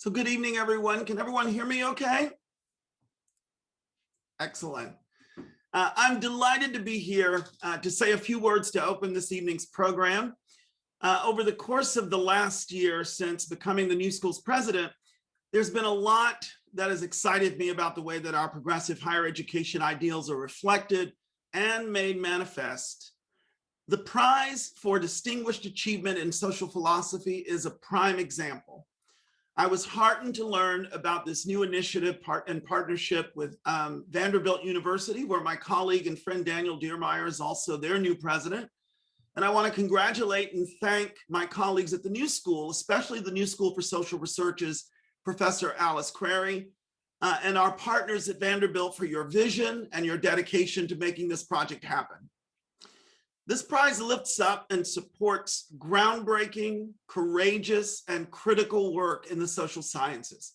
So good evening, everyone. Can everyone hear me okay? Excellent. I'm delighted to be here to say a few words to open this evening's program. Over the course of the last year since becoming the New School's president, there's been a lot that has excited me about the way that our progressive higher education ideals are reflected and made manifest. The Prize for Distinguished Achievement in Social Philosophy is a prime example. I was heartened to learn about this new initiative in partnership with Vanderbilt University, where my colleague and friend Daniel Diermeyer is also their new president. And I want to congratulate and thank my colleagues at the New School, especially the New School for Social Research's Professor Alice Crary, and our partners at Vanderbilt for your vision and your dedication to making this project happen. This prize lifts up and supports groundbreaking, courageous, and critical work in the social sciences.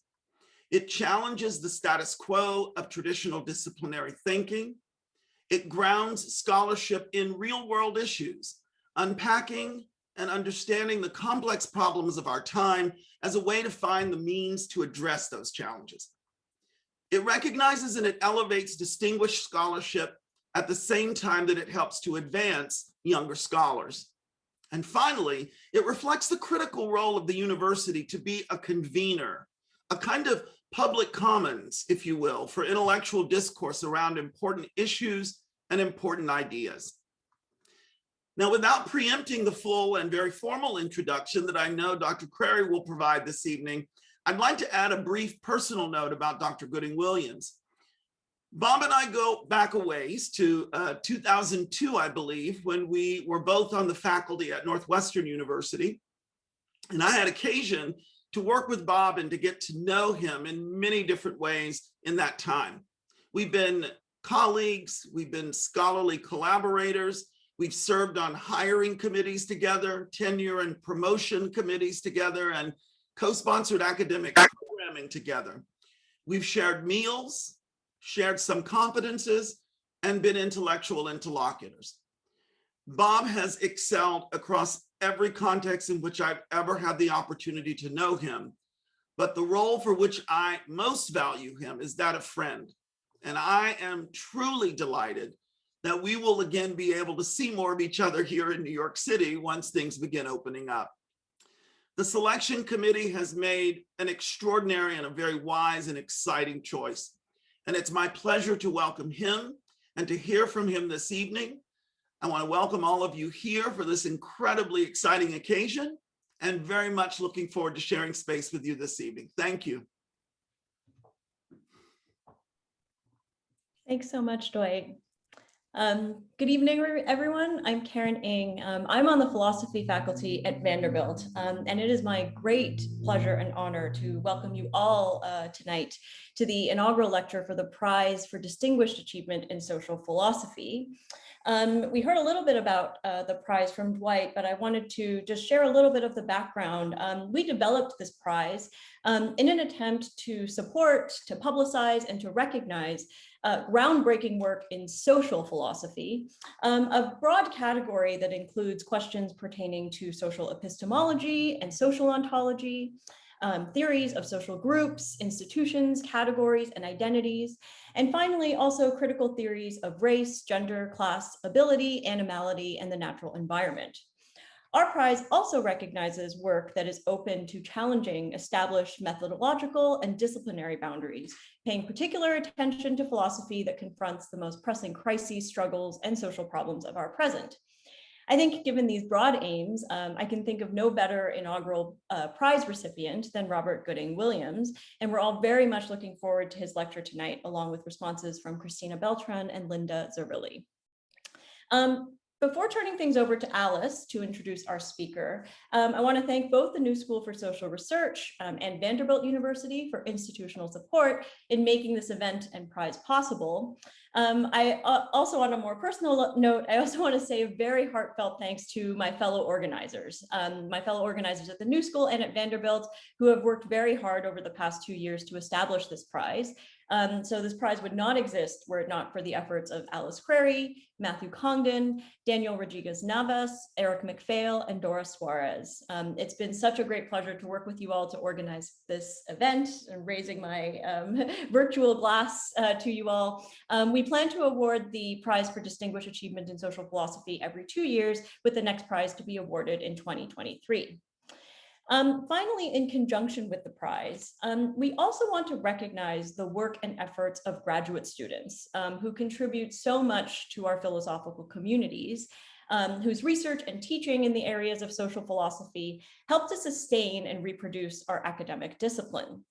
It challenges the status quo of traditional disciplinary thinking. It grounds scholarship in real-world issues, unpacking and understanding the complex problems of our time as a way to find the means to address those challenges. It recognizes and it elevates distinguished scholarship at the same time that it helps to advance younger scholars. And finally, it reflects the critical role of the university to be a convener, a kind of public commons, if you will, for intellectual discourse around important issues and important ideas. Now, without preempting the full and very formal introduction that I know Dr. Crary will provide this evening, I'd like to add a brief personal note about Dr. Gooding-Williams. Bob and I go back a ways to 2002, I believe, when we were both on the faculty at Northwestern University. And I had occasion to work with Bob and to get to know him in many different ways in that time. We've been colleagues, we've been scholarly collaborators, we've served on hiring committees together, tenure and promotion committees together, and co-sponsored academic programming together. We've shared meals, shared some confidences, and been intellectual interlocutors. Bob has excelled across every context in which I've ever had the opportunity to know him, but the role for which I most value him is that of friend. And I am truly delighted that we will again be able to see more of each other here in New York City once things begin opening up. The selection committee has made an extraordinary and a very wise and exciting choice. And it's my pleasure to welcome him and to hear from him this evening. I want to welcome all of you here for this incredibly exciting occasion and very much looking forward to sharing space with you this evening. Thank you. Thanks so much, Dwight. Good evening, everyone. I'm Karen Ng. I'm on the philosophy faculty at Vanderbilt, and it is my great pleasure and honor to welcome you all tonight to the inaugural lecture for the Prize for Distinguished Achievement in Social Philosophy. We heard a little bit about the prize from Dwight, but I wanted to just share a little bit of the background. We developed this prize in an attempt to support, to publicize, and to recognize groundbreaking work in social philosophy, a broad category that includes questions pertaining to social epistemology and social ontology, theories of social groups, institutions, categories, and identities, and finally, also critical theories of race, gender, class, ability, animality, and the natural environment. Our prize also recognizes work that is open to challenging established methodological and disciplinary boundaries, paying particular attention to philosophy that confronts the most pressing crises, struggles, and social problems of our present. I think given these broad aims, I can think of no better inaugural prize recipient than Robert Gooding-Williams, and we're all very much looking forward to his lecture tonight, along with responses from Cristina Beltrán and Linda Zerilli. Before turning things over to Alice to introduce our speaker, I want to thank both the New School for Social Research and Vanderbilt University for institutional support in making this event and prize possible. Also, on a more personal note, I also want to say a very heartfelt thanks to my fellow organizers at the New School and at Vanderbilt, who have worked very hard over the past 2 years to establish this prize. So this prize would not exist were it not for the efforts of Alice Crary, Matthew Congdon, Daniel Rodriguez Navas, Eric McPhail, and Dora Suarez. It's been such a great pleasure to work with you all to organize this event and raising my virtual glass to you all. We plan to award the prize for distinguished achievement in social philosophy every 2 years, with the next prize to be awarded in 2023. Finally, in conjunction with the prize, we also want to recognize the work and efforts of graduate students who contribute so much to our philosophical communities, whose research and teaching in the areas of social philosophy help to sustain and reproduce our academic discipline.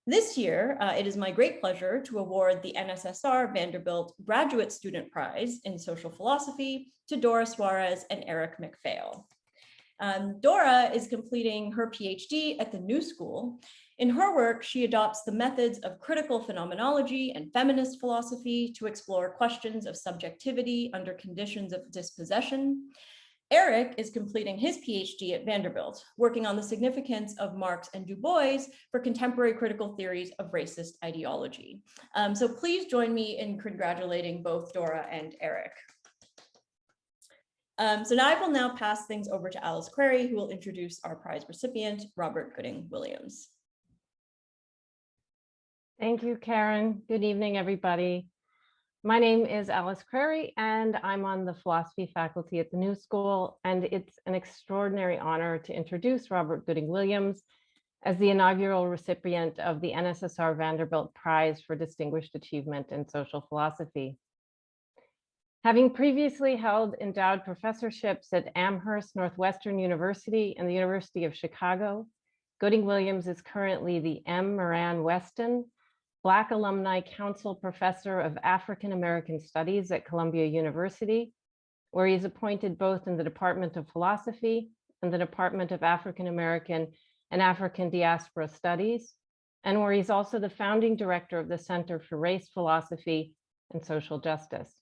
This year, it is my great pleasure to award the NSSR Vanderbilt Graduate Student Prize in Social Philosophy to Dora Suarez and Eric McPhail. Dora is completing her PhD at the New School. In her work, she adopts the methods of critical phenomenology and feminist philosophy to explore questions of subjectivity under conditions of dispossession. Eric is completing his PhD at Vanderbilt, working on the significance of Marx and Du Bois for contemporary critical theories of racist ideology. So please join me in congratulating both Dora and Eric. So now I will now pass things over to Alice Crary, who will introduce our prize recipient, Robert Gooding Williams. Thank you, Karen. Good evening, everybody. My name is Alice Crary, and I'm on the philosophy faculty at the New School, and it's an extraordinary honor to introduce Robert Gooding Williams as the inaugural recipient of the NSSR Vanderbilt Prize for Distinguished Achievement in Social Philosophy. Having previously held endowed professorships at Amherst Northwestern University and the University of Chicago, Gooding Williams is currently the M. Moran Weston Black Alumni Council Professor of African American Studies at Columbia University, where he's appointed both in the Department of Philosophy and the Department of African American and African Diaspora Studies, and where he's also the founding director of the Center for Race, Philosophy, and Social Justice.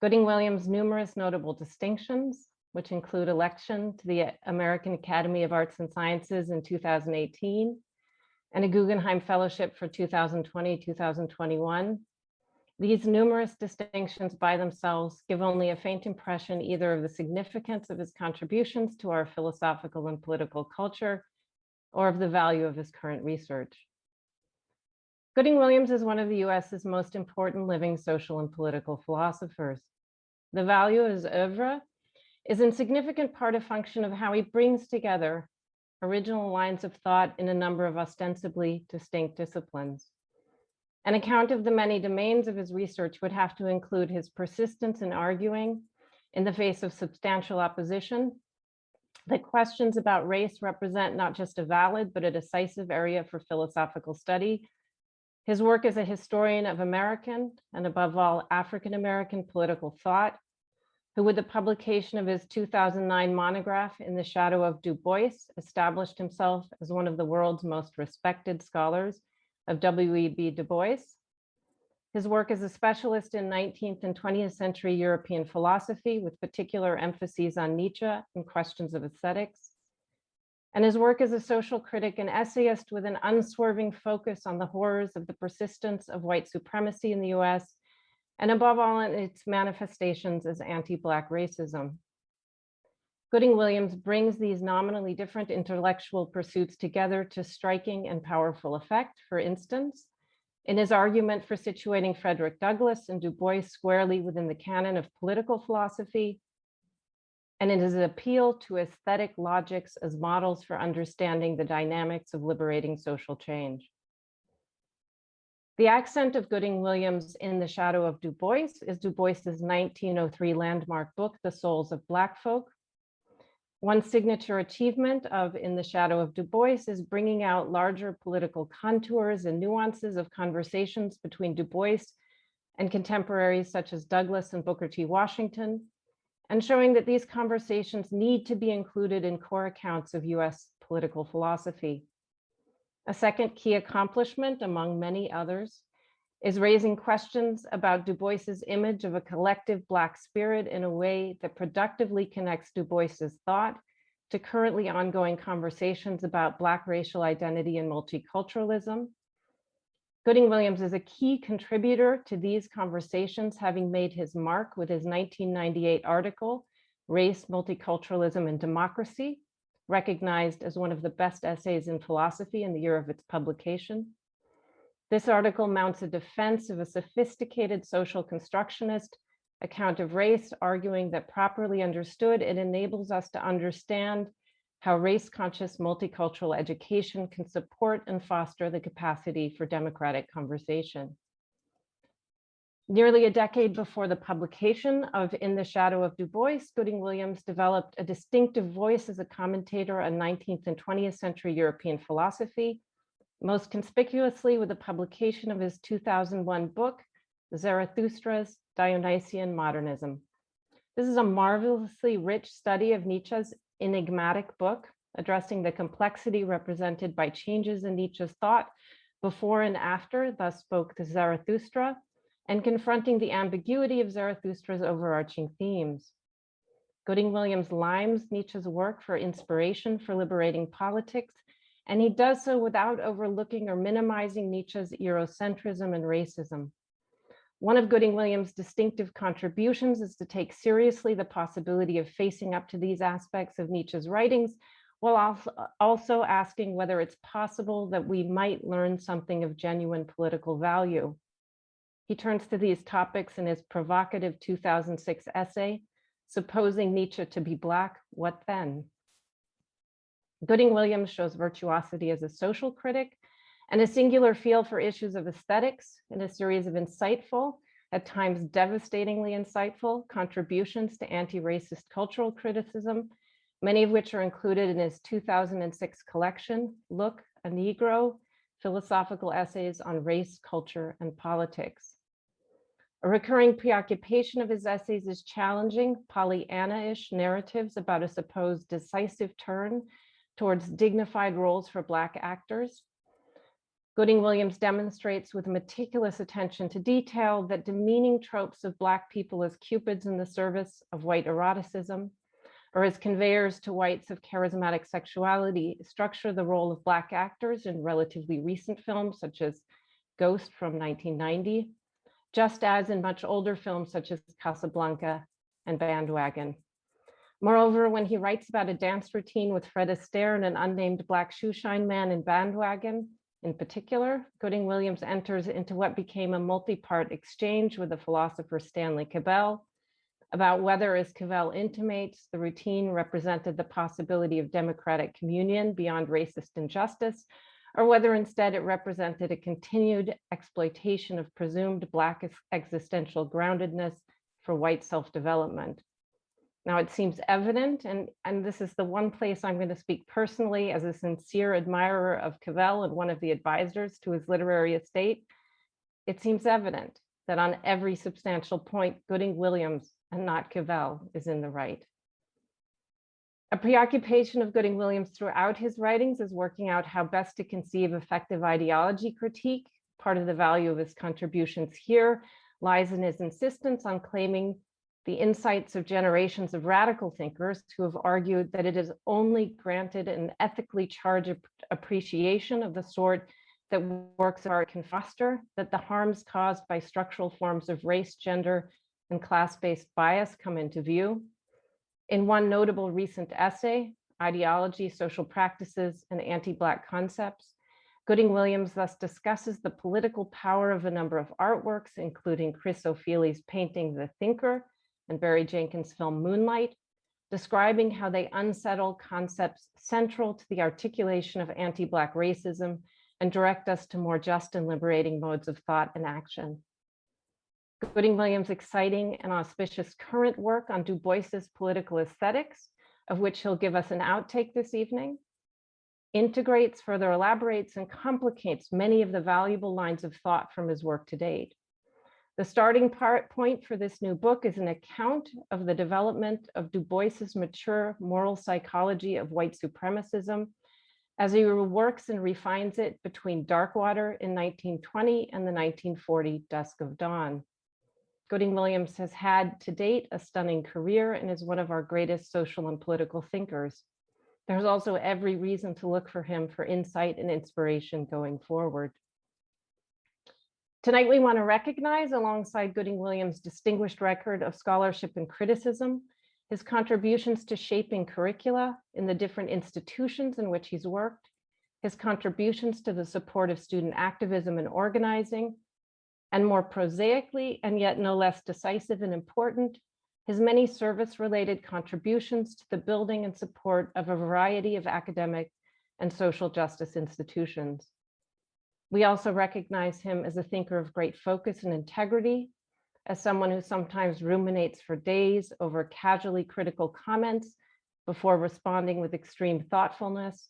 Gooding Williams' numerous notable distinctions, which include election to the American Academy of Arts and Sciences in 2018, and a Guggenheim Fellowship for 2020-2021. These numerous distinctions by themselves give only a faint impression either of the significance of his contributions to our philosophical and political culture, or of the value of his current research. Gooding Williams is one of the US's most important living social and political philosophers. The value of his oeuvre is in significant part a function of how he brings together original lines of thought in a number of ostensibly distinct disciplines. An account of the many domains of his research would have to include his persistence in arguing, in the face of substantial opposition, that questions about race represent not just a valid, but a decisive area for philosophical study, his work as a historian of American, and above all, African American political thought, who with the publication of his 2009 monograph, In the Shadow of Du Bois, established himself as one of the world's most respected scholars of W.E.B. Du Bois. His work as a specialist in 19th and 20th century European philosophy, with particular emphases on Nietzsche and questions of aesthetics. And his work as a social critic and essayist with an unswerving focus on the horrors of the persistence of white supremacy in the US, and above all, in its manifestations as anti-Black racism. Gooding Williams brings these nominally different intellectual pursuits together to striking and powerful effect. For instance, in his argument for situating Frederick Douglass and Du Bois squarely within the canon of political philosophy, and in his appeal to aesthetic logics as models for understanding the dynamics of liberating social change. The accent of Gooding Williams in The Shadow of Du Bois is Du Bois's 1903 landmark book, The Souls of Black Folk. One signature achievement of In the Shadow of Du Bois is bringing out larger political contours and nuances of conversations between Du Bois and contemporaries such as Douglass and Booker T. Washington, and showing that these conversations need to be included in core accounts of US political philosophy. A second key accomplishment, among many others, is raising questions about Du Bois's image of a collective Black spirit in a way that productively connects Du Bois's thought to currently ongoing conversations about Black racial identity and multiculturalism. Gooding-Williams is a key contributor to these conversations, having made his mark with his 1998 article, Race, Multiculturalism, and Democracy, recognized as one of the best essays in philosophy in the year of its publication. This article mounts a defense of a sophisticated social constructionist account of race, arguing that properly understood, it enables us to understand how race-conscious multicultural education can support and foster the capacity for democratic conversation. Nearly a decade before the publication of In the Shadow of Du Bois, Gooding-Williams developed a distinctive voice as a commentator on 19th and 20th century European philosophy, most conspicuously with the publication of his 2001 book, Zarathustra's Dionysian Modernism. This is a marvelously rich study of Nietzsche's enigmatic book, addressing the complexity represented by changes in Nietzsche's thought before and after Thus Spoke Zarathustra, and confronting the ambiguity of Zarathustra's overarching themes. Gooding-Williams limes Nietzsche's work for inspiration for liberating politics, and he does so without overlooking or minimizing Nietzsche's Eurocentrism and racism. One of Gooding-Williams' distinctive contributions is to take seriously the possibility of facing up to these aspects of Nietzsche's writings, while also asking whether it's possible that we might learn something of genuine political value. He turns to these topics in his provocative 2006 essay, Supposing Nietzsche to be Black, What Then? Gooding-Williams shows virtuosity as a social critic and a singular feel for issues of aesthetics in a series of insightful, at times devastatingly insightful, contributions to anti-racist cultural criticism, many of which are included in his 2006 collection, Look, a Negro, Philosophical Essays on Race, Culture, and Politics. A recurring preoccupation of his essays is challenging Pollyanna-ish narratives about a supposed decisive turn towards dignified roles for Black actors. Gooding-Williams demonstrates with meticulous attention to detail that demeaning tropes of Black people as cupids in the service of white eroticism, or as conveyors to whites of charismatic sexuality, structure the role of Black actors in relatively recent films, such as Ghost from 1990, just as in much older films such as Casablanca and Bandwagon. Moreover, when he writes about a dance routine with Fred Astaire and an unnamed Black shoeshine man in Bandwagon, in particular, Gooding-Williams enters into what became a multi-part exchange with the philosopher Stanley Cavell about whether, as Cavell intimates, the routine represented the possibility of democratic communion beyond racist injustice, or whether instead it represented a continued exploitation of presumed Black existential groundedness for white self-development. Now, it seems evident, and this is the one place I'm going to speak personally as a sincere admirer of Cavell and one of the advisors to his literary estate, it seems evident that on every substantial point, Gooding-Williams and not Cavell is in the right. A preoccupation of Gooding-Williams throughout his writings is working out how best to conceive effective ideology critique. Part of the value of his contributions here lies in his insistence on claiming the insights of generations of radical thinkers who have argued that it is only granted an ethically charged appreciation of the sort that works of art can foster, that the harms caused by structural forms of race, gender, and class-based bias come into view. In one notable recent essay, Ideology, Social Practices, and Anti-Black Concepts, Gooding-Williams thus discusses the political power of a number of artworks, including Chris O'Feely's painting The Thinker and Barry Jenkins' film Moonlight, describing how they unsettle concepts central to the articulation of anti-Black racism and direct us to more just and liberating modes of thought and action. Gooding-Williams' exciting and auspicious current work on Du Bois's political aesthetics, of which he'll give us an outtake this evening, integrates, further elaborates, and complicates many of the valuable lines of thought from his work to date. The starting point for this new book is an account of the development of Du Bois's mature moral psychology of white supremacism, as he reworks and refines it between Darkwater in 1920 and the 1940 Dusk of Dawn. Gooding-Williams has had to date a stunning career and is one of our greatest social and political thinkers. There's also every reason to look for him for insight and inspiration going forward. Tonight, we want to recognize, alongside Gooding-Williams' distinguished record of scholarship and criticism, his contributions to shaping curricula in the different institutions in which he's worked, his contributions to the support of student activism and organizing, and more prosaically, and yet no less decisive and important, his many service-related contributions to the building and support of a variety of academic and social justice institutions. We also recognize him as a thinker of great focus and integrity, as someone who sometimes ruminates for days over casually critical comments before responding with extreme thoughtfulness,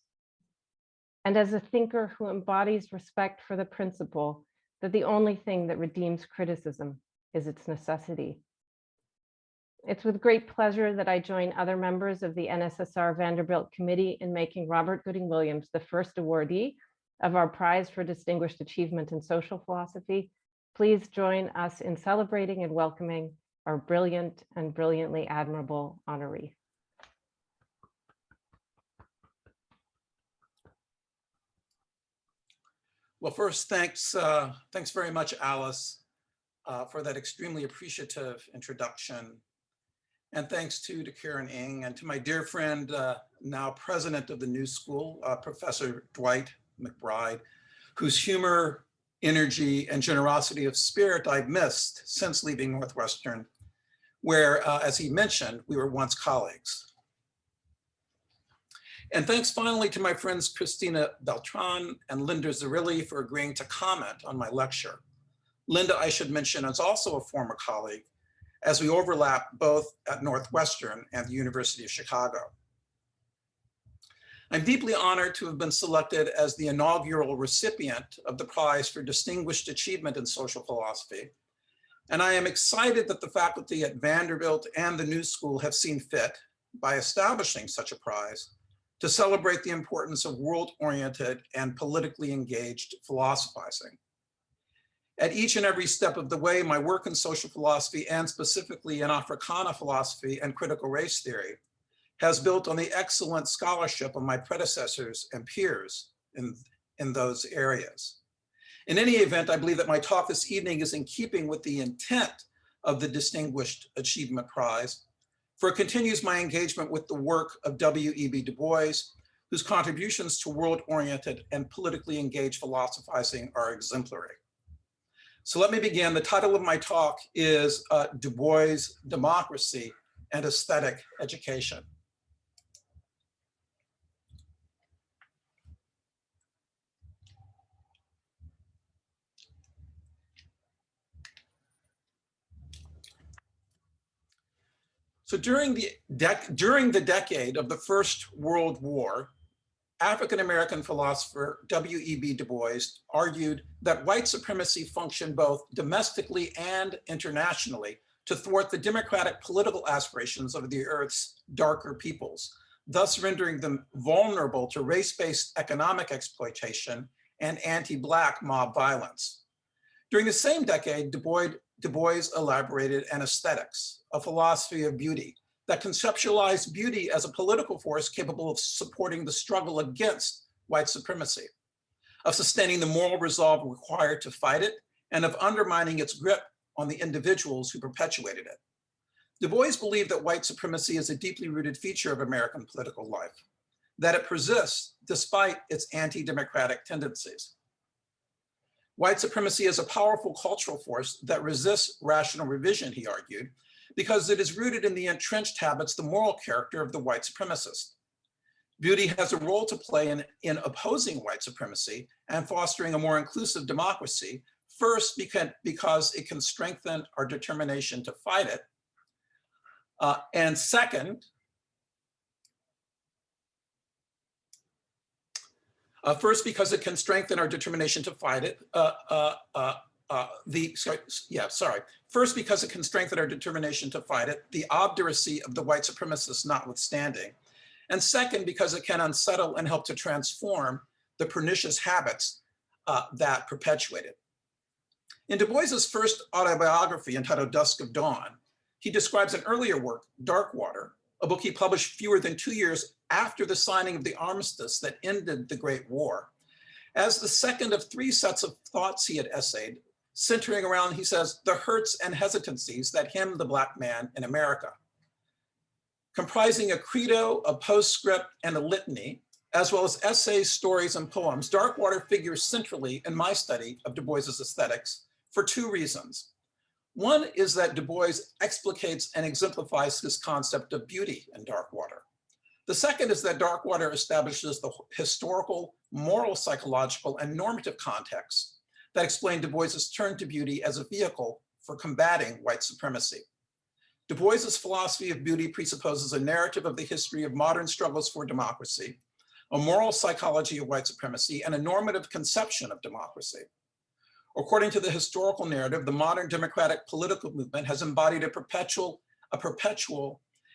and as a thinker who embodies respect for the principle that the only thing that redeems criticism is its necessity. It's with great pleasure that I join other members of the NSSR Vanderbilt Committee in making Robert Gooding-Williams the first awardee of our Prize for Distinguished Achievement in Social Philosophy. Please join us in celebrating and welcoming our brilliant and brilliantly admirable honoree. Well, first, thanks very much, Alice, for that extremely appreciative introduction. And thanks to Karen Ng and to my dear friend, now president of the New School, Professor Dwight McBride, whose humor, energy, and generosity of spirit I've missed since leaving Northwestern, where, as he mentioned, we were once colleagues. And thanks finally to my friends Cristina Beltrán and Linda Zerilli for agreeing to comment on my lecture. Linda, I should mention, is also a former colleague, as we overlap both at Northwestern and the University of Chicago. I'm deeply honored to have been selected as the inaugural recipient of the Prize for Distinguished Achievement in Social Philosophy. And I am excited that the faculty at Vanderbilt and the New School have seen fit, by establishing such a prize, to celebrate the importance of world-oriented and politically engaged philosophizing. At each and every step of the way, my work in social philosophy, and specifically in Africana philosophy and critical race theory, has built on the excellent scholarship of my predecessors and peers in those areas. In any event, I believe that my talk this evening is in keeping with the intent of the Distinguished Achievement Prize, for it continues my engagement with the work of W.E.B. Du Bois, whose contributions to world-oriented and politically engaged philosophizing are exemplary. So let me begin. The title of my talk is Du Bois, Democracy and Aesthetic Education. So during the decade of the First World War, African-American philosopher W.E.B. Du Bois argued that white supremacy functioned both domestically and internationally to thwart the democratic political aspirations of the Earth's darker peoples, thus rendering them vulnerable to race-based economic exploitation and anti-Black mob violence. During the same decade, Du Bois elaborated an aesthetics, a philosophy of beauty, that conceptualized beauty as a political force capable of supporting the struggle against white supremacy, of sustaining the moral resolve required to fight it, and of undermining its grip on the individuals who perpetuated it. Du Bois believed that white supremacy is a deeply rooted feature of American political life, that it persists despite its anti-democratic tendencies. White supremacy is a powerful cultural force that resists rational revision, he argued, because it is rooted in the entrenched habits, the moral character of the white supremacist. Beauty has a role to play in opposing white supremacy and fostering a more inclusive democracy, first because it can strengthen our determination to fight it, and second, first because it can strengthen our determination to fight it, First, because it can strengthen our determination to fight it, the obduracy of the white supremacists notwithstanding. and second, because it can unsettle and help to transform the pernicious habits that perpetuate it. In Du Bois's first autobiography entitled Dusk of Dawn, he describes an earlier work, Dark Water, a book he published fewer than 2 years after the signing of the armistice that ended the Great War, as the second of 3 sets of thoughts he had essayed, centering around, he says, the hurts and hesitancies that hem the Black man in America. Comprising a credo, a postscript, and a litany, as well as essays, stories, and poems, Dark Water figures centrally in my study of Du Bois's aesthetics for 2 reasons. One is that Du Bois explicates and exemplifies his concept of beauty in Dark Water. The second is that Dark Water establishes the historical, moral, psychological, and normative context that explain Du Bois's turn to beauty as a vehicle for combating white supremacy. Du Bois's philosophy of beauty presupposes a narrative of the history of modern struggles for democracy, a moral psychology of white supremacy, and a normative conception of democracy. According to the historical narrative, the modern democratic political movement has embodied a perpetual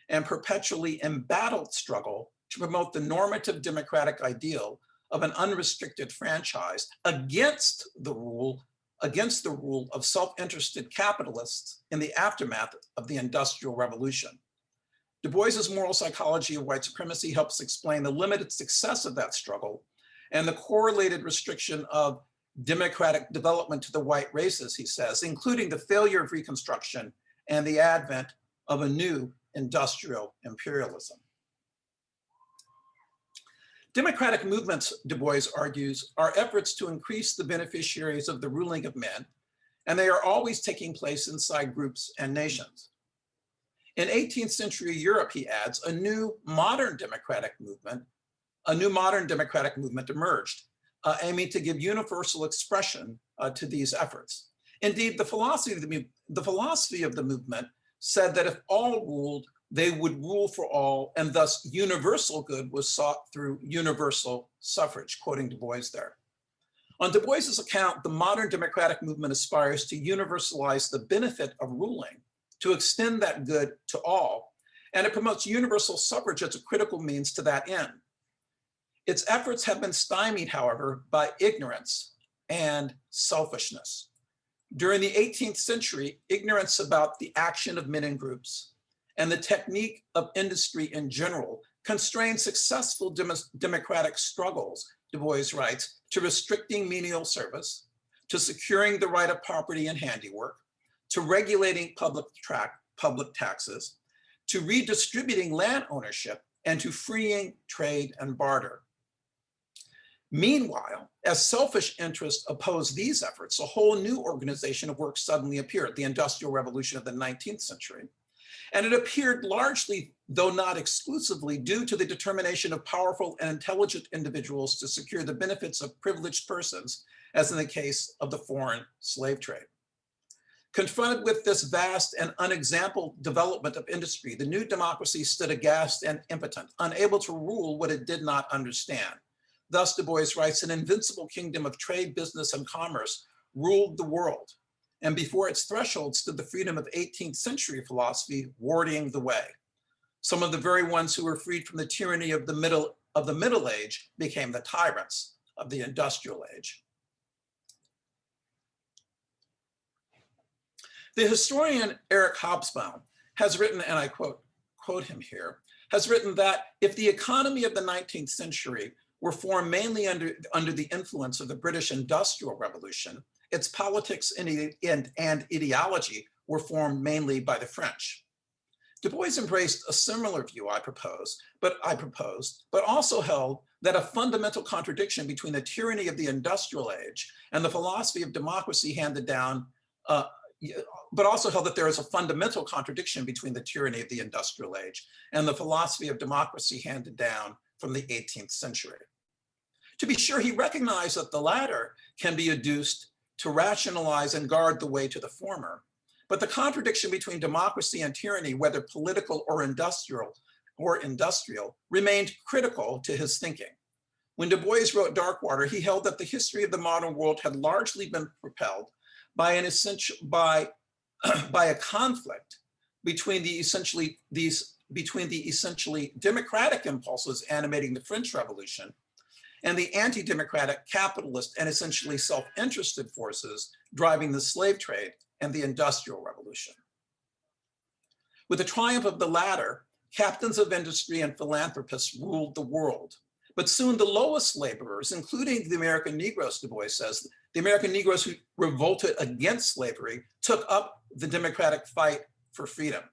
and perpetually embattled struggle to promote the normative democratic ideal of an unrestricted franchise against the rule of self-interested capitalists in the aftermath of the Industrial Revolution. Du Bois's moral psychology of white supremacy helps explain the limited success of that struggle and the correlated restriction of democratic development to the white races, he says, including the failure of Reconstruction and the advent of a new industrial imperialism. Democratic movements, Du Bois argues, are efforts to increase the beneficiaries of the ruling of men, and they are always taking place inside groups and nations. In 18th century Europe, he adds, a new modern democratic movement emerged, aiming to give universal expression to these efforts. Indeed, the philosophy of the movement said that if all ruled, they would rule for all, and thus universal good was sought through universal suffrage, quoting Du Bois there. On Du Bois's account, the modern democratic movement aspires to universalize the benefit of ruling, to extend that good to all, and it promotes universal suffrage as a critical means to that end. Its efforts have been stymied, however, by ignorance and selfishness. During the 18th century, ignorance about the action of men in groups and the technique of industry in general constrained successful democratic struggles, Du Bois writes, to restricting menial service, to securing the right of property and handiwork, to regulating public taxes, to redistributing land ownership, and to freeing trade and barter. Meanwhile, as selfish interests opposed these efforts, a whole new organization of work suddenly appeared, the Industrial Revolution of the 19th century. And it appeared largely, though not exclusively, due to the determination of powerful and intelligent individuals to secure the benefits of privileged persons, as in the case of the foreign slave trade. Confronted with this vast and unexampled development of industry, the new democracy stood aghast and impotent, unable to rule what it did not understand. Thus, Du Bois writes, an invincible kingdom of trade, business, and commerce ruled the world. And before its threshold stood the freedom of 18th century philosophy, warding the way. Some of the very ones who were freed from the tyranny of the Middle Age became the tyrants of the Industrial Age. The historian Eric Hobsbawm has written, and I quote him here, has written that if the economy of the 19th century were formed mainly under the influence of the British Industrial Revolution, its politics and ideology were formed mainly by the French. Du Bois embraced a similar view I proposed, but also held that a fundamental contradiction between the tyranny of the Industrial Age and the philosophy of democracy handed down, but also held that there is a fundamental contradiction between the tyranny of the Industrial Age and the philosophy of democracy handed down from the 18th century. To be sure, he recognized that the latter can be adduced to rationalize and guard the way to the former. But the contradiction between democracy and tyranny, whether political or industrial, remained critical to his thinking. When Du Bois wrote Dark Water, he held that the history of the modern world had largely been propelled by a conflict between these between the essentially democratic impulses animating the French Revolution and the anti-democratic capitalist and essentially self-interested forces driving the slave trade and the Industrial Revolution. With the triumph of the latter, captains of industry and philanthropists ruled the world. But soon the lowest laborers, including the American Negroes, Du Bois says, the American Negroes who revolted against slavery, took up the democratic fight for freedom.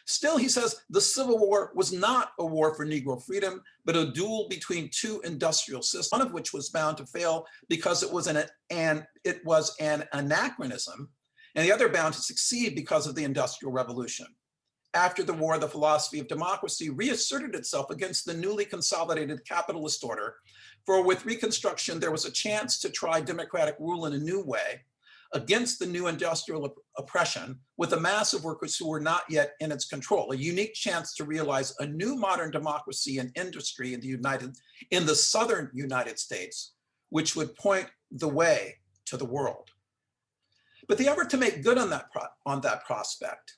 Still, he says, the Civil War was not a war for Negro freedom, but a duel between two industrial systems, one of which was bound to fail because it was an anachronism, and the other bound to succeed because of the Industrial Revolution. After the war, the philosophy of democracy reasserted itself against the newly consolidated capitalist order, for with Reconstruction, there was a chance to try democratic rule in a new way against the new industrial oppression with a mass of workers who were not yet in its control, a unique chance to realize a new modern democracy and industry in the southern United States, which would point the way to the world. But the effort to make good on that prospect,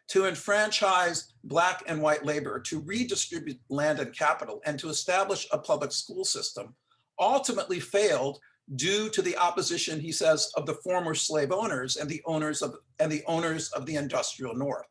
to enfranchise Black and white labor, to redistribute land and capital, and to establish a public school system ultimately failed due to the opposition, he says, of the former slave owners and the owners of the industrial North.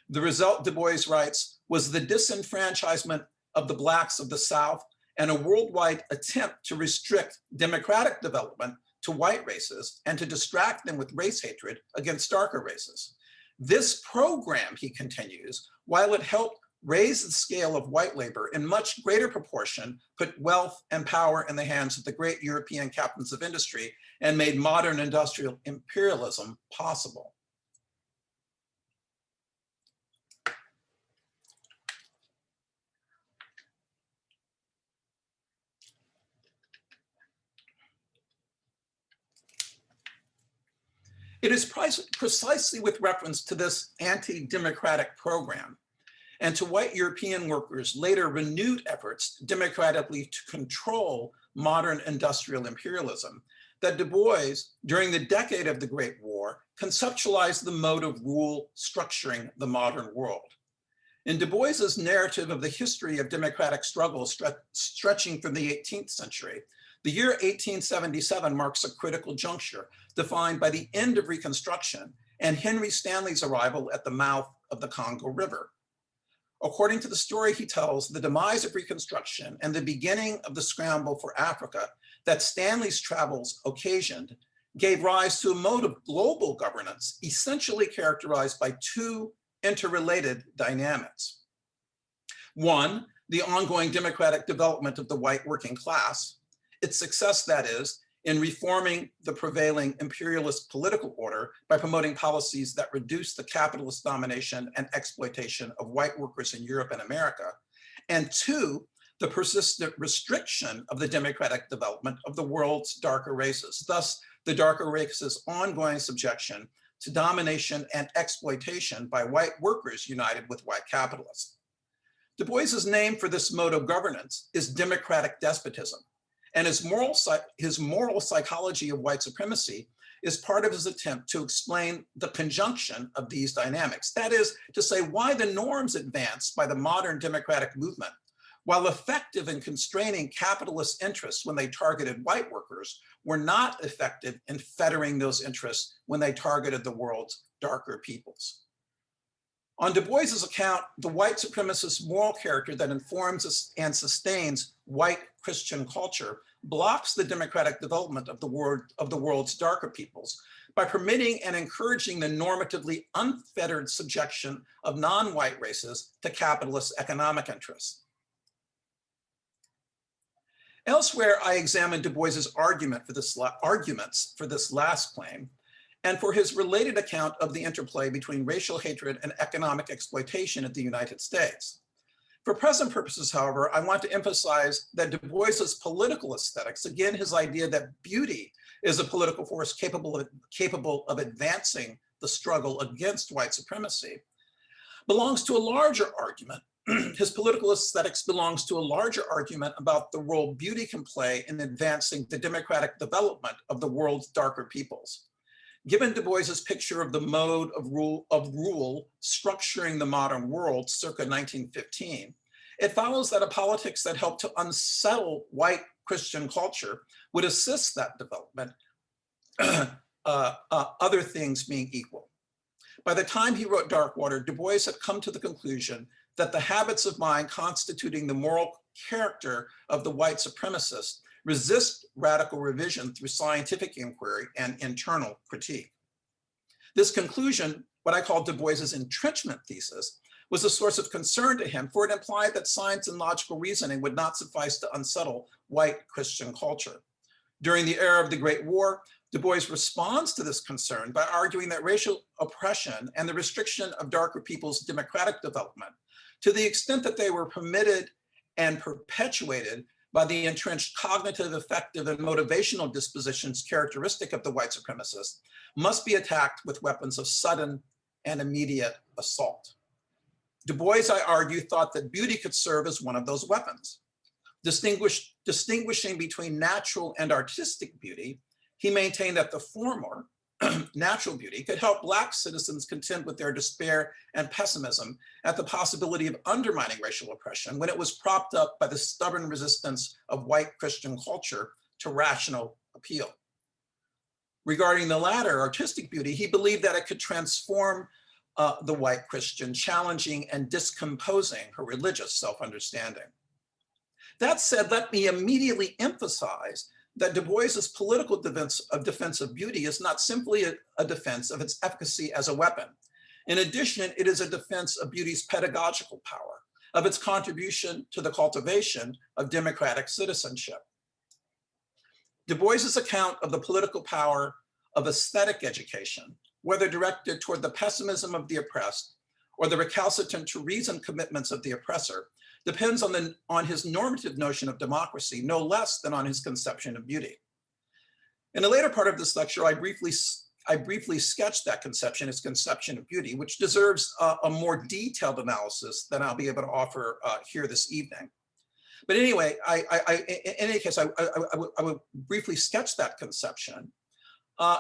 The result, Du Bois writes, was the disenfranchisement of the Blacks of the South and a worldwide attempt to restrict democratic development to white races and to distract them with race hatred against darker races. This program, he continues, while it helped raise the scale of white labor in much greater proportion, put wealth and power in the hands of the great European captains of industry and made modern industrial imperialism possible. It is precisely with reference to this anti-democratic program and to white European workers' later renewed efforts democratically to control modern industrial imperialism that Du Bois, during the decade of the Great War, conceptualized the mode of rule structuring the modern world. In Du Bois's narrative of the history of democratic struggle stretching from the 18th century, the year 1877 marks a critical juncture defined by the end of Reconstruction and Henry Stanley's arrival at the mouth of the Congo River. According to the story he tells, the demise of Reconstruction and the beginning of the scramble for Africa that Stanley's travels occasioned gave rise to a mode of global governance essentially characterized by two interrelated dynamics. One, the ongoing democratic development of the white working class, its success, that is, in reforming the prevailing imperialist political order by promoting policies that reduce the capitalist domination and exploitation of white workers in Europe and America. And two, the persistent restriction of the democratic development of the world's darker races, thus the darker races' ongoing subjection to domination and exploitation by white workers united with white capitalists. Du Bois's name for this mode of governance is democratic despotism. And his moral psychology of white supremacy is part of his attempt to explain the conjunction of these dynamics. That is to say, why the norms advanced by the modern democratic movement, while effective in constraining capitalist interests when they targeted white workers, were not effective in fettering those interests when they targeted the world's darker peoples. On Du Bois's account, the white supremacist moral character that informs and sustains white Christian culture blocks the democratic development of the world's darker peoples by permitting and encouraging the normatively unfettered subjection of non-white races to capitalist economic interests. Elsewhere, I examined Du Bois's arguments for this last claim, and for his related account of the interplay between racial hatred and economic exploitation in the United States. For present purposes, however, I want to emphasize that Du Bois's political aesthetics, again, his idea that beauty is a political force capable of advancing the struggle against white supremacy, belongs to a larger argument. His political aesthetics belongs to a larger argument about the role beauty can play in advancing the democratic development of the world's darker peoples. Given Du Bois's picture of the mode of rule structuring the modern world circa 1915, it follows that a politics that helped to unsettle white Christian culture would assist that development, other things being equal. By the time he wrote Darkwater, Du Bois had come to the conclusion that the habits of mind constituting the moral character of the white supremacist resist radical revision through scientific inquiry and internal critique. This conclusion, what I call Du Bois's entrenchment thesis, was a source of concern to him, for it implied that science and logical reasoning would not suffice to unsettle white Christian culture. During the era of the Great War, Du Bois responds to this concern by arguing that racial oppression and the restriction of darker people's democratic development, to the extent that they were permitted and perpetuated by the entrenched cognitive, affective, and motivational dispositions characteristic of the white supremacists, must be attacked with weapons of sudden and immediate assault. Du Bois, I argue, thought that beauty could serve as one of those weapons. Distinguishing between natural and artistic beauty, he maintained that the former, natural beauty, could help Black citizens contend with their despair and pessimism at the possibility of undermining racial oppression when it was propped up by the stubborn resistance of white Christian culture to rational appeal. Regarding the latter, artistic beauty, he believed that it could transform the white Christian, challenging and discomposing her religious self-understanding. That said, let me immediately emphasize that Du Bois's political defense of beauty is not simply a defense of its efficacy as a weapon. In addition, it is a defense of beauty's pedagogical power, of its contribution to the cultivation of democratic citizenship. Du Bois's account of the political power of aesthetic education, whether directed toward the pessimism of the oppressed or the recalcitrant to reason commitments of the oppressor, depends on his normative notion of democracy, no less than on his conception of beauty. In the later part of this lecture, I briefly sketched that conception, his conception of beauty, which deserves a more detailed analysis than I'll be able to offer here this evening. But anyway, in any case, I would briefly sketch that conception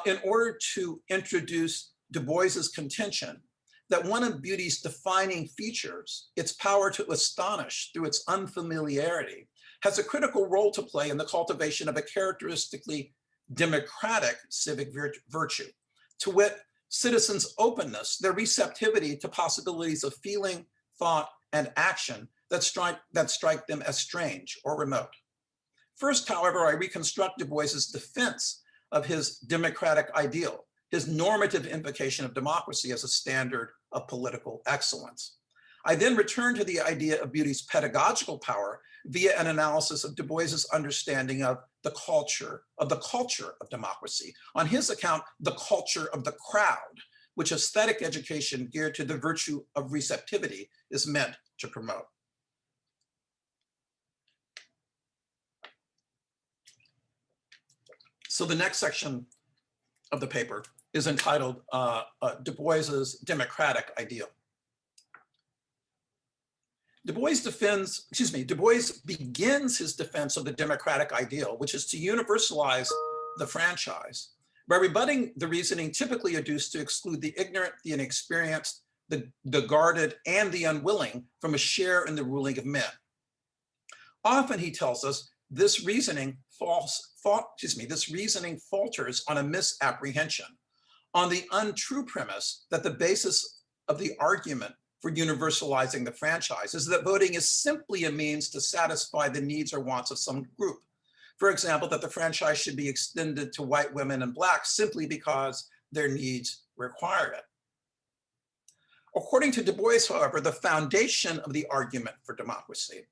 in order to introduce Du Bois's contention that one of beauty's defining features, its power to astonish through its unfamiliarity, has a critical role to play in the cultivation of a characteristically democratic civic virtue, to wit, citizens' openness, their receptivity to possibilities of feeling, thought, and action that strike them as strange or remote. First, however, I reconstruct Du Bois's defense of his democratic ideal, his normative invocation of democracy as a standard of political excellence. I then return to the idea of beauty's pedagogical power via an analysis of Du Bois's understanding of the culture of democracy. On his account, the culture of the crowd, which aesthetic education geared to the virtue of receptivity is meant to promote. So the next section of the paper is entitled Du Bois's Democratic Ideal. Du Bois begins his defense of the democratic ideal, which is to universalize the franchise, by rebutting the reasoning typically adduced to exclude the ignorant, the inexperienced, the guarded, and the unwilling from a share in the ruling of men. Often, he tells us, this reasoning falters on a misapprehension, on the untrue premise that the basis of the argument for universalizing the franchise is that voting is simply a means to satisfy the needs or wants of some group. For example, that the franchise should be extended to white women and Blacks simply because their needs require it. According to Du Bois, however, the foundation of the argument for democracy,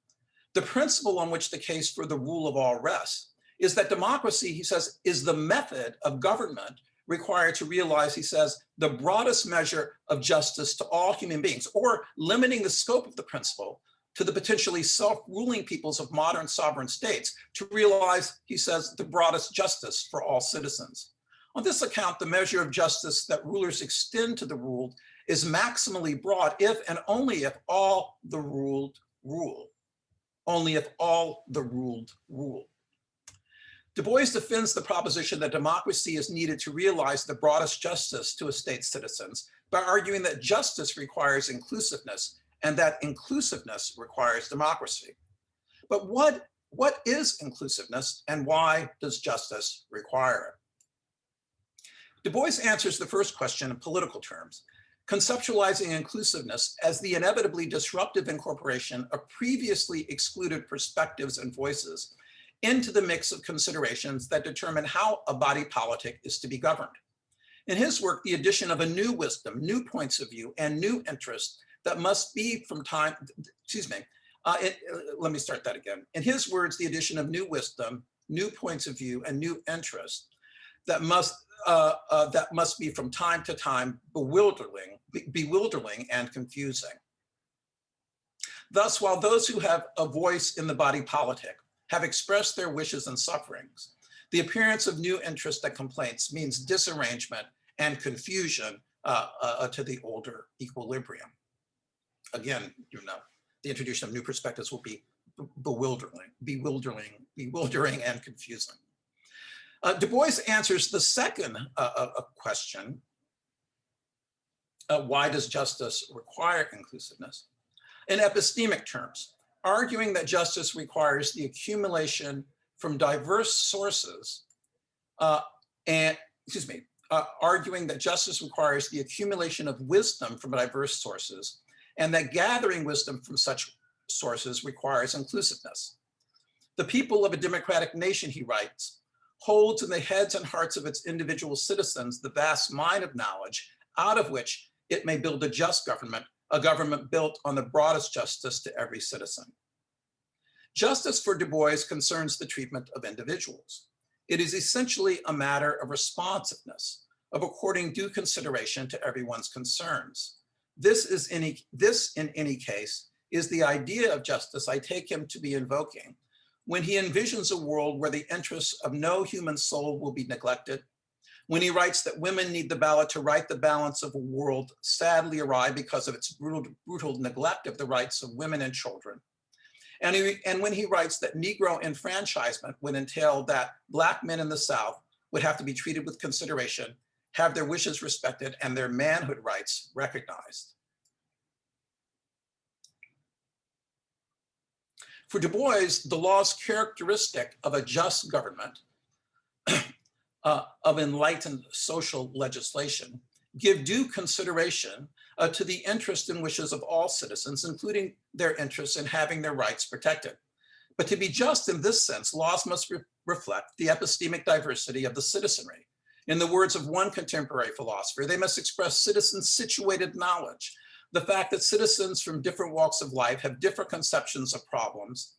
the principle on which the case for the rule of all rests, is that democracy, he says, is the method of government required to realize, he says, the broadest measure of justice to all human beings, or limiting the scope of the principle to the potentially self-ruling peoples of modern sovereign states to realize, he says, the broadest justice for all citizens. On this account, the measure of justice that rulers extend to the ruled is maximally broad if and only if all the ruled rule. Only if all the ruled rule. Du Bois defends the proposition that democracy is needed to realize the broadest justice to a state's citizens by arguing that justice requires inclusiveness and that inclusiveness requires democracy. But what is inclusiveness and why does justice require it? Du Bois answers the first question in political terms, conceptualizing inclusiveness as the inevitably disruptive incorporation of previously excluded perspectives and voices into the mix of considerations that determine how a body politic is to be governed. In his work, the addition of a new wisdom, new points of view, and new interests that must be from time, let me start that again. In his words, the addition of new wisdom, new points of view, and new interests that must be from time to time bewildering and confusing. Thus, while those who have a voice in the body politic have expressed their wishes and sufferings, the appearance of new interests and complaints means disarrangement and confusion to the older equilibrium. Again, the introduction of new perspectives will be bewildering and confusing. Du Bois answers the second question, why does justice require inclusiveness, in epistemic terms, arguing that justice requires the accumulation from diverse sources, arguing that justice requires the accumulation of wisdom from diverse sources, and that gathering wisdom from such sources requires inclusiveness. The people of a democratic nation, he writes, holds in the heads and hearts of its individual citizens the vast mine of knowledge out of which it may build a just government, a government built on the broadest justice to every citizen. Justice for Du Bois concerns the treatment of individuals. It is essentially a matter of responsiveness, of according due consideration to everyone's concerns. This in any case is the idea of justice I take him to be invoking when he envisions a world where the interests of no human soul will be neglected, when he writes that women need the ballot to right the balance of a world sadly awry because of its brutal neglect of the rights of women and children. And when he writes that Negro enfranchisement would entail that Black men in the South would have to be treated with consideration, have their wishes respected, and their manhood rights recognized. For Du Bois, the laws characteristic of a just government, of enlightened social legislation, give due consideration to the interests and wishes of all citizens, including their interests in having their rights protected. But to be just in this sense, laws must reflect the epistemic diversity of the citizenry. In the words of one contemporary philosopher, they must express citizens' situated knowledge, the fact that citizens from different walks of life have different conceptions of problems,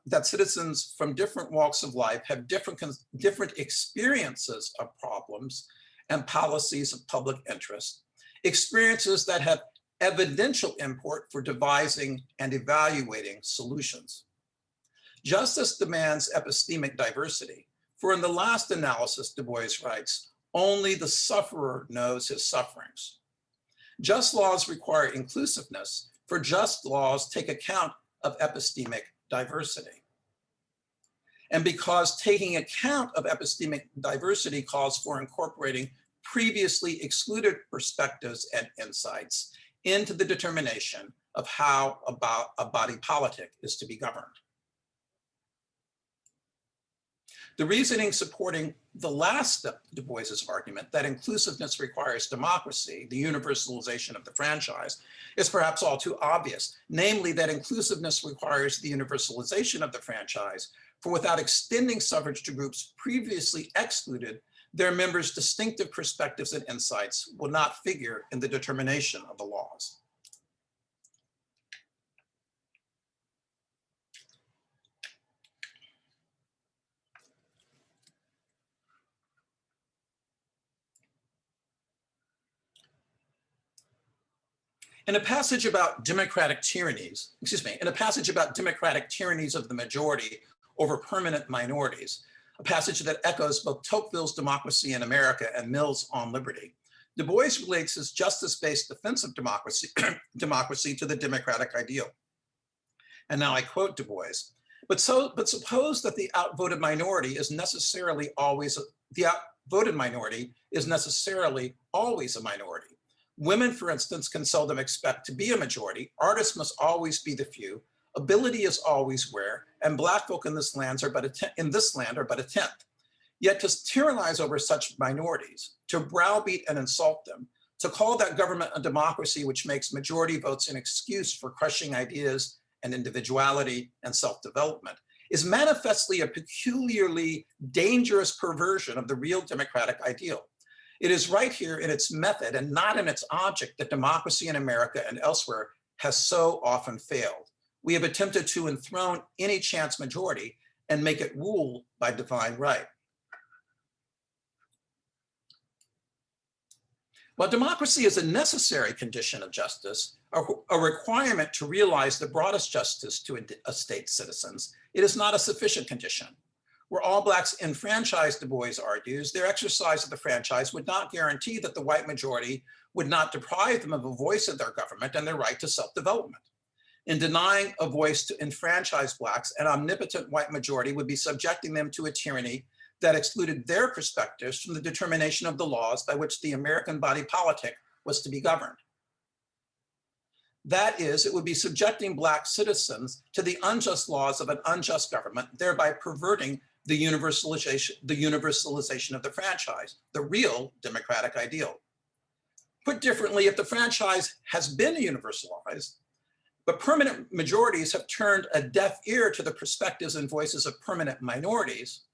that citizens from different walks of life have different experiences of problems and policies of public interest, experiences that have evidential import for devising and evaluating solutions. Justice demands epistemic diversity, for in the last analysis, Du Bois writes, only the sufferer knows his sufferings. Just laws require inclusiveness, for just laws take account of epistemic diversity. And because taking account of epistemic diversity calls for incorporating previously excluded perspectives and insights into the determination of how a body politic is to be governed. The reasoning supporting the last step of Du Bois's argument that inclusiveness requires democracy, the universalization of the franchise, is perhaps all too obvious, namely that inclusiveness requires the universalization of the franchise, for without extending suffrage to groups previously excluded, their members' distinctive perspectives and insights will not figure in the determination of the laws. In a passage about democratic tyrannies, in a passage about democratic tyrannies of the majority over permanent minorities, a passage that echoes both Tocqueville's Democracy in America and Mill's On Liberty, Du Bois relates his justice-based defense of democracy to the democratic ideal. And now I quote Du Bois, But suppose that the outvoted minority is necessarily always a minority. Women, for instance, can seldom expect to be a majority. Artists must always be the few. Ability is always rare, and Black folk in this land are but a tenth. Yet to tyrannize over such minorities, to browbeat and insult them, to call that government a democracy which makes majority votes an excuse for crushing ideas and individuality and self-development, is manifestly a peculiarly dangerous perversion of the real democratic ideal. It is right here in its method and not in its object that democracy in America and elsewhere has so often failed. We have attempted to enthrone any chance majority and make it rule by divine right. While democracy is a necessary condition of justice, a requirement to realize the broadest justice to a state's citizens, it is not a sufficient condition. Were all Blacks enfranchised, Du Bois argues, their exercise of the franchise would not guarantee that the white majority would not deprive them of a voice in their government and their right to self-development. In denying a voice to enfranchised Blacks, an omnipotent white majority would be subjecting them to a tyranny that excluded their perspectives from the determination of the laws by which the American body politic was to be governed. That is, it would be subjecting Black citizens to the unjust laws of an unjust government, thereby perverting the universalization of the franchise, the real democratic ideal. Put differently, if the franchise has been universalized, but permanent majorities have turned a deaf ear to the perspectives and voices of permanent minorities,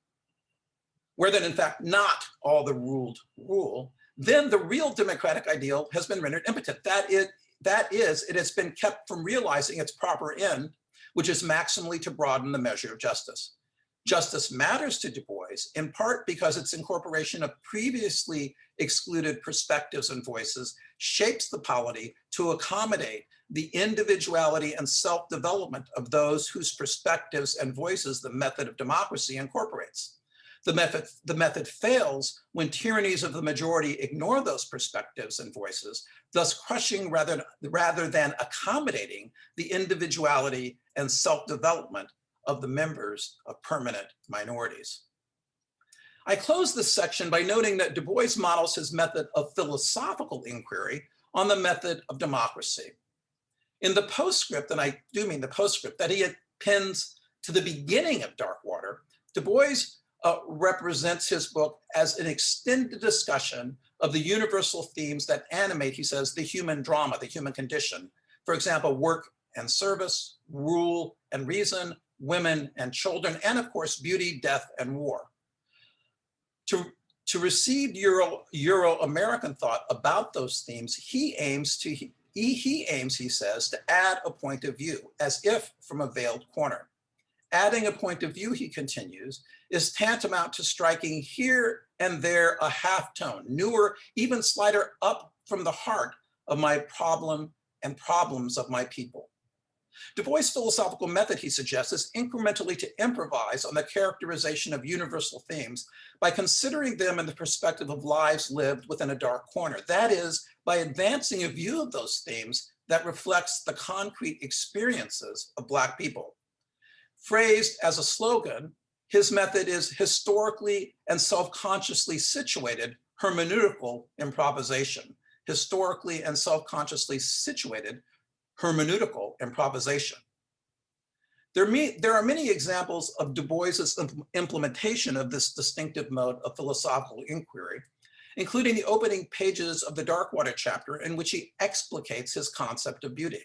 where then in fact not all the ruled rule, then the real democratic ideal has been rendered impotent. That is, it has been kept from realizing its proper end, which is maximally to broaden the measure of justice. Justice matters to Du Bois in part because its incorporation of previously excluded perspectives and voices shapes the polity to accommodate the individuality and self-development of those whose perspectives and voices the method of democracy incorporates. The method fails when tyrannies of the majority ignore those perspectives and voices, thus crushing rather than accommodating the individuality and self-development of the members of permanent minorities. I close this section by noting that Du Bois models his method of philosophical inquiry on the method of democracy. In the postscript, and I do mean the postscript, that he appends to the beginning of Dark Water, Du Bois represents his book as an extended discussion of the universal themes that animate, he says, the human drama, the human condition. For example, work and service, rule and reason, women and children, and of course, beauty, death, and war. To receive Euro-American thought about those themes, he aims, he says, to add a point of view, as if from a veiled corner. Adding a point of view, he continues, is tantamount to striking here and there a half tone, newer, even slighter up from the heart of my problem and problems of my people. Du Bois' philosophical method, he suggests, is incrementally to improvise on the characterization of universal themes by considering them in the perspective of lives lived within a dark corner. That is, by advancing a view of those themes that reflects the concrete experiences of Black people. Phrased as a slogan, his method is historically and self-consciously situated hermeneutical improvisation. Historically and self-consciously situated hermeneutical improvisation. There are many examples of Du Bois's implementation of this distinctive mode of philosophical inquiry, including the opening pages of the Dark Water chapter in which he explicates his concept of beauty.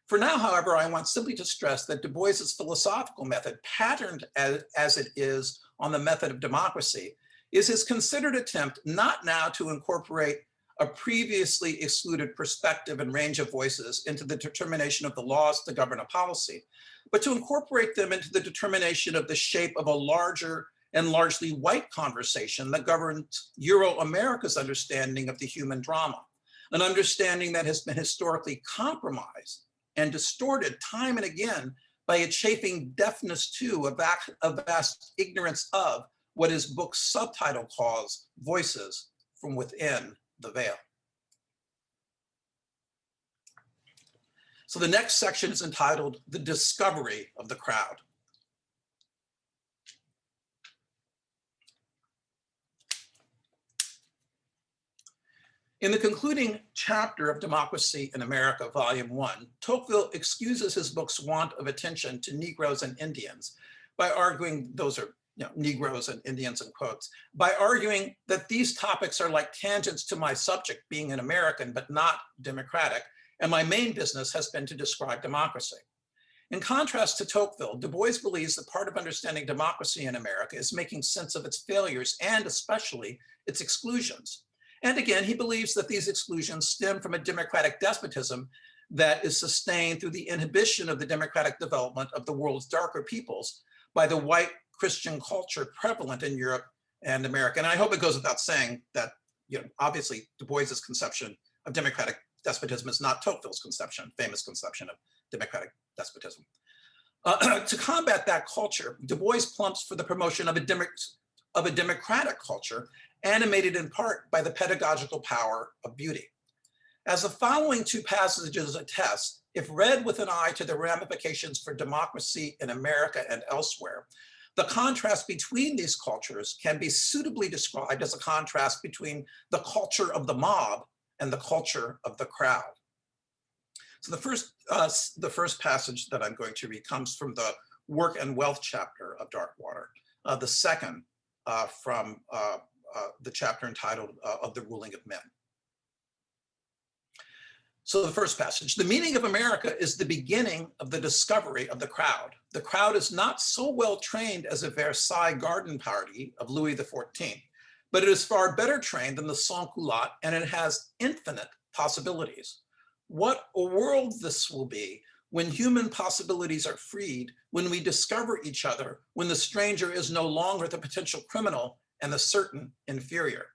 For now, however, I want simply to stress that Du Bois's philosophical method, patterned as it is on the method of democracy, is his considered attempt not now to incorporate a previously excluded perspective and range of voices into the determination of the laws to govern a policy, but to incorporate them into the determination of the shape of a larger and largely white conversation that governs Euro-America's understanding of the human drama, an understanding that has been historically compromised and distorted time and again by a chafing deafness to, a vast ignorance of what his book's subtitle calls voices from within the veil. So the next section is entitled The Discovery of the Crowd. In the concluding chapter of Democracy in America, Volume 1, Tocqueville excuses his book's want of attention to Negroes and Indians by arguing, those are Negroes and Indians in quotes, by arguing that these topics are like tangents to my subject being an American but not democratic, and my main business has been to describe democracy. In contrast to Tocqueville, Du Bois believes that part of understanding democracy in America is making sense of its failures and especially its exclusions. And again, he believes that these exclusions stem from a democratic despotism that is sustained through the inhibition of the democratic development of the world's darker peoples by the white Christian culture prevalent in Europe and America. And I hope it goes without saying that, obviously Du Bois's conception of democratic despotism is not Tocqueville's conception, famous conception of democratic despotism. To combat that culture, Du Bois plumps for the promotion of a democratic culture animated in part by the pedagogical power of beauty. As the following two passages attest, if read with an eye to the ramifications for democracy in America and elsewhere, the contrast between these cultures can be suitably described as a contrast between the culture of the mob and the culture of the crowd. So the first passage that I'm going to read comes from the Work and Wealth chapter of Darkwater. The second from the chapter entitled Of the Ruling of Men. So the first passage, the meaning of America is the beginning of the discovery of the crowd. The crowd is not so well trained as a Versailles garden party of Louis XIV, but it is far better trained than the sans-culotte, and it has infinite possibilities. What a world this will be when human possibilities are freed, when we discover each other, when the stranger is no longer the potential criminal and the certain inferior.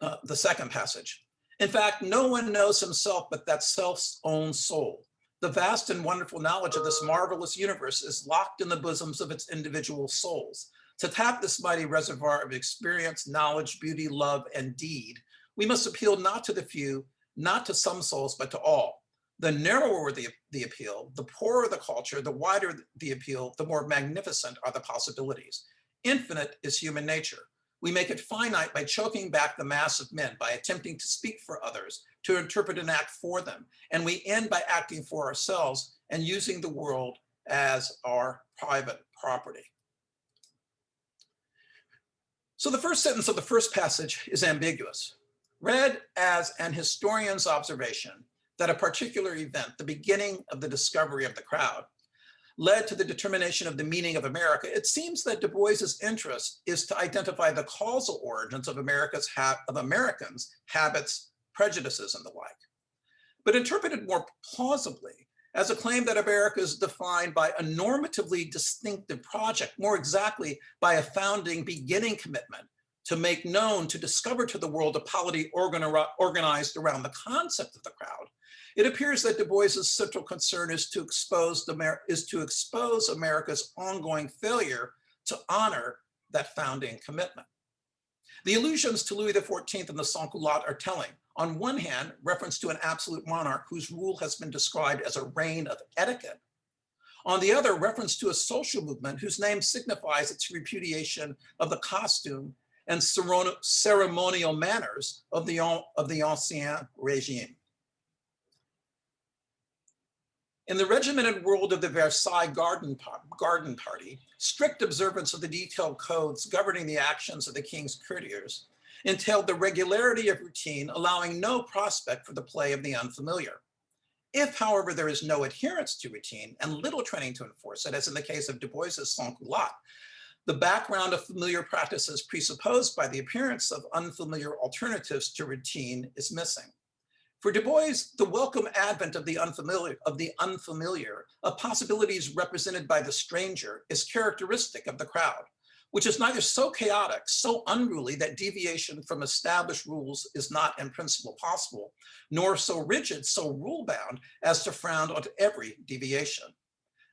The second passage. In fact, no one knows himself but that self's own soul. The vast and wonderful knowledge of this marvelous universe is locked in the bosoms of its individual souls. To tap this mighty reservoir of experience, knowledge, beauty, love, and deed, we must appeal not to the few, not to some souls, but to all. The narrower the appeal, the poorer the culture, the wider the appeal, the more magnificent are the possibilities. Infinite is human nature. We make it finite by choking back the mass of men, by attempting to speak for others, to interpret and act for them. And we end by acting for ourselves and using the world as our private property. So the first sentence of the first passage is ambiguous. Read as an historian's observation that a particular event, the beginning of the discovery of the crowd, led to the determination of the meaning of America, it seems that Du Bois's interest is to identify the causal origins of Americans' habits, prejudices, and the like. But interpreted more plausibly as a claim that America is defined by a normatively distinctive project, more exactly by a founding beginning commitment to make known, to discover to the world a polity organized around the concept of the crowd, it appears that Du Bois's central concern is to expose America's ongoing failure to honor that founding commitment. The allusions to Louis XIV and the sans-culotte are telling. On one hand, reference to an absolute monarch whose rule has been described as a reign of etiquette. On the other, reference to a social movement whose name signifies its repudiation of the costume and ceremonial manners of the Ancien Regime. In the regimented world of the Versailles garden party, strict observance of the detailed codes governing the actions of the king's courtiers entailed the regularity of routine, allowing no prospect for the play of the unfamiliar. If, however, there is no adherence to routine and little training to enforce it, as in the case of Du Bois's sans-culotte, the background of familiar practices presupposed by the appearance of unfamiliar alternatives to routine is missing. For Du Bois, the welcome advent of the unfamiliar, of possibilities represented by the stranger, is characteristic of the crowd, which is neither so chaotic, so unruly that deviation from established rules is not in principle possible, nor so rigid, so rule-bound as to frown on every deviation.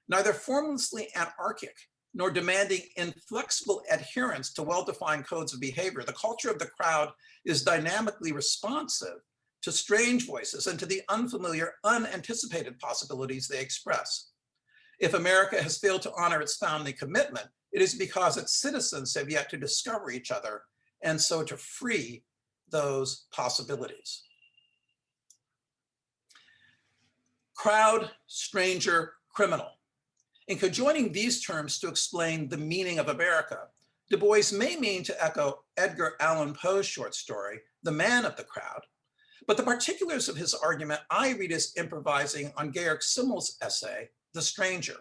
Neither formlessly anarchic, nor demanding inflexible adherence to well-defined codes of behavior, the culture of the crowd is dynamically responsive to strange voices and to the unfamiliar, unanticipated possibilities they express. If America has failed to honor its founding commitment, it is because its citizens have yet to discover each other and so to free those possibilities. Crowd, stranger, criminal. In conjoining these terms to explain the meaning of America, Du Bois may mean to echo Edgar Allan Poe's short story, The Man of the Crowd, but the particulars of his argument I read as improvising on Georg Simmel's essay, The Stranger.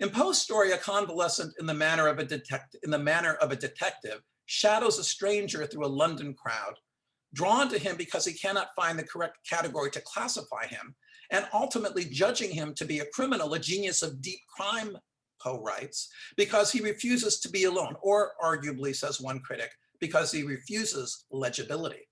In Poe's story, a convalescent in the manner of a detective shadows a stranger through a London crowd, drawn to him because he cannot find the correct category to classify him, and ultimately judging him to be a criminal, a genius of deep crime, Poe writes, because he refuses to be alone, or arguably, says one critic, because he refuses legibility.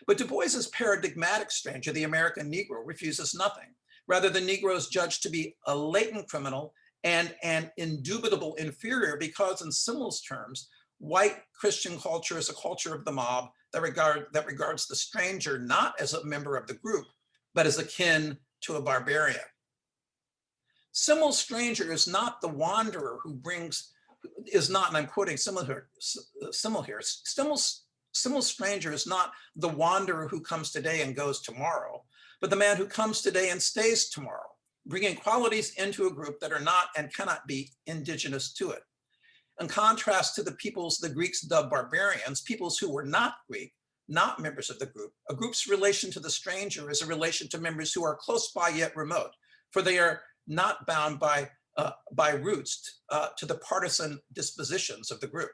But Du Bois's paradigmatic stranger, the American Negro, refuses nothing. Rather, the Negro is judged to be a latent criminal and an indubitable inferior because, in Simmel's terms, white Christian culture is a culture of the mob that regards the stranger not as a member of the group, but as akin to a barbarian. Simmel's stranger is not the wanderer who brings, is not, and I'm quoting Simmel here, Simmel's stranger is not the wanderer who comes today and goes tomorrow, but the man who comes today and stays tomorrow, bringing qualities into a group that are not and cannot be indigenous to it. In contrast to the peoples the Greeks dubbed barbarians, peoples who were not Greek, not members of the group, a group's relation to the stranger is a relation to members who are close by yet remote, for they are not bound by roots to the partisan dispositions of the group.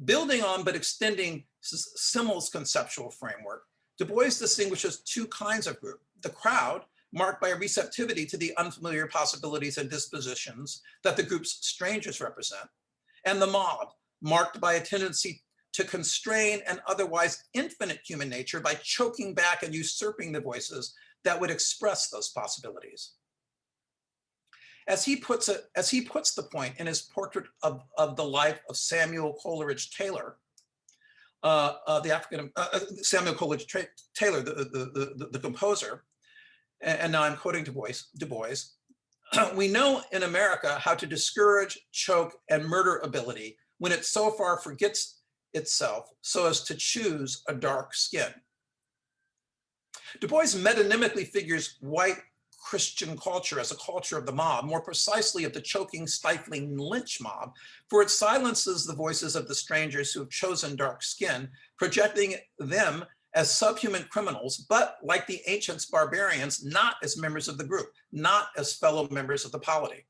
Building on but extending Simmel's conceptual framework, Du Bois distinguishes two kinds of group: the crowd, marked by a receptivity to the unfamiliar possibilities and dispositions that the group's strangers represent, and the mob, marked by a tendency to constrain an otherwise infinite human nature by choking back and usurping the voices that would express those possibilities. As he puts the point in his portrait of the life of Samuel Coleridge Taylor, Samuel Coleridge Taylor, the composer, and now I'm quoting Du Bois, we know in America how to discourage, choke, and murder ability when it so far forgets itself so as to choose a dark skin. Du Bois metonymically figures white Christian culture as a culture of the mob, more precisely of the choking, stifling lynch mob, for it silences the voices of the strangers who have chosen dark skin, projecting them as subhuman criminals, but like the ancients, barbarians, not as members of the group, not as fellow members of the polity.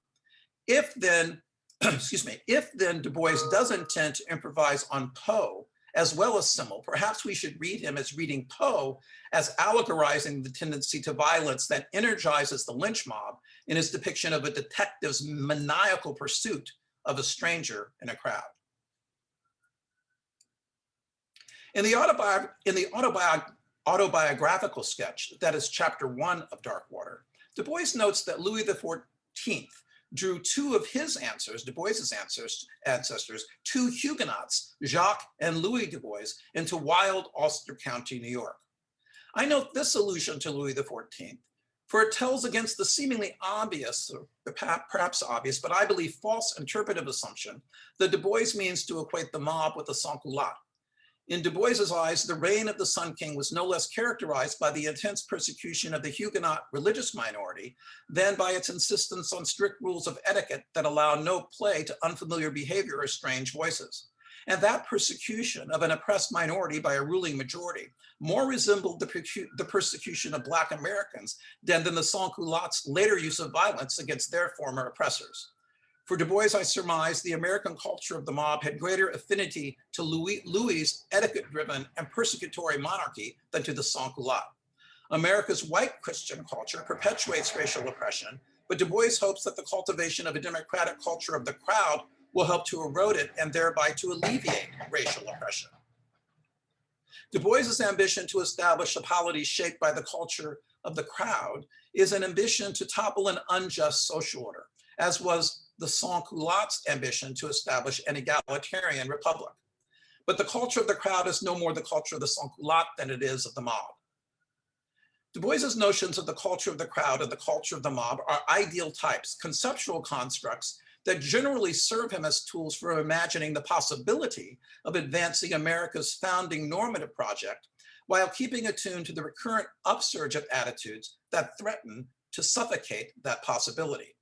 If then, if then Du Bois does intend to improvise on Poe as well as Simmel, perhaps we should read him as reading Poe as allegorizing the tendency to violence that energizes the lynch mob in his depiction of a detective's maniacal pursuit of a stranger in a crowd. In the autobiographical sketch that is chapter 1 of Dark Water, Du Bois notes that Louis XIV drew two of his ancestors, Du Bois's ancestors, two Huguenots, Jacques and Louis Du Bois, into wild Ulster County, New York. I note this allusion to Louis XIV, for it tells against the seemingly obvious, or perhaps obvious, but I believe false interpretive assumption that Du Bois means to equate the mob with the sans-culottes. In Du Bois's eyes, the reign of the Sun King was no less characterized by the intense persecution of the Huguenot religious minority than by its insistence on strict rules of etiquette that allow no play to unfamiliar behavior or strange voices. And that persecution of an oppressed minority by a ruling majority more resembled the persecution of Black Americans than the sans-culottes' later use of violence against their former oppressors. For Du Bois, I surmise the American culture of the mob had greater affinity to Louis's etiquette-driven and persecutory monarchy than to the sans-culottes. America's white Christian culture perpetuates racial oppression, but Du Bois hopes that the cultivation of a democratic culture of the crowd will help to erode it and thereby to alleviate racial oppression. Du Bois's ambition to establish a polity shaped by the culture of the crowd is an ambition to topple an unjust social order, as was the sans-culottes' ambition to establish an egalitarian republic. But the culture of the crowd is no more the culture of the sans-culottes than it is of the mob. Du Bois's notions of the culture of the crowd and the culture of the mob are ideal types, conceptual constructs that generally serve him as tools for imagining the possibility of advancing America's founding normative project, while keeping attuned to the recurrent upsurge of attitudes that threaten to suffocate that possibility.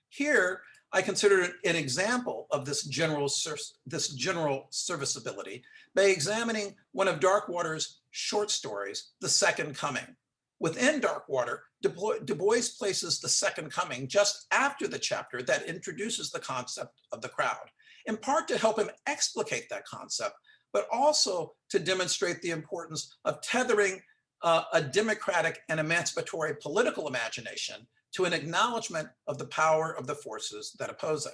Here, I consider an example of this general serviceability by examining one of Darkwater's short stories, The Second Coming. Within Darkwater, Du Bois places the Second Coming just after the chapter that introduces the concept of the crowd, in part to help him explicate that concept, but also to demonstrate the importance of tethering a democratic and emancipatory political imagination to an acknowledgement of the power of the forces that oppose it.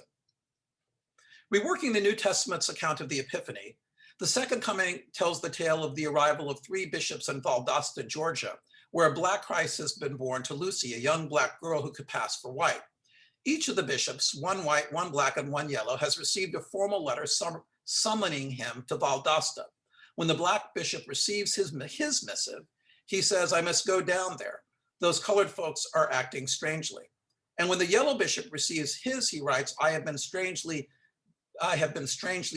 Reworking the New Testament's account of the Epiphany, The Second Coming tells the tale of the arrival of 3 bishops in Valdosta, Georgia, where a Black Christ has been born to Lucy, a young Black girl who could pass for white. Each of the bishops, 1 white, 1 Black, and 1 yellow, has received a formal letter summoning him to Valdosta. When the Black bishop receives his missive, he says, "I must go down there. Those colored folks are acting strangely." And when the yellow bishop receives his, he writes, I have been strangely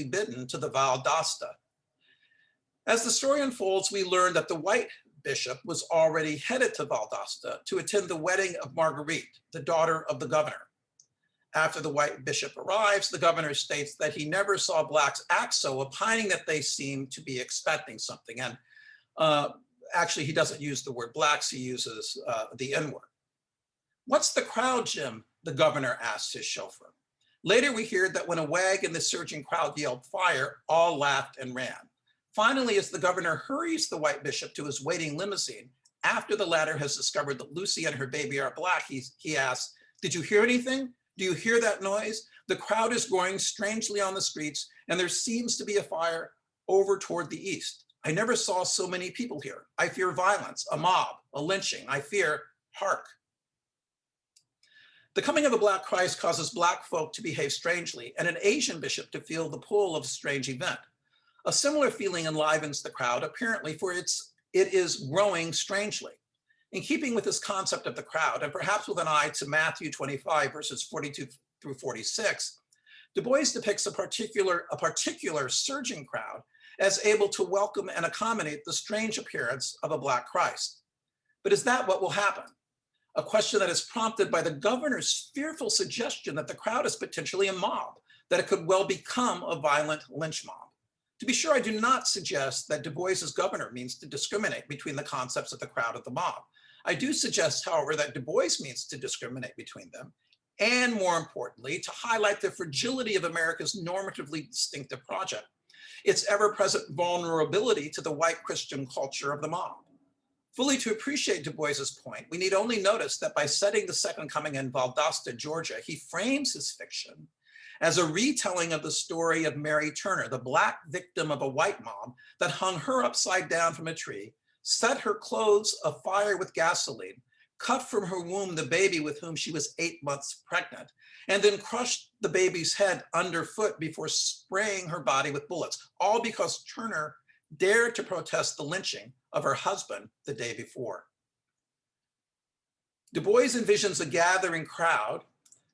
bidden to the Valdosta. As the story unfolds, we learn that the white bishop was already headed to Valdosta to attend the wedding of Marguerite, the daughter of the governor. After the white bishop arrives, the governor states that he never saw Blacks act so, opining that they seemed to be expecting something. And actually, he doesn't use the word Blacks, he uses the N-word. "What's the crowd, Jim?" the governor asks his chauffeur. Later, we hear that when a wag in the surging crowd yelled fire, all laughed and ran. Finally, as the governor hurries the white bishop to his waiting limousine, after the latter has discovered that Lucy and her baby are Black, he asks, "Did you hear anything? Do you hear that noise? The crowd is growing strangely on the streets, and there seems to be a fire over toward the east. I never saw so many people here. I fear violence, a mob, a lynching. I fear, hark." The coming of a Black Christ causes Black folk to behave strangely and an Asian bishop to feel the pull of a strange event. A similar feeling enlivens the crowd, apparently, for it is growing strangely. In keeping with this concept of the crowd, and perhaps with an eye to Matthew 25, verses 42 through 46, Du Bois depicts a particular surging crowd as able to welcome and accommodate the strange appearance of a Black Christ. But is that what will happen? A question that is prompted by the governor's fearful suggestion that the crowd is potentially a mob, that it could well become a violent lynch mob. To be sure, I do not suggest that Du Bois's governor means to discriminate between the concepts of the crowd and the mob. I do suggest, however, that Du Bois means to discriminate between them, and more importantly, to highlight the fragility of America's normatively distinctive project, its ever-present vulnerability to the white Christian culture of the mob. Fully to appreciate Du Bois's point, we need only notice that by setting the Second Coming in Valdosta, Georgia, he frames his fiction as a retelling of the story of Mary Turner, the Black victim of a white mob that hung her upside down from a tree, set her clothes afire with gasoline, cut from her womb the baby with whom she was 8 months pregnant, and then crushed the baby's head underfoot before spraying her body with bullets, all because Turner dared to protest the lynching of her husband the day before. Du Bois envisions a gathering crowd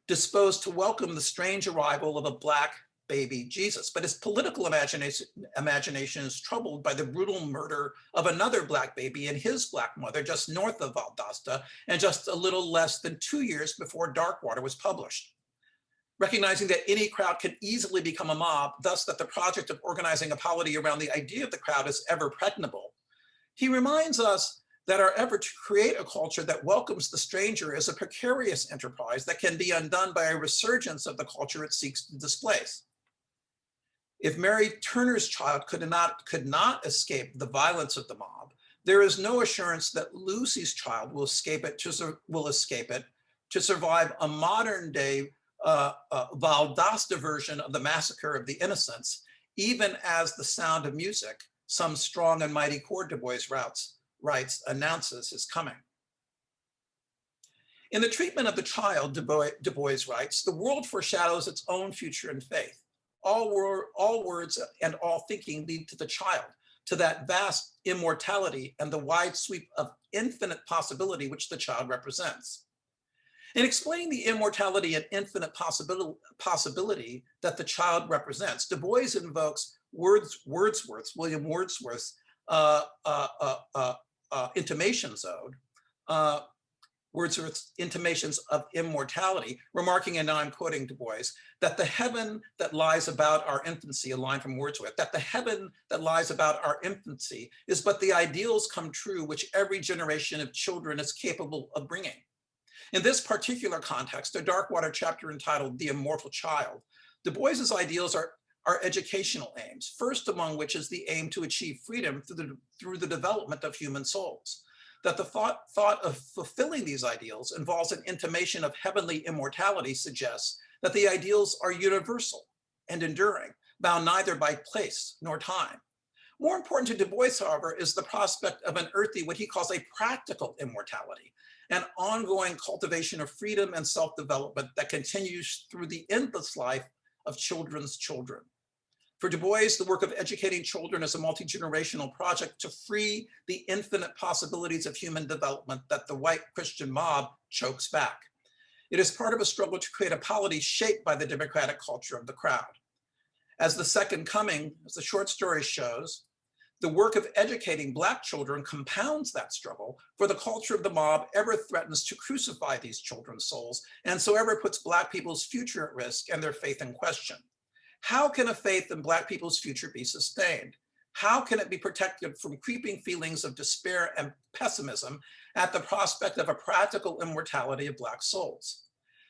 disposed to welcome the strange arrival of a Black baby Jesus, but his political imagination is troubled by the brutal murder of another Black baby and his Black mother just north of Valdosta, and just a little less than 2 years before Darkwater was published. Recognizing that any crowd can easily become a mob, thus that the project of organizing a polity around the idea of the crowd is ever pregnable, he reminds us that our effort to create a culture that welcomes the stranger is a precarious enterprise that can be undone by a resurgence of the culture it seeks to displace. If Mary Turner's child could not escape the violence of the mob, there is no assurance that Lucy's child will escape it to survive a modern day Valdosta version of the massacre of the innocents, even as the sound of music, some strong and mighty chord, Du Bois writes, announces his coming. In the treatment of the child, Du Bois writes, the world foreshadows its own future and faith. All words and all thinking lead to the child, to that vast immortality and the wide sweep of infinite possibility which the child represents. In explaining the immortality and infinite possibility that the child represents, Du Bois invokes William Wordsworth's intimations ode, Wordsworth's intimations of immortality, remarking, and now I'm quoting Du Bois, that the heaven that lies about our infancy, a line from Wordsworth, that the heaven that lies about our infancy is but the ideals come true which every generation of children is capable of bringing. In this particular context, a Darkwater chapter entitled The Immortal Child, Du Bois's ideals are educational aims, first among which is the aim to achieve freedom through the development of human souls. That the thought of fulfilling these ideals involves an intimation of heavenly immortality suggests that the ideals are universal and enduring, bound neither by place nor time. More important to Du Bois, however, is the prospect of an earthy, what he calls a practical immortality, an ongoing cultivation of freedom and self-development that continues through the endless life of children's children. For Du Bois, the work of educating children is a multi-generational project to free the infinite possibilities of human development that the white Christian mob chokes back. It is part of a struggle to create a polity shaped by the democratic culture of the crowd. As the Second Coming, as the short story shows, the work of educating Black children compounds that struggle, for the culture of the mob ever threatens to crucify these children's souls, and so ever puts Black people's future at risk and their faith in question. How can a faith in Black people's future be sustained? How can it be protected from creeping feelings of despair and pessimism at the prospect of a practical immortality of Black souls?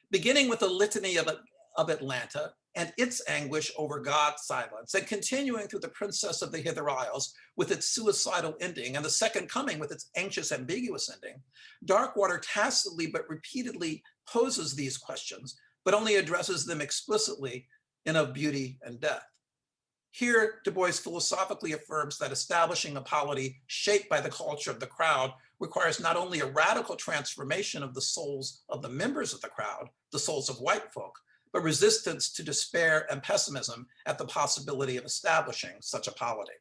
Beginning with the litany of Atlanta and its anguish over God's silence, and continuing through the Princess of the Hither Isles with its suicidal ending, and the Second Coming with its anxious, ambiguous ending, Darkwater tacitly but repeatedly poses these questions, but only addresses them explicitly in Of Beauty and Death. Here, Du Bois philosophically affirms that establishing a polity shaped by the culture of the crowd requires not only a radical transformation of the souls of the members of the crowd, the souls of white folk, but resistance to despair and pessimism at the possibility of establishing such a polity.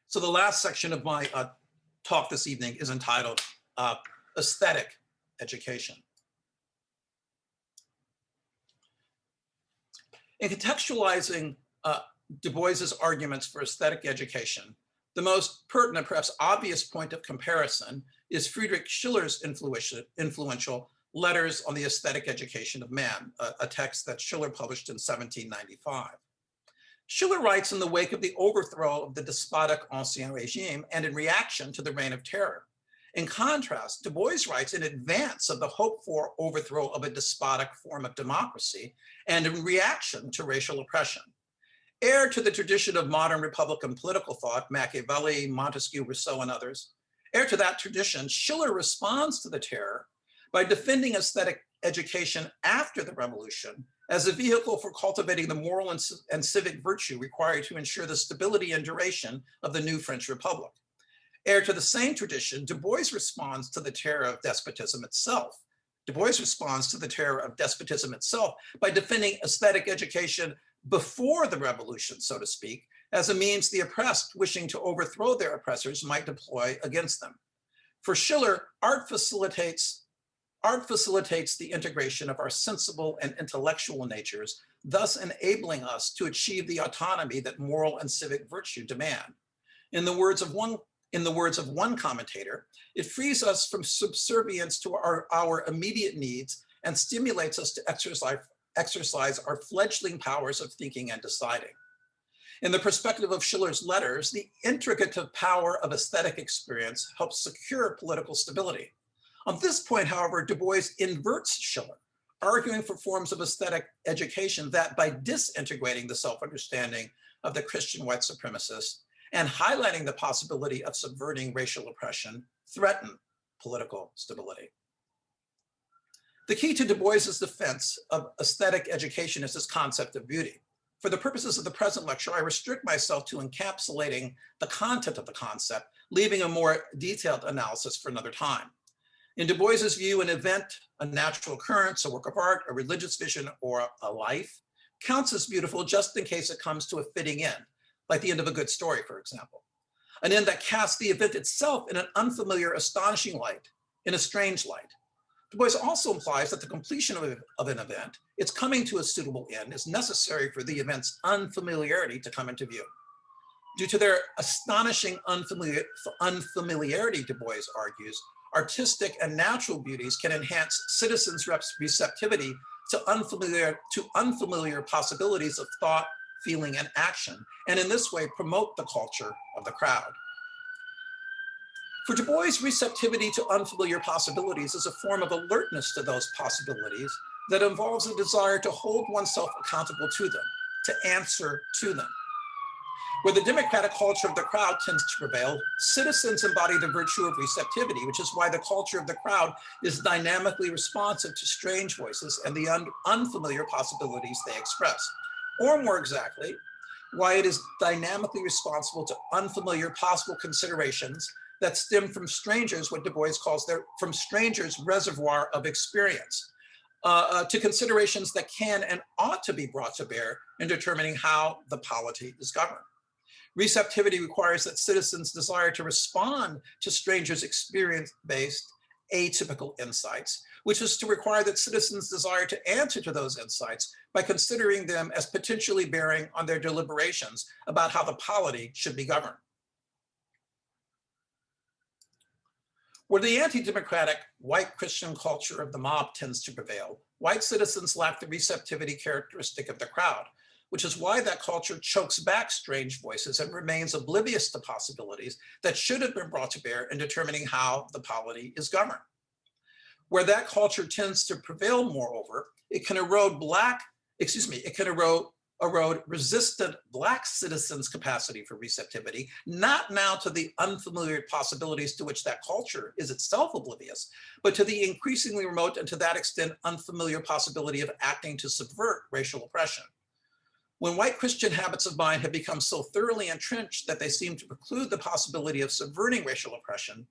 So the last section of my talk this evening is entitled Aesthetic Education. In contextualizing Du Bois's arguments for aesthetic education, the most pertinent, perhaps obvious point of comparison is Friedrich Schiller's influential Letters on the Aesthetic Education of Man, a text that Schiller published in 1795. Schiller writes in the wake of the overthrow of the despotic Ancien Regime and in reaction to the Reign of Terror. In contrast, Du Bois writes in advance of the hoped-for overthrow of a despotic form of democracy and in reaction to racial oppression. Heir to the tradition of modern Republican political thought, Machiavelli, Montesquieu, Rousseau, and others, heir to that tradition, Schiller responds to the terror by defending aesthetic education after the revolution as a vehicle for cultivating the moral and civic virtue required to ensure the stability and duration of the new French Republic. Heir to the same tradition, Du Bois responds to the terror of despotism itself. Du Bois responds to the terror of despotism itself by defending aesthetic education before the revolution, so to speak, as a means the oppressed wishing to overthrow their oppressors might deploy against them. For Schiller, art facilitates the integration of our sensible and intellectual natures, thus enabling us to achieve the autonomy that moral and civic virtue demand. In the words of one commentator, it frees us from subservience to our immediate needs and stimulates us to exercise our fledgling powers of thinking and deciding. In the perspective of Schiller's letters, the intricate power of aesthetic experience helps secure political stability. On this point, however, Du Bois inverts Schiller, arguing for forms of aesthetic education that, by disintegrating the self-understanding of the Christian white supremacists and highlighting the possibility of subverting racial oppression, threaten political stability. The key to Du Bois's defense of aesthetic education is this concept of beauty. For the purposes of the present lecture, I restrict myself to encapsulating the content of the concept, leaving a more detailed analysis for another time. In Du Bois's view, an event, a natural occurrence, a work of art, a religious vision, or a life counts as beautiful just in case it comes to a fitting end, like the end of a good story, for example. an end that casts the event itself in an unfamiliar, astonishing light, in a strange light. Du Bois also implies that the completion of an event, its coming to a suitable end, is necessary for the event's unfamiliarity to come into view. Due to their astonishing unfamiliarity, Du Bois argues, artistic and natural beauties can enhance citizens' receptivity to unfamiliar possibilities of thought, feeling, and action, and in this way promote the culture of the crowd. For Du Bois, receptivity to unfamiliar possibilities is a form of alertness to those possibilities that involves a desire to hold oneself accountable to them, to answer to them. Where the democratic culture of the crowd tends to prevail, citizens embody the virtue of receptivity, which is why the culture of the crowd is dynamically responsive to strange voices and the unfamiliar possibilities they express. Or more exactly, why it is dynamically responsible to unfamiliar possible considerations that stem from strangers, what Du Bois calls from strangers' reservoir of experience, to considerations that can and ought to be brought to bear in determining how the polity is governed. Receptivity requires that citizens desire to respond to strangers' experience-based atypical insights, which is to require that citizens desire to answer to those insights by considering them as potentially bearing on their deliberations about how the polity should be governed. Where the anti-democratic white Christian culture of the mob tends to prevail, white citizens lack the receptivity characteristic of the crowd, which is why that culture chokes back strange voices and remains oblivious to possibilities that should have been brought to bear in determining how the polity is governed. Where that culture tends to prevail, moreover, it can erode resistant Black citizens' capacity for receptivity, not now to the unfamiliar possibilities to which that culture is itself oblivious, but to the increasingly remote and to that extent unfamiliar possibility of acting to subvert racial oppression. When white Christian habits of mind have become so thoroughly entrenched that they seem to preclude the possibility of subverting racial oppression,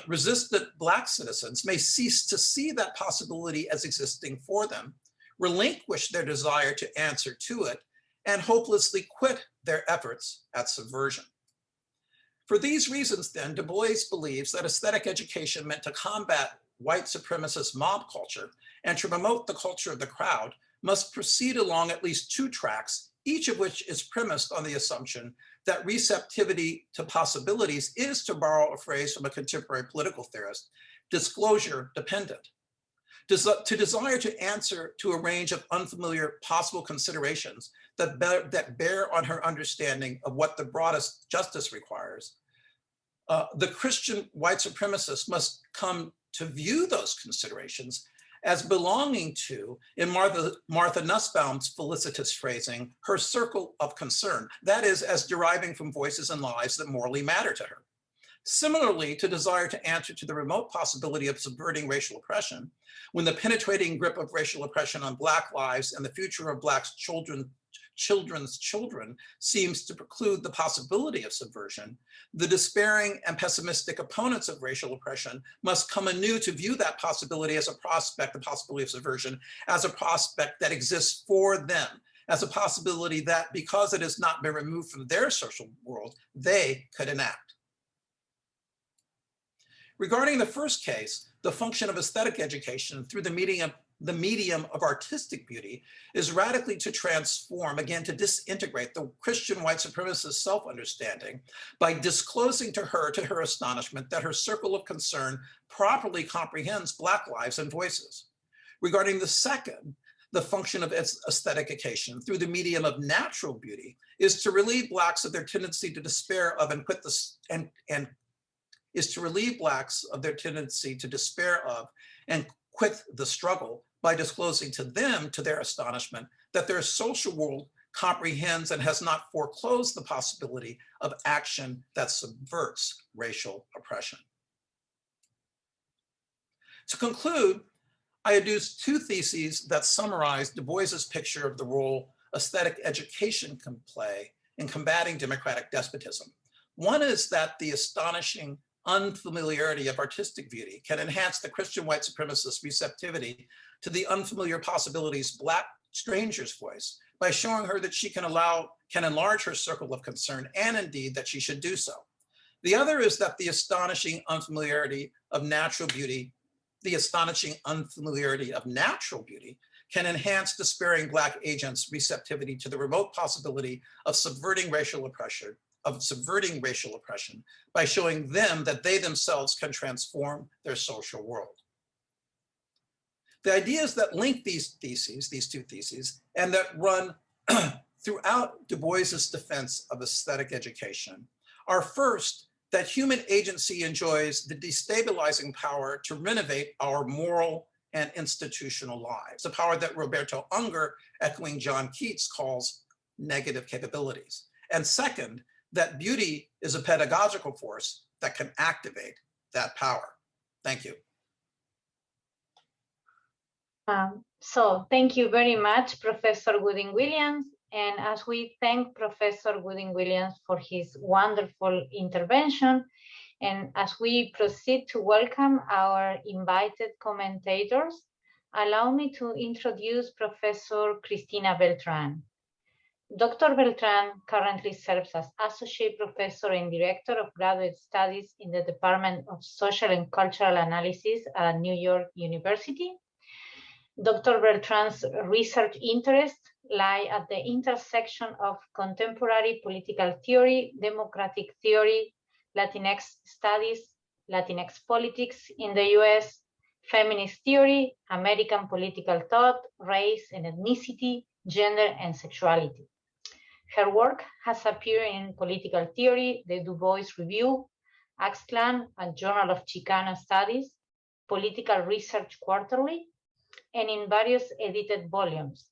resistant Black citizens may cease to see that possibility as existing for them, relinquish their desire to answer to it, and hopelessly quit their efforts at subversion. For these reasons, then, Du Bois believes that aesthetic education meant to combat white supremacist mob culture and to promote the culture of the crowd must proceed along at least two tracks, each of which is premised on the assumption that receptivity to possibilities is, to borrow a phrase from a contemporary political theorist, disclosure dependent. To desire to answer to a range of unfamiliar possible considerations that bear on her understanding of what the broadest justice requires, the Christian white supremacist must come to view those considerations as belonging to, in Martha Nussbaum's felicitous phrasing, her circle of concern, that is, as deriving from voices and lives that morally matter to her. Similarly, to desire to answer to the remote possibility of subverting racial oppression, when the penetrating grip of racial oppression on Black lives and the future of Black children's children seems to preclude the possibility of subversion, the despairing and pessimistic opponents of racial oppression must come anew to view that possibility as a prospect, the possibility of subversion, as a prospect that exists for them, as a possibility that, because it has not been removed from their social world, they could enact. Regarding the first case, the function of aesthetic education through the medium of artistic beauty is radically to transform, again, to disintegrate the Christian white supremacist self-understanding by disclosing to her astonishment, that her circle of concern properly comprehends Black lives and voices. Regarding the second, the function of aesthetic education through the medium of natural beauty is to relieve Blacks of their tendency to despair of and quit this is to relieve Blacks of their tendency to despair of and quit the struggle by disclosing to them, to their astonishment, that their social world comprehends and has not foreclosed the possibility of action that subverts racial oppression. To conclude, I adduce two theses that summarize Du Bois's picture of the role aesthetic education can play in combating democratic despotism. One is that the astonishing unfamiliarity of artistic beauty can enhance the Christian white supremacist receptivity to the unfamiliar possibilities Black strangers voice by showing her that she can allow can enlarge her circle of concern, and indeed that she should do so. The other is that the astonishing unfamiliarity of natural beauty can enhance despairing Black agents' receptivity to the remote possibility of subverting racial oppression by showing them that they themselves can transform their social world. The ideas that link these two theses, and that run throughout Du Bois's defense of aesthetic education are first, that human agency enjoys the destabilizing power to renovate our moral and institutional lives, a power that Roberto Unger, echoing John Keats, calls negative capabilities. And second, that beauty is a pedagogical force that can activate that power. Thank you. So thank you very much, Professor Gooding-Williams. And as we thank Professor Gooding-Williams for his wonderful intervention, and as we proceed to welcome our invited commentators, allow me to introduce Professor Cristina Beltrán. Dr. Beltran currently serves as Associate Professor and Director of Graduate Studies in the Department of Social and Cultural Analysis at New York University. Dr. Beltran's research interests lie at the intersection of contemporary political theory, democratic theory, Latinx studies, Latinx politics in the US, feminist theory, American political thought, race and ethnicity, gender and sexuality. Her work has appeared in Political Theory, the Du Bois Review, Axtlan, a Journal of Chicano Studies, Political Research Quarterly, and in various edited volumes.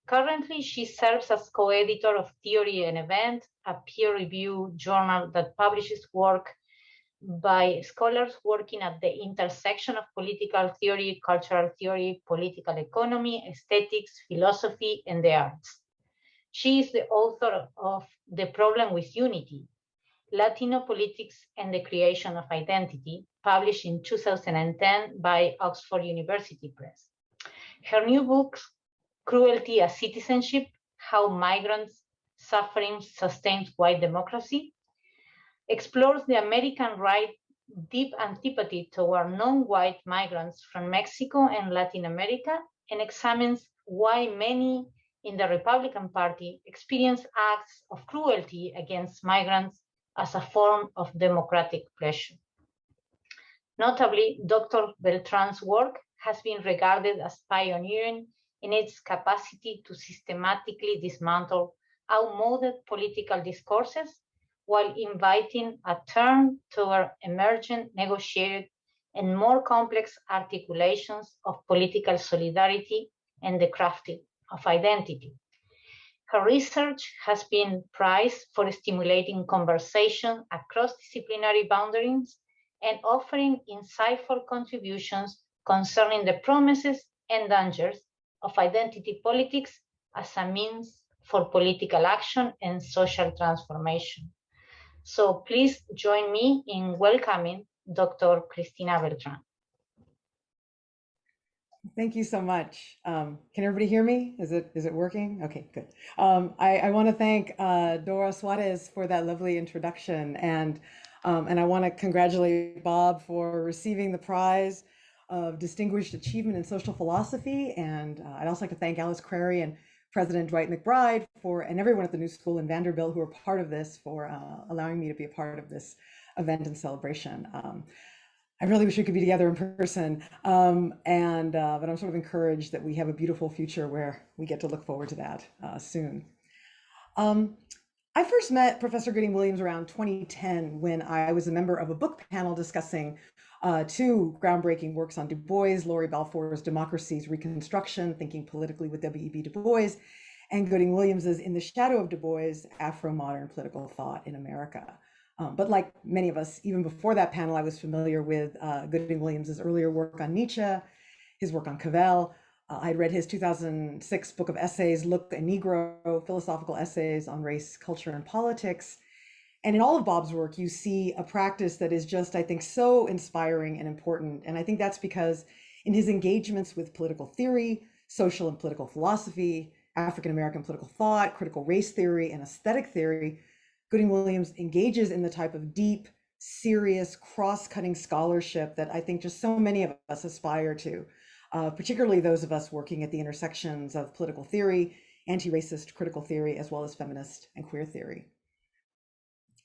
Currently, she serves as co-editor of Theory and Event, a peer-reviewed journal that publishes work by scholars working at the intersection of political theory, cultural theory, political economy, aesthetics, philosophy, and the arts. She is the author of The Problem with Unity, Latino Politics and the Creation of Identity, published in 2010 by Oxford University Press. Her new book, Cruelty as Citizenship, How Migrants' Suffering Sustains White Democracy, explores the American right's deep antipathy toward non-white migrants from Mexico and Latin America, and examines why many in the Republican Party experience acts of cruelty against migrants as a form of democratic pressure. Notably, Dr. Beltran's work has been regarded as pioneering in its capacity to systematically dismantle outmoded political discourses while inviting a turn toward emergent, negotiated, and more complex articulations of political solidarity and the crafting of identity. Her research has been prized for stimulating conversation across disciplinary boundaries and offering insightful contributions concerning the promises and dangers of identity politics as a means for political action and social transformation. So please join me in welcoming Dr. Cristina Beltrán. Thank you so much. Can everybody hear me? Is it working? Okay, good. I want to thank Dora Suarez for that lovely introduction, and I want to congratulate Bob for receiving the prize of Distinguished Achievement in Social Philosophy, and I'd also like to thank Alice Crary and President Dwight McBride and everyone at the New School in Vanderbilt who are part of this for allowing me to be a part of this event and celebration. I really wish we could be together in person, but I'm sort of encouraged that we have a beautiful future where we get to look forward to that soon. I first met Professor Gooding-Williams around 2010 when I was a member of a book panel discussing two groundbreaking works on Du Bois, Laurie Balfour's Democracy's Reconstruction, Thinking Politically with W.E.B. Du Bois, and Gooding-Williams's In the Shadow of Du Bois, Afro-Modern Political Thought in America. But like many of us, even before that panel, I was familiar with Gooding-Williams's earlier work on Nietzsche, his work on Cavell. I'd read his 2006 book of essays, Look, a Negro, Philosophical Essays on Race, Culture, and Politics. And in all of Bob's work, you see a practice that is just, I think, so inspiring and important. And I think that's because in his engagements with political theory, social and political philosophy, African-American political thought, critical race theory, and aesthetic theory, Gooding-Williams engages in the type of deep, serious, cross-cutting scholarship that I think just so many of us aspire to, particularly those of us working at the intersections of political theory, anti-racist critical theory, as well as feminist and queer theory.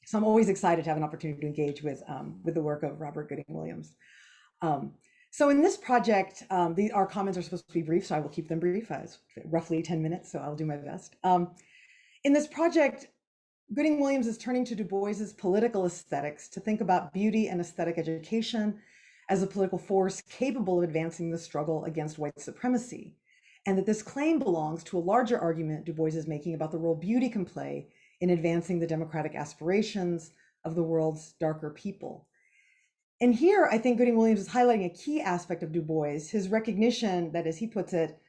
So I'm always excited to have an opportunity to engage with the work of Robert Gooding-Williams. So in this project, our comments are supposed to be brief, so I will keep them brief. Roughly 10 minutes, so I'll do my best. In this project, Gooding-Williams is turning to Du Bois's political aesthetics to think about beauty and aesthetic education as a political force capable of advancing the struggle against white supremacy, and that this claim belongs to a larger argument Du Bois is making about the role beauty can play in advancing the democratic aspirations of the world's darker people. And here, I think Gooding-Williams is highlighting a key aspect of Du Bois, his recognition that, as he puts it,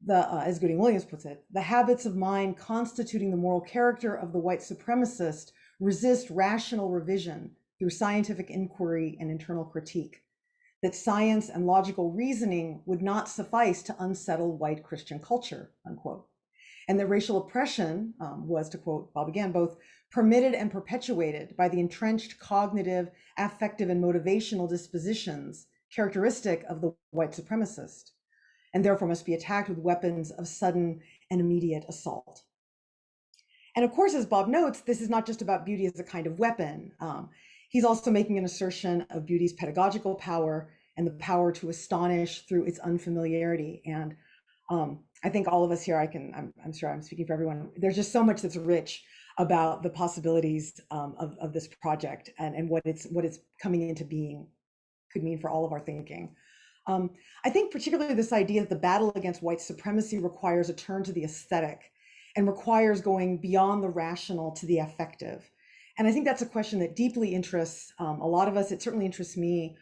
as Gooding-Williams puts it, the habits of mind constituting the moral character of the white supremacist resist rational revision through scientific inquiry and internal critique, that science and logical reasoning would not suffice to unsettle white Christian culture, unquote. And that racial oppression was, to quote Bob again, both permitted and perpetuated by the entrenched cognitive, affective, and motivational dispositions characteristic of the white supremacist, and therefore must be attacked with weapons of sudden and immediate assault. And of course, as Bob notes, this is not just about beauty as a kind of weapon. He's also making an assertion of beauty's pedagogical power and the power to astonish through its unfamiliarity. And I think all of us here, I'm sure I'm speaking for everyone, there's just so much that's rich about the possibilities of this project and what it's coming into being could mean for all of our thinking. I think particularly this idea that the battle against white supremacy requires a turn to the aesthetic and requires going beyond the rational to the affective. And I think that's a question that deeply interests a lot of us. It certainly interests me.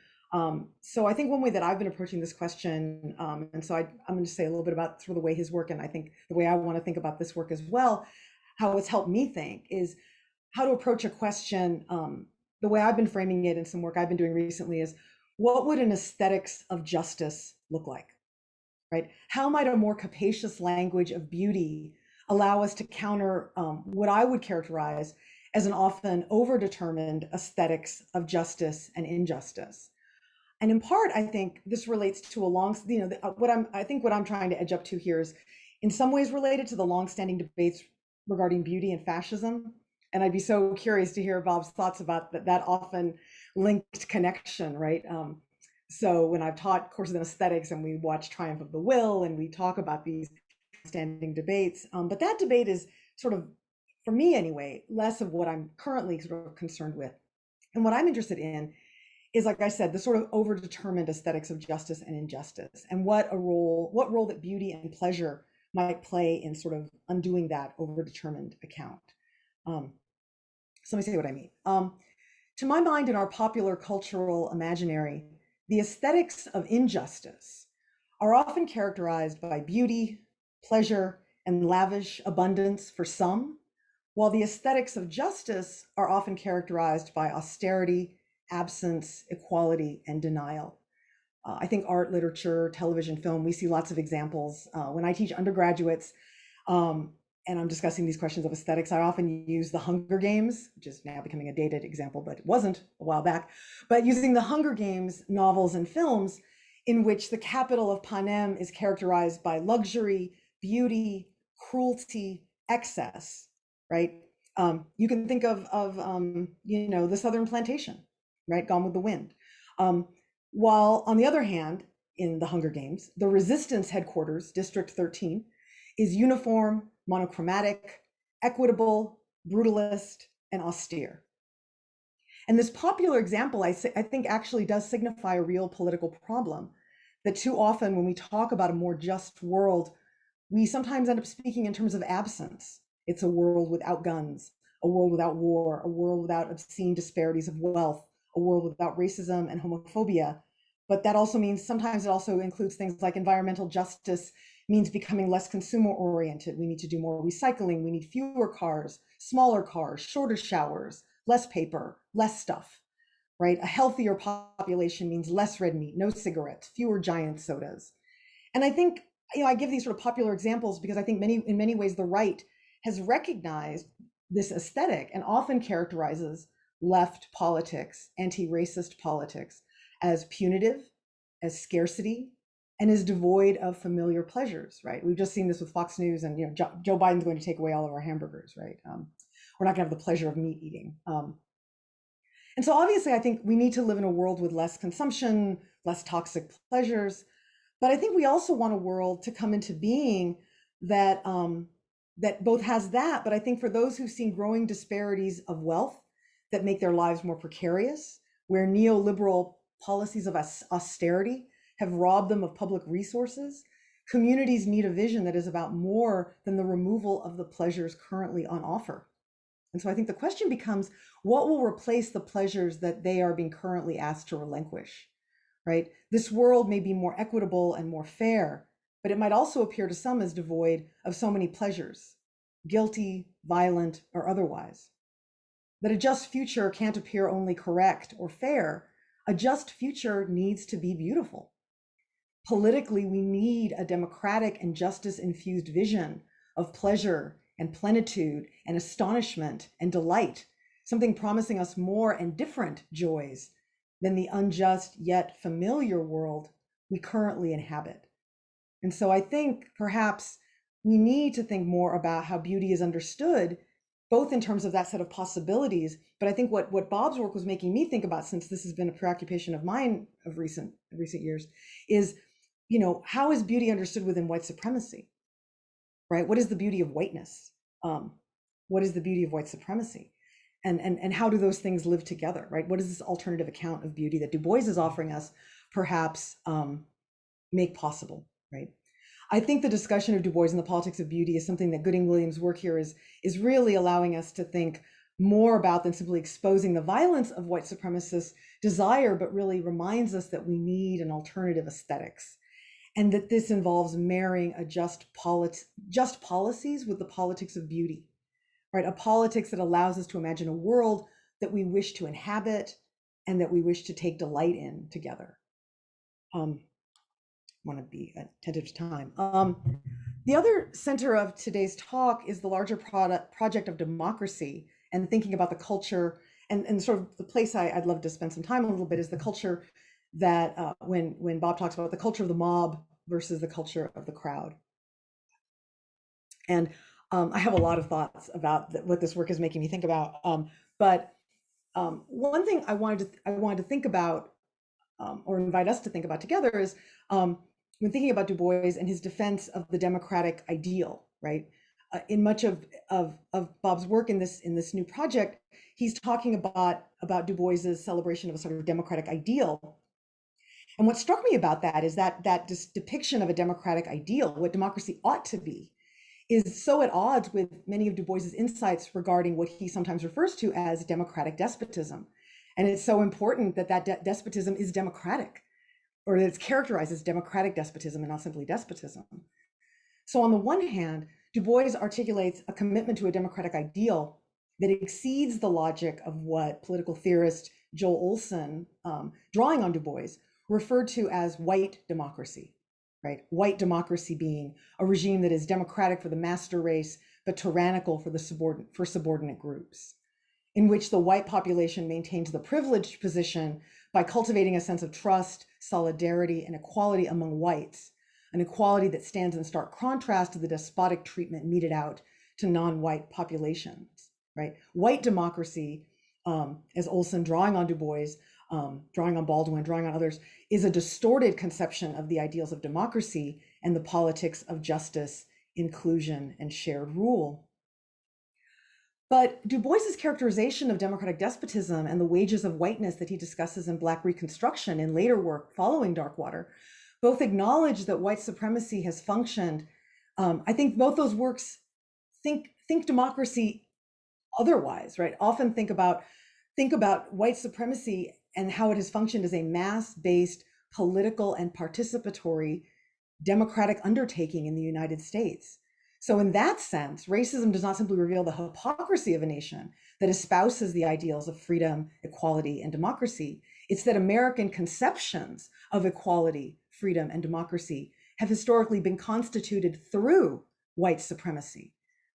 So I think one way that I've been approaching this question, and so I'm going to say a little bit about sort of the way his work, and I think the way I want to think about this work as well, how it's helped me think, is how to approach a question. The way I've been framing it in some work I've been doing recently is, what would an aesthetics of justice look like, right? How might a more capacious language of beauty allow us to counter what I would characterize as an often overdetermined aesthetics of justice and injustice? And in part, I think this relates to a long, what I'm trying to edge up to here is in some ways related to the longstanding debates regarding beauty and fascism. And I'd be so curious to hear Bob's thoughts about that often linked connection, right? So when I've taught courses in aesthetics and we watch Triumph of the Will and we talk about these standing debates, but that debate is sort of, for me anyway, less of what I'm currently sort of concerned with. And what I'm interested in is, like I said, the sort of overdetermined aesthetics of justice and injustice, and what role that beauty and pleasure might play in sort of undoing that overdetermined account. So let me say what I mean. To my mind, in our popular cultural imaginary, the aesthetics of injustice are often characterized by beauty, pleasure, and lavish abundance for some, while the aesthetics of justice are often characterized by austerity, absence, equality, and denial. I think art, literature, television, film, we see lots of examples. When I teach undergraduates, and I'm discussing these questions of aesthetics, I often use the Hunger Games, which is now becoming a dated example, but it wasn't a while back, but using the Hunger Games novels and films in which the capital of Panem is characterized by luxury, beauty, cruelty, excess, right? You can think of the Southern Plantation, right? Gone with the Wind. While on the other hand, in the Hunger Games, the resistance headquarters, District 13, is uniform, monochromatic, equitable, brutalist, and austere. And this popular example, I think, actually does signify a real political problem, that too often when we talk about a more just world, we sometimes end up speaking in terms of absence. It's a world without guns, a world without war, a world without obscene disparities of wealth, a world without racism and homophobia. But that also means sometimes it also includes things like environmental justice means becoming less consumer oriented. We need to do more recycling. We need fewer cars, smaller cars, shorter showers, less paper, less stuff, right? A healthier population means less red meat, no cigarettes, fewer giant sodas. And I think I give these sort of popular examples because I think in many ways the right has recognized this aesthetic and often characterizes left politics, anti-racist politics, as punitive, as scarcity, and is devoid of familiar pleasures, right? We've just seen this with Fox News, and Joe Biden's going to take away all of our hamburgers, right? We're not going to have the pleasure of meat eating. And so obviously, I think we need to live in a world with less consumption, less toxic pleasures. But I think we also want a world to come into being that that both has that, but I think for those who've seen growing disparities of wealth that make their lives more precarious, where neoliberal policies of austerity have robbed them of public resources, communities need a vision that is about more than the removal of the pleasures currently on offer. And so I think the question becomes, what will replace the pleasures that they are being currently asked to relinquish, right? This world may be more equitable and more fair, but it might also appear to some as devoid of so many pleasures, guilty, violent, or otherwise. That a just future can't appear only correct or fair. A just future needs to be beautiful. Politically, we need a democratic and justice-infused vision of pleasure and plenitude and astonishment and delight, something promising us more and different joys than the unjust yet familiar world we currently inhabit. And so I think perhaps we need to think more about how beauty is understood, both in terms of that set of possibilities, but I think what Bob's work was making me think about, since this has been a preoccupation of mine of recent years, is, how is beauty understood within white supremacy, right? What is the beauty of whiteness? What is the beauty of white supremacy? And how do those things live together, right? What is this alternative account of beauty that Du Bois is offering us perhaps make possible, right? I think the discussion of Du Bois and the politics of beauty is something that Gooding-Williams' work here is really allowing us to think more about than simply exposing the violence of white supremacist desire, but really reminds us that we need an alternative aesthetics, and that this involves marrying a just policies with the politics of beauty, right? A politics that allows us to imagine a world that we wish to inhabit and that we wish to take delight in together. Want to be attentive to time. The other center of today's talk is the larger project of democracy, and thinking about the culture, and sort of the place I'd love to spend some time a little bit is the culture that when Bob talks about the culture of the mob versus the culture of the crowd. And I have a lot of thoughts about what this work is making me think about. But one thing I wanted to think about, or invite us to think about together, is when thinking about Du Bois and his defense of the democratic ideal, right? In much of Bob's work in this new project, he's talking about Du Bois's celebration of a sort of democratic ideal. And what struck me about that is that this depiction of a democratic ideal, what democracy ought to be, is so at odds with many of Du Bois's insights regarding what he sometimes refers to as democratic despotism. And it's so important that despotism is democratic, or that it's characterized as democratic despotism and not simply despotism. So on the one hand, Du Bois articulates a commitment to a democratic ideal that exceeds the logic of what political theorist Joel Olson, drawing on Du Bois, referred to as white democracy, right? White democracy being a regime that is democratic for the master race, but tyrannical for subordinate groups, in which the white population maintains the privileged position by cultivating a sense of trust, solidarity, and equality among whites, an equality that stands in stark contrast to the despotic treatment meted out to non-white populations, right? White democracy, as Olson, drawing on Du Bois, drawing on Baldwin, drawing on others, is a distorted conception of the ideals of democracy and the politics of justice, inclusion, and shared rule. But Du Bois's characterization of democratic despotism and the wages of whiteness that he discusses in Black Reconstruction in later work following Darkwater both acknowledge that white supremacy has functioned. I think both those works think democracy otherwise, right? Often think about white supremacy and how it has functioned as a mass-based political and participatory democratic undertaking in the United States. So in that sense, racism does not simply reveal the hypocrisy of a nation that espouses the ideals of freedom, equality, and democracy. It's that American conceptions of equality, freedom, and democracy have historically been constituted through white supremacy,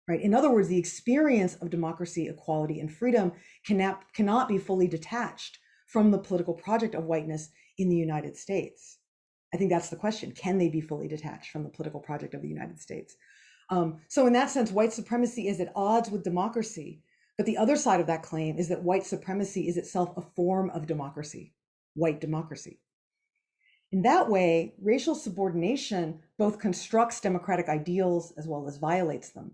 right? In other words, the experience of democracy, equality, and freedom cannot be fully detached from the political project of whiteness in the United States. I think that's the question. Can they be fully detached from the political project of the United States? So in that sense, white supremacy is at odds with democracy. But the other side of that claim is that white supremacy is itself a form of democracy, white democracy. In that way, racial subordination both constructs democratic ideals as well as violates them.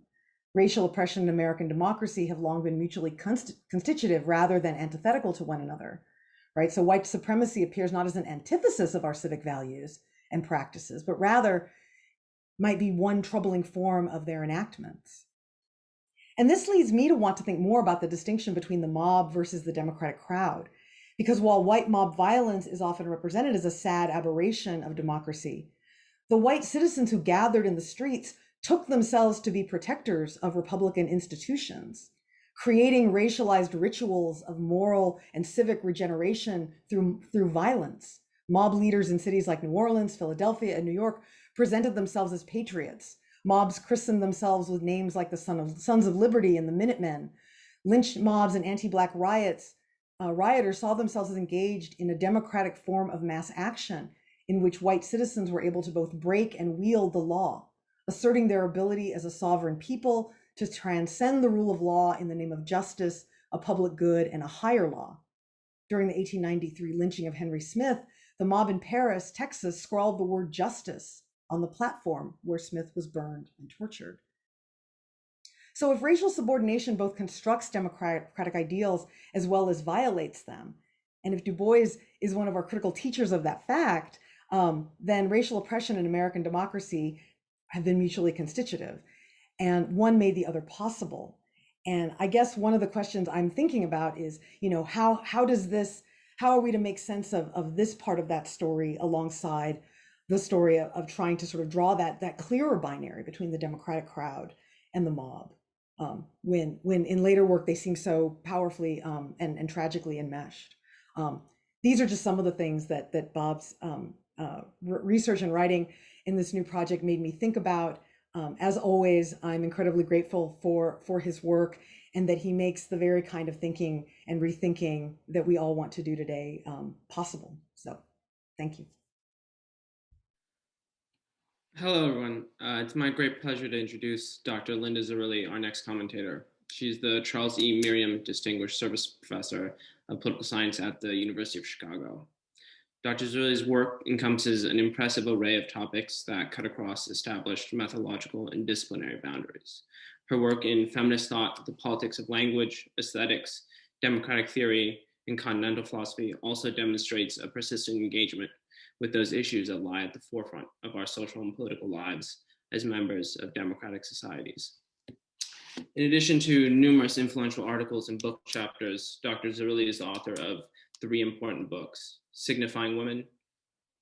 Racial oppression and American democracy have long been mutually constitutive rather than antithetical to one another, right? So white supremacy appears not as an antithesis of our civic values and practices, but rather might be one troubling form of their enactments. And this leads me to want to think more about the distinction between the mob versus the democratic crowd. Because while white mob violence is often represented as a sad aberration of democracy, the white citizens who gathered in the streets took themselves to be protectors of Republican institutions, creating racialized rituals of moral and civic regeneration through violence. Mob leaders in cities like New Orleans, Philadelphia, and New York presented themselves as patriots. Mobs christened themselves with names like the Sons of Liberty and the Minutemen. Lynch mobs and anti-Black rioters saw themselves as engaged in a democratic form of mass action in which white citizens were able to both break and wield the law, asserting their ability as a sovereign people to transcend the rule of law in the name of justice, a public good, and a higher law. During the 1893 lynching of Henry Smith, the mob in Paris, Texas, scrawled the word justice on the platform where Smith was burned and tortured. So if racial subordination both constructs democratic ideals as well as violates them, and if Du Bois is one of our critical teachers of that fact, then racial oppression and American democracy have been mutually constitutive, and one made the other possible. And I guess one of the questions I'm thinking about is, how are we to make sense of this part of that story alongside the story of trying to sort of draw that clearer binary between the democratic crowd and the mob, when in later work they seem so powerfully and tragically enmeshed. These are just some of the things that Bob's research and writing in this new project made me think about. As always, I'm incredibly grateful for his work, and that he makes the very kind of thinking and rethinking that we all want to do today possible. So thank you. Hello, everyone. It's my great pleasure to introduce Dr. Linda Zerilli, our next commentator. She's the Charles E. Merriam Distinguished Service Professor of Political Science at the University of Chicago. Dr. Zerilli's work encompasses an impressive array of topics that cut across established methodological and disciplinary boundaries. Her work in feminist thought, the politics of language, aesthetics, democratic theory, and continental philosophy also demonstrates a persistent engagement with those issues that lie at the forefront of our social and political lives as members of democratic societies. In addition to numerous influential articles and book chapters, Dr. Zerilli is the author of 3 important books: Signifying Women,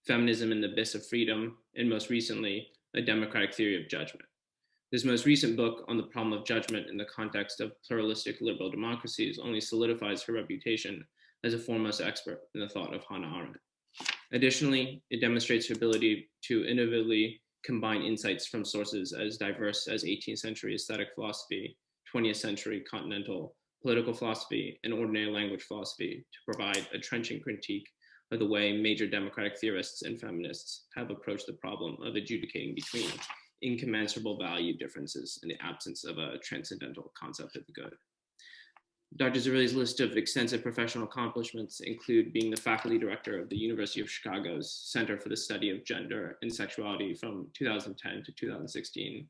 Feminism in the Abyss of Freedom, and most recently, A Democratic Theory of Judgment. This most recent book on the problem of judgment in the context of pluralistic liberal democracies only solidifies her reputation as a foremost expert in the thought of Hannah Arendt. Additionally, it demonstrates her ability to innovatively combine insights from sources as diverse as 18th century aesthetic philosophy, 20th century continental political philosophy, and ordinary language philosophy to provide a trenchant critique of the way major democratic theorists and feminists have approached the problem of adjudicating between incommensurable value differences in the absence of a transcendental concept of the good. Dr. Zerilli's list of extensive professional accomplishments include being the faculty director of the University of Chicago's Center for the Study of Gender and Sexuality from 2010 to 2016,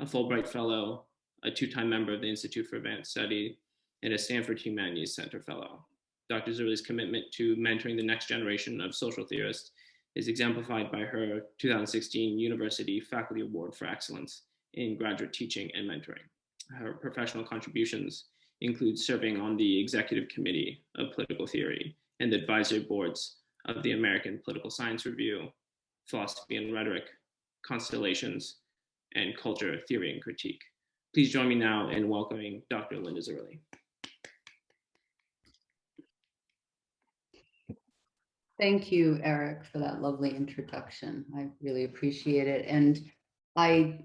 a Fulbright Fellow, a 2-time member of the Institute for Advanced Study, and a Stanford Humanities Center Fellow. Dr. Zerilli's commitment to mentoring the next generation of social theorists is exemplified by her 2016 University Faculty Award for Excellence in Graduate Teaching and Mentoring. Her professional contributions include serving on the Executive Committee of Political Theory and the advisory boards of the American Political Science Review, Philosophy and Rhetoric, Constellations, and Culture, Theory, and Critique. Please join me now in welcoming Dr. Linda Zerilli. Thank you, Eric, for that lovely introduction. I really appreciate it. And I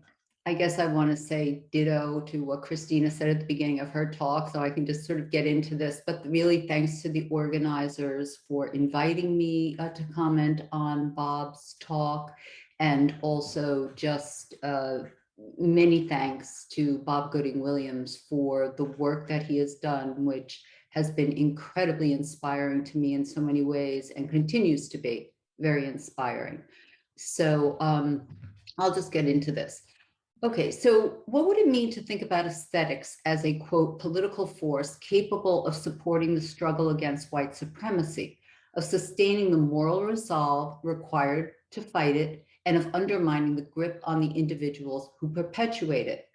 guess I want to say ditto to what Christina said at the beginning of her talk, so I can just sort of get into this. But really, thanks to the organizers for inviting me to comment on Bob's talk, and also just many thanks to Bob Gooding-Williams for the work that he has done, which has been incredibly inspiring to me in so many ways and continues to be very inspiring. So I'll just get into this. Okay, so what would it mean to think about aesthetics as a, quote, political force capable of supporting the struggle against white supremacy, of sustaining the moral resolve required to fight it, and of undermining the grip on the individuals who perpetuate it?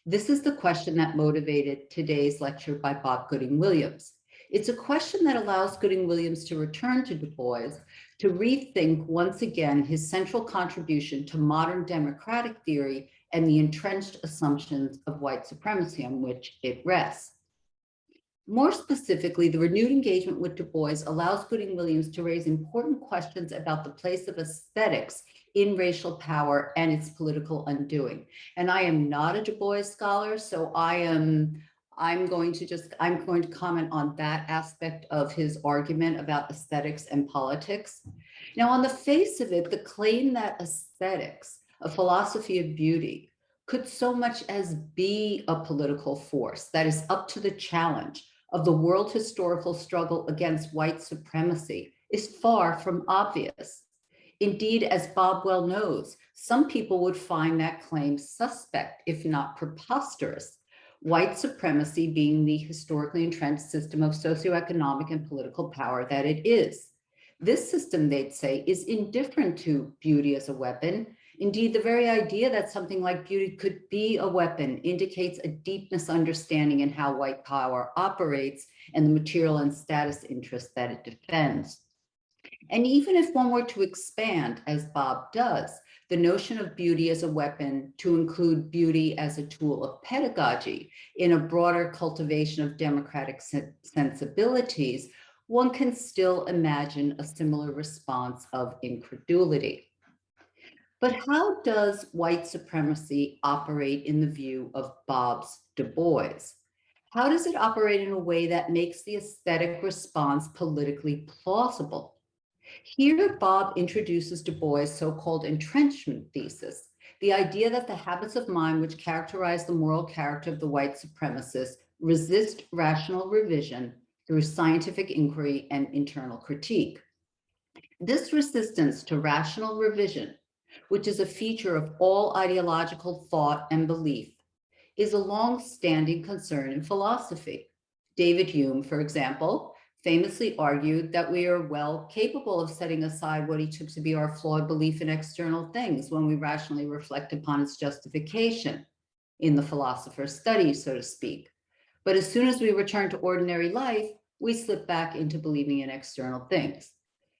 This is the question that motivated today's lecture by Bob Gooding-Williams. It's a question that allows Gooding-Williams to return to Du Bois, to rethink once again his central contribution to modern democratic theory and the entrenched assumptions of white supremacy on which it rests. More specifically, the renewed engagement with Du Bois allows Gooding-Williams to raise important questions about the place of aesthetics in racial power and its political undoing. And I am not a Du Bois scholar, so I'm going to comment on that aspect of his argument about aesthetics and politics. Now, on the face of it, the claim that aesthetics, a philosophy of beauty, could so much as be a political force that is up to the challenge of the world historical struggle against white supremacy is far from obvious. Indeed, as Bob well knows, some people would find that claim suspect, if not preposterous, white supremacy being the historically entrenched system of socioeconomic and political power that it is. This system, they'd say, is indifferent to beauty as a weapon. Indeed, the very idea that something like beauty could be a weapon indicates a deep misunderstanding in how white power operates and the material and status interests that it defends. And even if one were to expand, as Bob does, the notion of beauty as a weapon to include beauty as a tool of pedagogy in a broader cultivation of democratic sensibilities, one can still imagine a similar response of incredulity. But how does white supremacy operate in the view of Bob's Du Bois? How does it operate in a way that makes the aesthetic response politically plausible? Here, Bob introduces Du Bois' so-called entrenchment thesis, the idea that the habits of mind which characterize the moral character of the white supremacist resist rational revision through scientific inquiry and internal critique. This resistance to rational revision, which is a feature of all ideological thought and belief, is a long-standing concern in philosophy. David Hume, for example, famously argued that we are well capable of setting aside what he took to be our flawed belief in external things when we rationally reflect upon its justification in the philosopher's study, so to speak. But as soon as we return to ordinary life, we slip back into believing in external things.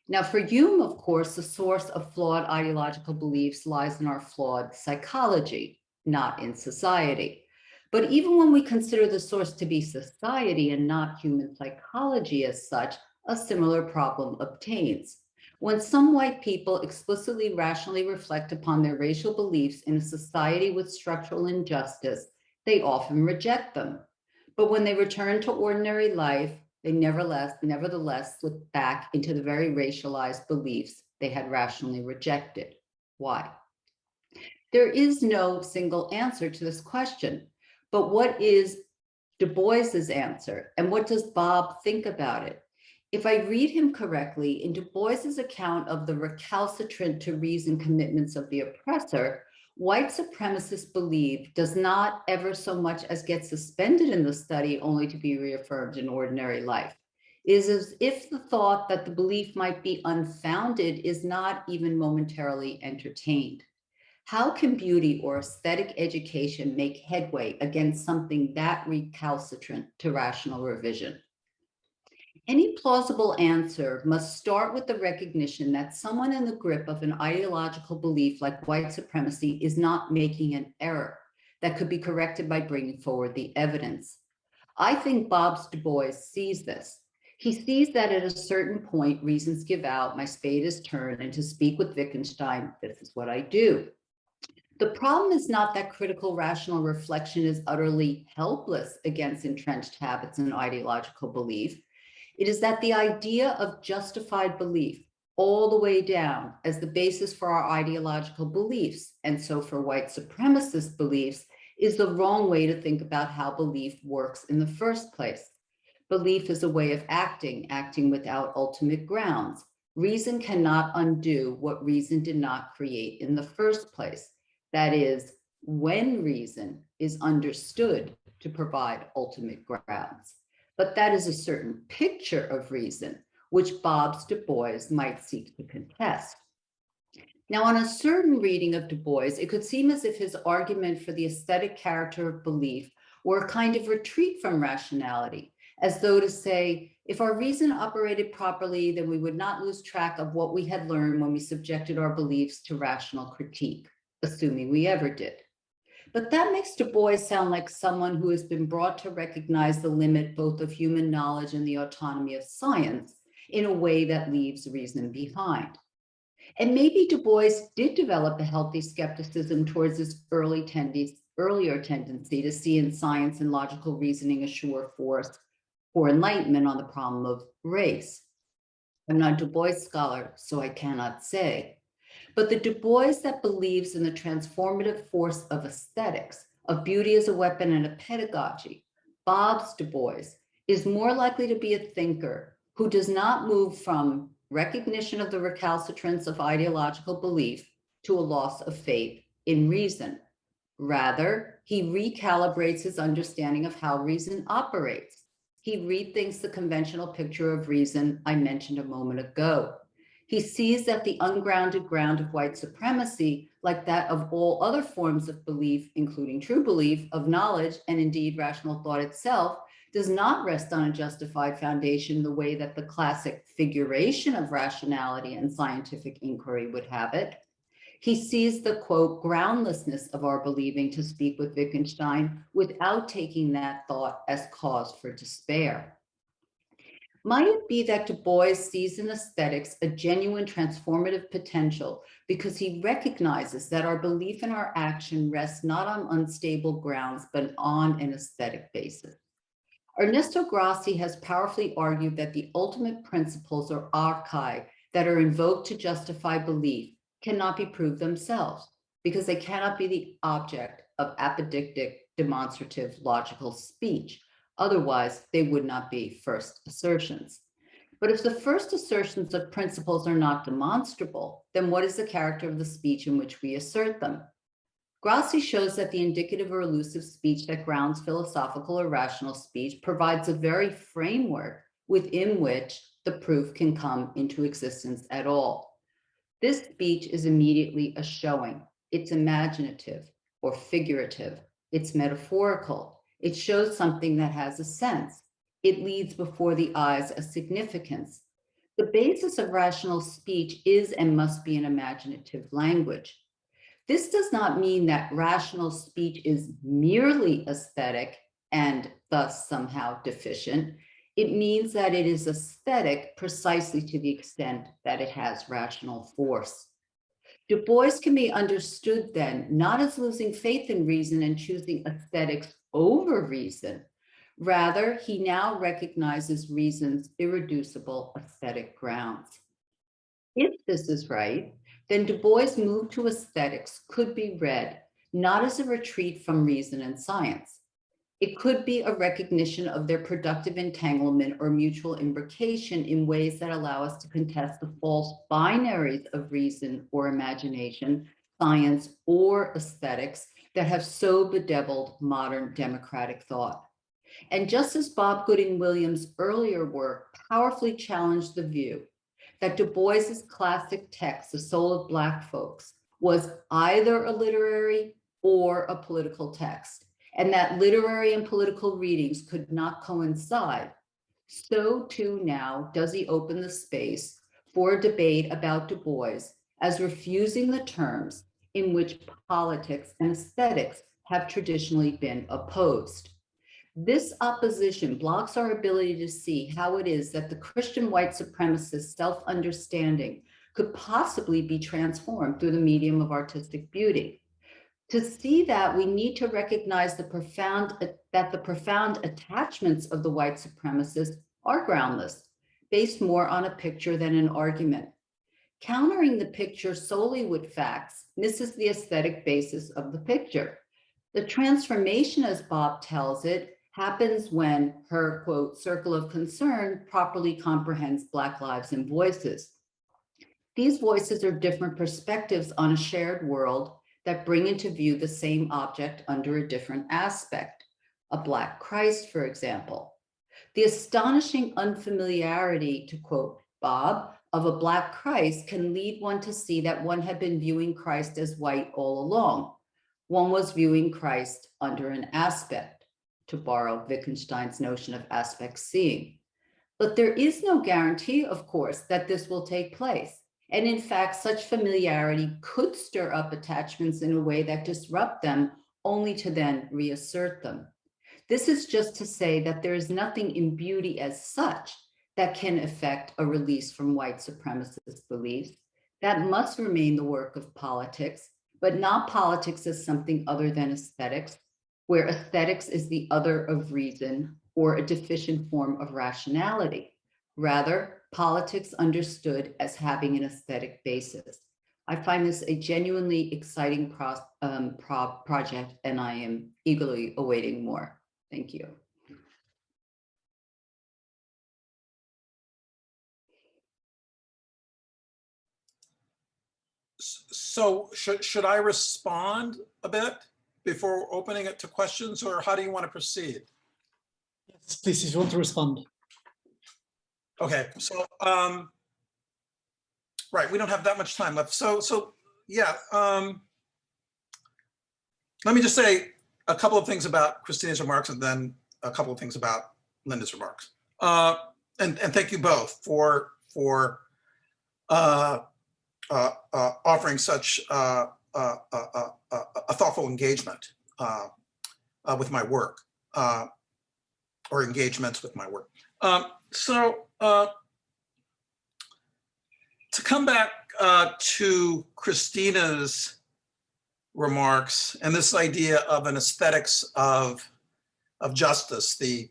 Now, for Hume, of course, the source of flawed ideological beliefs lies in our flawed psychology, not in society. But even when we consider the source to be society and not human psychology as such, a similar problem obtains. When some white people explicitly rationally reflect upon their racial beliefs in a society with structural injustice, they often reject them. But when they return to ordinary life, they nevertheless slip back into the very racialized beliefs they had rationally rejected. Why? There is no single answer to this question, but what is Du Bois's answer, and what does Bob think about it? If I read him correctly, in Du Bois's account of the recalcitrant to reason commitments of the oppressor, white supremacists believe does not ever so much as get suspended in the study only to be reaffirmed in ordinary life. It is as if the thought that the belief might be unfounded is not even momentarily entertained. How can beauty or aesthetic education make headway against something that recalcitrant to rational revision? Any plausible answer must start with the recognition that someone in the grip of an ideological belief like white supremacy is not making an error that could be corrected by bringing forward the evidence. I think Bob's Du Bois sees this. He sees that at a certain point, reasons give out, my spade is turned, and to speak with Wittgenstein, this is what I do. The problem is not that critical rational reflection is utterly helpless against entrenched habits and ideological belief. It is that the idea of justified belief all the way down as the basis for our ideological beliefs, and so for white supremacist beliefs, is the wrong way to think about how belief works in the first place. Belief is a way of acting, acting without ultimate grounds. Reason cannot undo what reason did not create in the first place. That is, when reason is understood to provide ultimate grounds. But that is a certain picture of reason, which Bob's Du Bois might seek to contest. Now, on a certain reading of Du Bois, it could seem as if his argument for the aesthetic character of belief were a kind of retreat from rationality, as though to say, if our reason operated properly, then we would not lose track of what we had learned when we subjected our beliefs to rational critique, assuming we ever did. But that makes Du Bois sound like someone who has been brought to recognize the limit both of human knowledge and the autonomy of science in a way that leaves reason behind. And maybe Du Bois did develop a healthy skepticism towards his earlier tendency to see in science and logical reasoning a sure force for enlightenment on the problem of race. I'm not a Du Bois scholar, so I cannot say. But the Du Bois that believes in the transformative force of aesthetics, of beauty as a weapon and a pedagogy, Bob's Du Bois, is more likely to be a thinker who does not move from recognition of the recalcitrance of ideological belief to a loss of faith in reason. Rather, he recalibrates his understanding of how reason operates. He rethinks the conventional picture of reason I mentioned a moment ago. He sees that the ungrounded ground of white supremacy, like that of all other forms of belief, including true belief, of knowledge, and indeed rational thought itself, does not rest on a justified foundation the way that the classic figuration of rationality and scientific inquiry would have it. He sees the, quote, groundlessness of our believing, to speak with Wittgenstein, without taking that thought as cause for despair. Might it be that Du Bois sees in aesthetics a genuine transformative potential because he recognizes that our belief in our action rests not on unstable grounds, but on an aesthetic basis? Ernesto Grassi has powerfully argued that the ultimate principles or archai that are invoked to justify belief cannot be proved themselves because they cannot be the object of apodictic, demonstrative, logical speech. Otherwise, they would not be first assertions. But if the first assertions of principles are not demonstrable, then what is the character of the speech in which we assert them? Grassi shows that the indicative or elusive speech that grounds philosophical or rational speech provides a very framework within which the proof can come into existence at all. This speech is immediately a showing. It's imaginative or figurative. It's metaphorical. It shows something that has a sense. It leads before the eyes a significance. The basis of rational speech is and must be an imaginative language. This does not mean that rational speech is merely aesthetic and thus somehow deficient. It means that it is aesthetic precisely to the extent that it has rational force. Du Bois can be understood then not as losing faith in reason and choosing aesthetics over reason. Rather, he now recognizes reason's irreducible aesthetic grounds. If this is right, then Du Bois' move to aesthetics could be read not as a retreat from reason and science. It could be a recognition of their productive entanglement or mutual imbrication in ways that allow us to contest the false binaries of reason or imagination, science or aesthetics that have so bedeviled modern democratic thought. And just as Bob Gooding Williams' earlier work powerfully challenged the view that Du Bois's classic text, The Soul of Black Folks, was either a literary or a political text, and that literary and political readings could not coincide, so too now does he open the space for a debate about Du Bois as refusing the terms in which politics and aesthetics have traditionally been opposed. This opposition blocks our ability to see how it is that the Christian white supremacist self-understanding could possibly be transformed through the medium of artistic beauty. To see that, we need to recognize that the profound attachments of the white supremacists are groundless, based more on a picture than an argument. Countering the picture solely with facts misses the aesthetic basis of the picture. The transformation, as Bob tells it, happens when her, quote, circle of concern properly comprehends Black lives and voices. These voices are different perspectives on a shared world that bring into view the same object under a different aspect, a Black Christ, for example. The astonishing unfamiliarity, to quote Bob, of a Black Christ can lead one to see that one had been viewing Christ as white all along. One was viewing Christ under an aspect, to borrow Wittgenstein's notion of aspect seeing. But there is no guarantee, of course, that this will take place. And in fact, such familiarity could stir up attachments in a way that disrupt them, only to then reassert them. This is just to say that there is nothing in beauty as such that can affect a release from white supremacist beliefs. That must remain the work of politics, but not politics as something other than aesthetics, where aesthetics is the other of reason or a deficient form of rationality. Rather, politics understood as having an aesthetic basis. I find this a genuinely exciting project, and I am eagerly awaiting more. Thank you. So should I respond a bit before opening it to questions, or how do you want to proceed? Yes, please, if you want to respond. Okay, so right, we don't have that much time left. So yeah, let me just say a couple of things about Christina's remarks and then a couple of things about Linda's remarks. And thank you both for offering such a thoughtful engagement with my work, or engagements with my work. To come back to Christina's remarks and this idea of an aesthetics of justice, the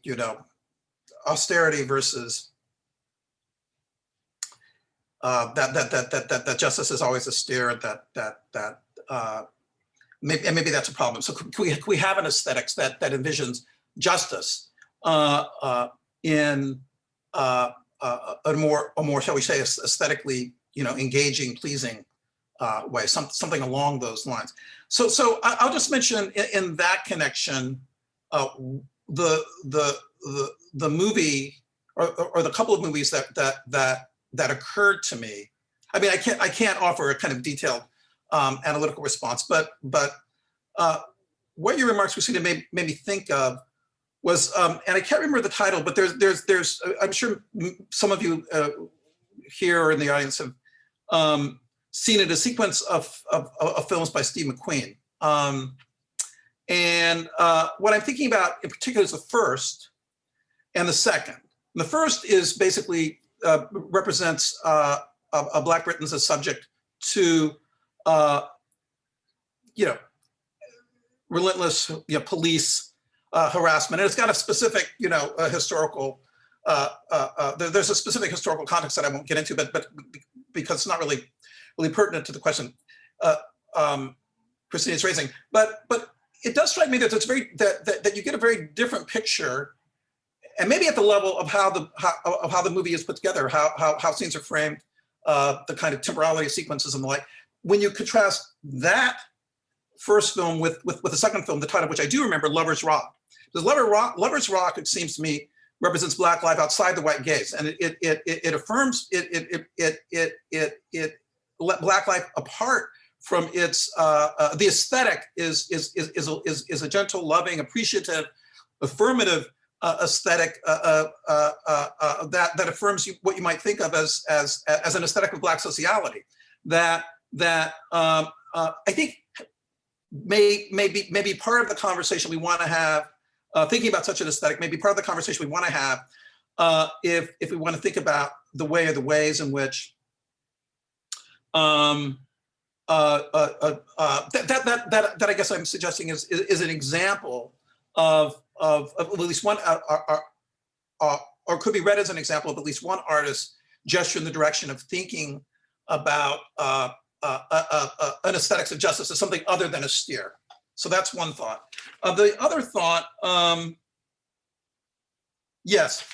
austerity versus that justice is always austere, maybe that's a problem. So can we have an aesthetics that envisions justice in a more, shall we say, aesthetically, engaging, pleasing way, something along those lines. So I'll just mention in that connection the movie or the couple of movies that occurred to me. I mean, I can't offer a kind of detailed analytical response, but what your remarks, Christina, made me think of was, and I can't remember the title, but there's I'm sure some of you here or in the audience have seen it, a sequence of films by Steve McQueen. And what I'm thinking about in particular is the first and the second. And the first is basically represents Black Britons as subject to relentless police harassment, and it's got a specific historical there's a specific historical context that I won't get into, but because it's not really pertinent to the question Christina is raising, but it does strike me that it's that you get a very different picture, and maybe at the level of how the movie is put together, how scenes are framed, the kind of temporality of sequences and the like. When you contrast that first film with the second film, the title of which I do remember, Lover's Rock. Because Lover's Rock, it seems to me, represents Black life outside the white gaze, and it affirms Black life apart from its the aesthetic is a gentle, loving, appreciative, affirmative aesthetic that affirms what you might think of as an aesthetic of Black sociality that I think may be part of the conversation we want to have thinking about such an aesthetic may be part of the conversation we want to have if we want to think about the way or the ways in which that I guess I'm suggesting is an example of at least one, or could be read as an example of at least one artist gesture in the direction of thinking about an aesthetics of justice as something other than austere. So that's one thought. The other thought, yes,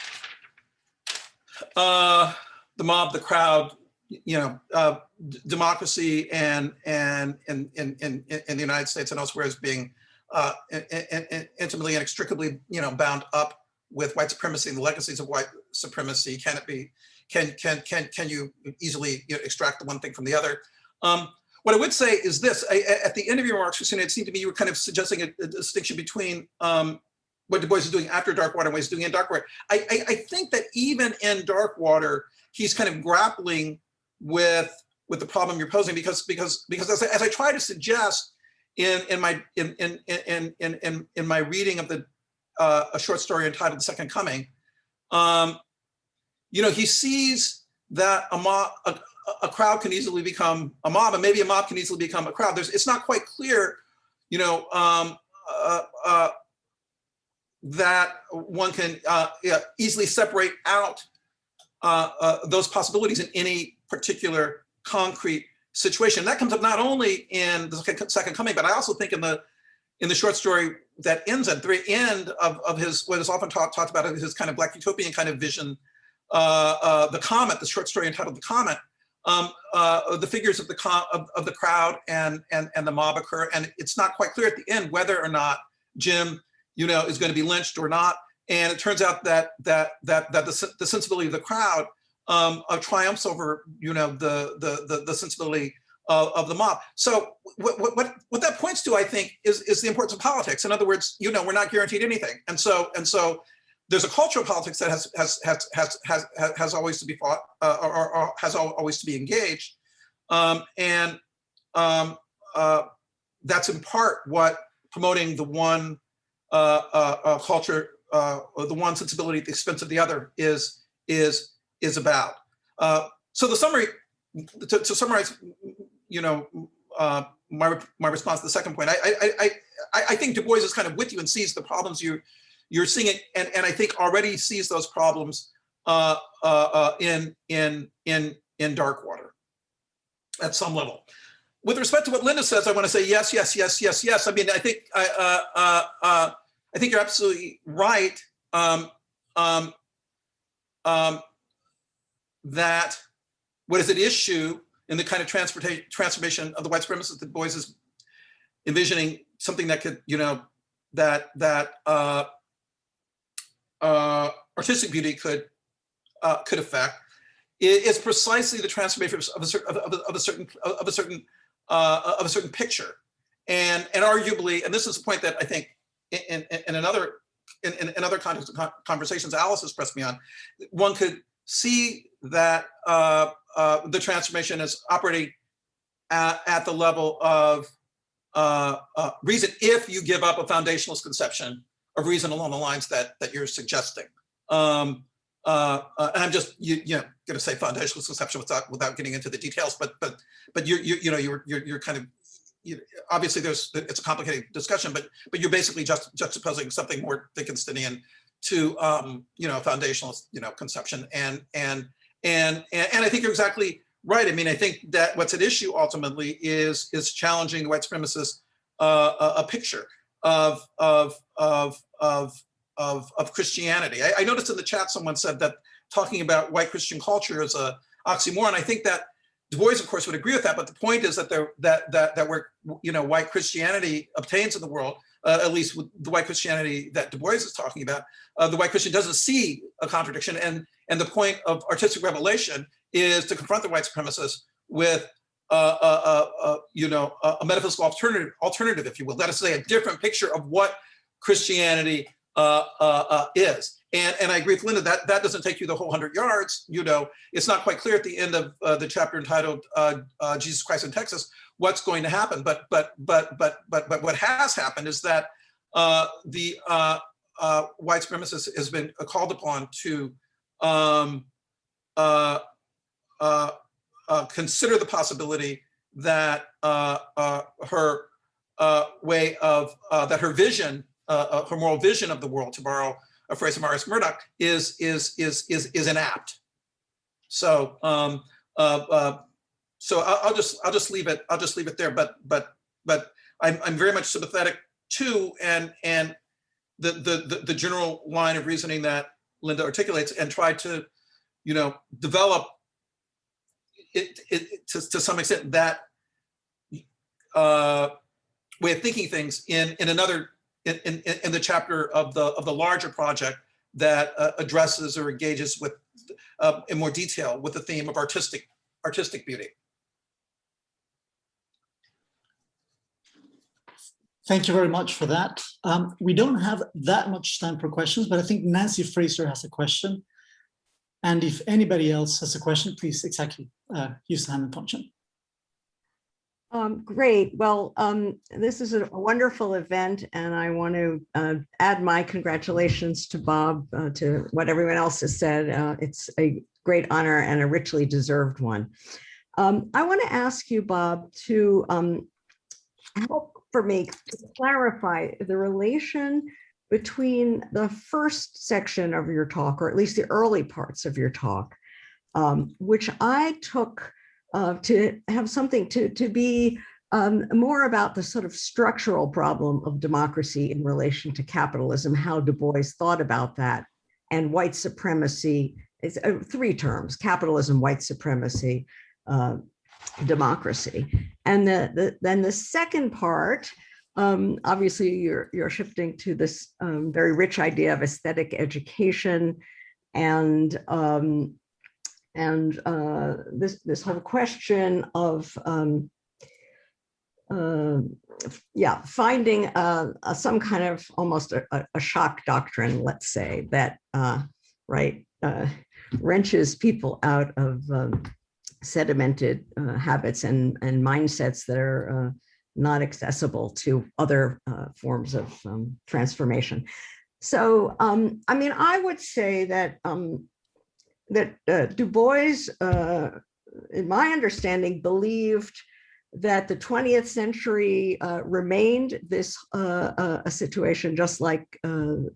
the mob, the crowd, democracy and in the United States and elsewhere is being intimately and inextricably, bound up with white supremacy and the legacies of white supremacy. Can it be? Can you easily extract the one thing from the other? What I would say is this: at the end of your remarks, Christina, it seemed to me you were kind of suggesting a distinction between what Du Bois is doing after Darkwater and what he's doing in Darkwater. I think that even in Darkwater, he's kind of grappling with the problem you're posing because as I try to suggest in my reading of a short story entitled "The Second Coming," he sees that a crowd can easily become a mob, and maybe a mob can easily become a crowd. It's not quite clear, that one can easily separate out those possibilities in any particular concrete situation. That comes up not only in The Second Coming, but I also think in the short story that ends at the very end of his, what is often talked about as his kind of Black utopian kind of vision, The Comet, the short story entitled The Comet. The figures of the crowd and the mob occur, and it's not quite clear at the end whether or not Jim, is going to be lynched or not. And it turns out that the sensibility of the crowd triumphs over the sensibility of the mob. So what that points to, I think, is the importance of politics. In other words, we're not guaranteed anything, and so there's a cultural politics that has always to be fought or has always to be engaged, and that's in part what promoting the one culture or the one sensibility at the expense of the other is about. So the summary, to summarize, my response to the second point, I think Du Bois is kind of with you and sees the problems you're seeing it, and I think already sees those problems in Darkwater at some level. With respect to what Linda says, I want to say yes. I mean, I think you're absolutely right that what is at issue in the kind of transformation of the white supremacist that Du Bois is envisioning, something that could, artistic beauty could affect, is precisely the transformation of a certain picture, and arguably, and this is a point that I think in other conversations Alice has pressed me on, one could see that the transformation is operating at the level of reason if you give up a foundationalist conception of reason along the lines that you're suggesting. And I'm just going to say foundationalist conception without getting into the details, but you're kind of, obviously it's a complicated discussion, but you're basically just juxtaposing something more Wittgensteinian to a foundationalist conception, and I think you're exactly right. I mean, I think that what's at issue ultimately is challenging the white supremacist a picture of Christianity. I noticed in the chat someone said that talking about white Christian culture is a oxymoron. I think that Du Bois, of course, would agree with that, but the point is that where white Christianity obtains in the world, at least with the white Christianity that Du Bois is talking about, the white Christian doesn't see a contradiction, and the point of artistic revelation is to confront the white supremacists with a metaphysical alternative, if you will. That is to say, a different picture of what Christianity is. And I agree with Linda that doesn't take you the whole 100 yards. It's not quite clear at the end of the chapter entitled "Jesus Christ in Texas" what's going to happen. But what has happened is that white supremacist has been called upon to consider the possibility that her way of, that her vision, her moral vision of the world, to borrow a phrase from Maurice Murdoch, is inapt. So so I'll just leave it there. But I'm very much sympathetic to and the general line of reasoning that Linda articulates, and try to, you know, develop it to some extent that way of thinking things in another in the chapter of the larger project that addresses or engages with in more detail with the theme of artistic beauty. Thank you very much for that. We don't have that much time for questions, but I think Nancy Fraser has a question. And if anybody else has a question, please use the hand function. Great. Well, this is a wonderful event, and I want to add my congratulations to Bob, to what everyone else has said. It's a great honor and a richly deserved one. I want to ask you, Bob, to help for me to clarify the relation between the first section of your talk, or at least the early parts of your talk, which I took to have something to be more about the sort of structural problem of democracy in relation to capitalism, how Du Bois thought about that, and white supremacy. It's three terms: capitalism, white supremacy, democracy. And then the second part, obviously you're shifting to this very rich idea of aesthetic education, and this whole question of finding some kind of almost a shock doctrine, let's say, that wrenches people out of sedimented habits and mindsets that are not accessible to other forms of transformation. So, I mean, I would say that Du Bois, in my understanding, believed that the 20th century remained this a situation just like the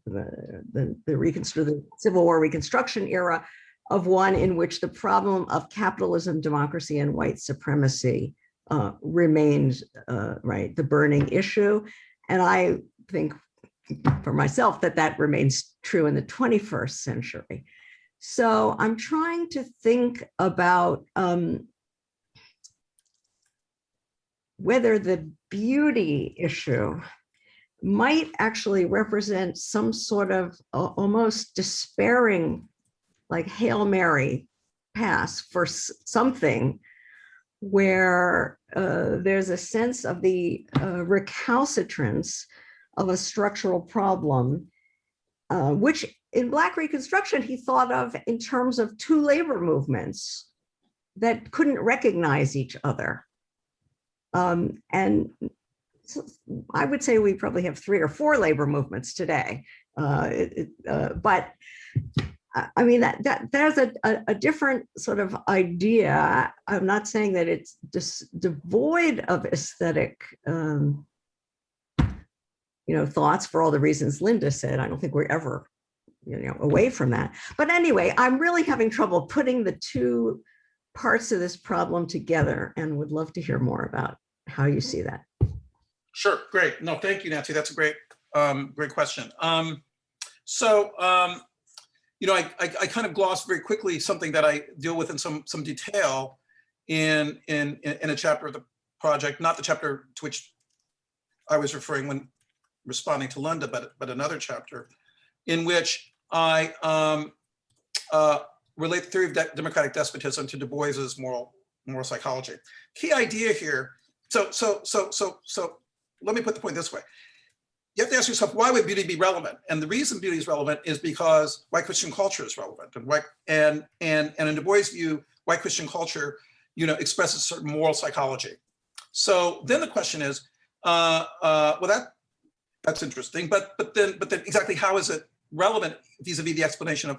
Civil War Reconstruction era, of one in which the problem of capitalism, democracy, and white supremacy remains the burning issue. And I think for myself that remains true in the 21st century. So I'm trying to think about whether the beauty issue might actually represent some sort of almost despairing, like Hail Mary pass for something where there's a sense of the recalcitrance of a structural problem, which in Black Reconstruction he thought of in terms of two labor movements that couldn't recognize each other. And so I would say we probably have 3 or 4 labor movements today. But I mean, there's a different sort of idea. I'm not saying that it's just devoid of aesthetic, thoughts for all the reasons Linda said. I don't think we're ever, away from that. But anyway, I'm really having trouble putting the two parts of this problem together, and would love to hear more about how you see that. Sure, great. No, thank you, Nancy. That's a great question. I kind of glossed very quickly something that I deal with in some detail in a chapter of the project, not the chapter to which I was referring when responding to Linda, but another chapter in which I relate the theory of democratic despotism to Du Bois's moral psychology. Key idea here. So let me put the point this way. You have to ask yourself, why would beauty be relevant? And the reason beauty is relevant is because white Christian culture is relevant. And in Du Bois' view, white Christian culture, expresses certain moral psychology. So then the question is, well, That's interesting. But then exactly how is it relevant vis-a-vis the explanation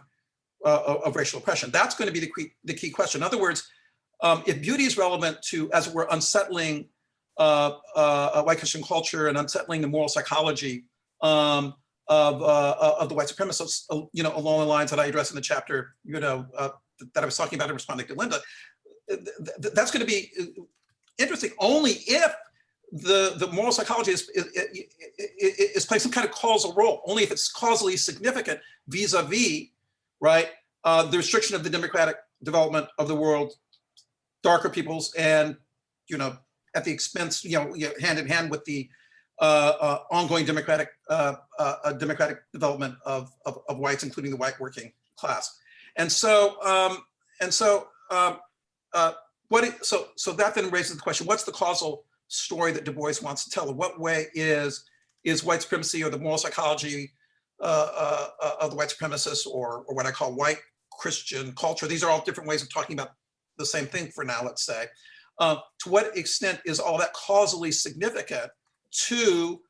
of racial oppression? That's going to be the key question. In other words, if beauty is relevant to, as it were, unsettling white Christian culture and unsettling the moral psychology of the white supremacists, along the lines that I addressed in the chapter, that I was talking about in responding to Linda, that's going to be interesting only if the moral psychology is playing some kind of causal role, only if it's causally significant vis-a-vis, right, the restriction of the democratic development of the world, darker peoples, and, at the expense, hand in hand with the ongoing democratic development of whites, including the white working class. And so that then raises the question: what's the causal story that Du Bois wants to tell? In what way is white supremacy or the moral psychology of the white supremacists, or what I call white Christian culture? These are all different ways of talking about the same thing for now, let's say. To what extent is all that causally significant to,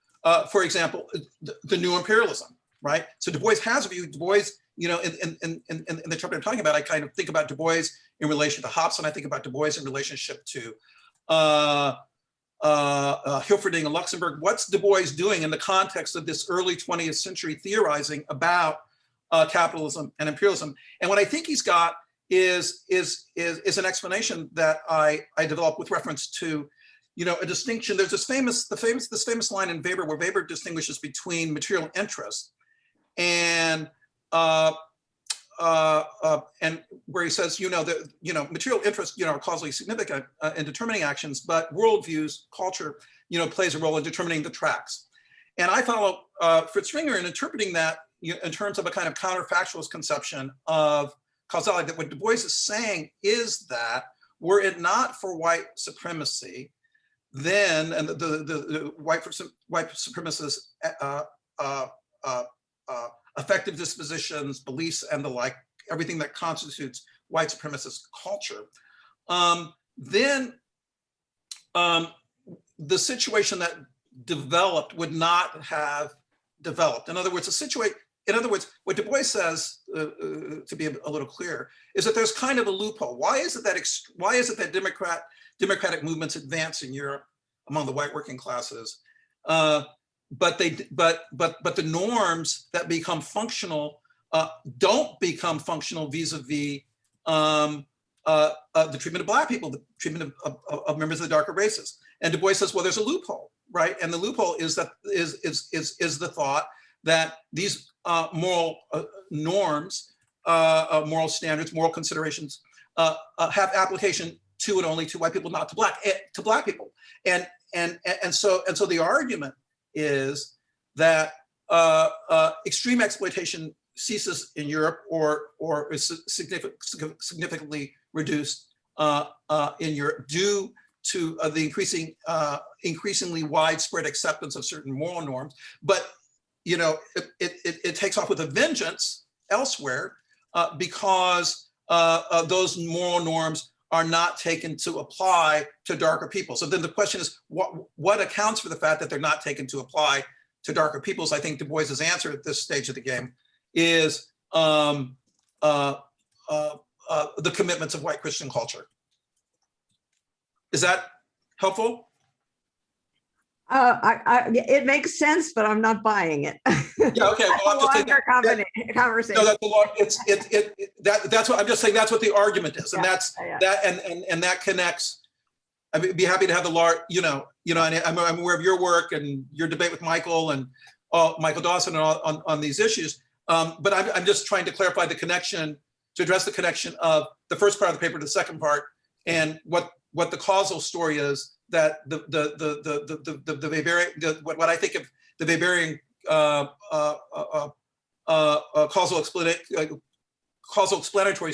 for example, the new imperialism, right? So Du Bois has a view. Du Bois, in the chapter I'm talking about, I kind of think about Du Bois in relation to Hobson. I think about Du Bois in relationship to Hilferding and Luxemburg. What's Du Bois doing in the context of this early 20th century theorizing about capitalism and imperialism? And what I think he's got is an explanation that I developed with reference to, a distinction. There's this famous line in Weber where Weber distinguishes between material interest and where he says, material interests, are causally significant in determining actions, but worldviews, culture, plays a role in determining the tracks. And I follow Fritz Ringer in interpreting that in terms of a kind of counterfactualist conception of causality, that what Du Bois is saying is that were it not for white supremacy, then, and the white supremacists affective dispositions, beliefs, and the like, everything that constitutes white supremacist culture, then the situation that developed would not have developed. In other words, what Du Bois says, to be a little clearer, is that there's kind of a loophole. Why is it that democratic movements advance in Europe among the white working classes, but the norms that become functional don't become functional vis-a-vis the treatment of Black people, the treatment of members of the darker races? And Du Bois says, well, there's a loophole, right? And the loophole is that is the thought that these moral norms, moral standards, moral considerations have application to and only to white people, not to Black people. And so the argument is that extreme exploitation ceases in Europe, or is significantly reduced in Europe due to the increasingly widespread acceptance of certain moral norms. But it takes off with a vengeance elsewhere because those moral norms are not taken to apply to darker people. So then the question is, what accounts for the fact that they're not taken to apply to darker peoples? I think Du Bois's answer at this stage of the game is the commitments of white Christian culture. Is that helpful? It makes sense, but I'm not buying it. Yeah. Okay. Well, I'm just saying conversation. No, that's a lot. That's what I'm just saying. That's what the argument is, and that's that, and that connects. I'd be happy to have the large, and I'm aware of your work and your debate with Michael and Michael Dawson on these issues. But I'm just trying to clarify the connection, to address the connection of the first part of the paper to the second part, and what the causal story is that the Weberian, what I think of the Weberian causal explanatory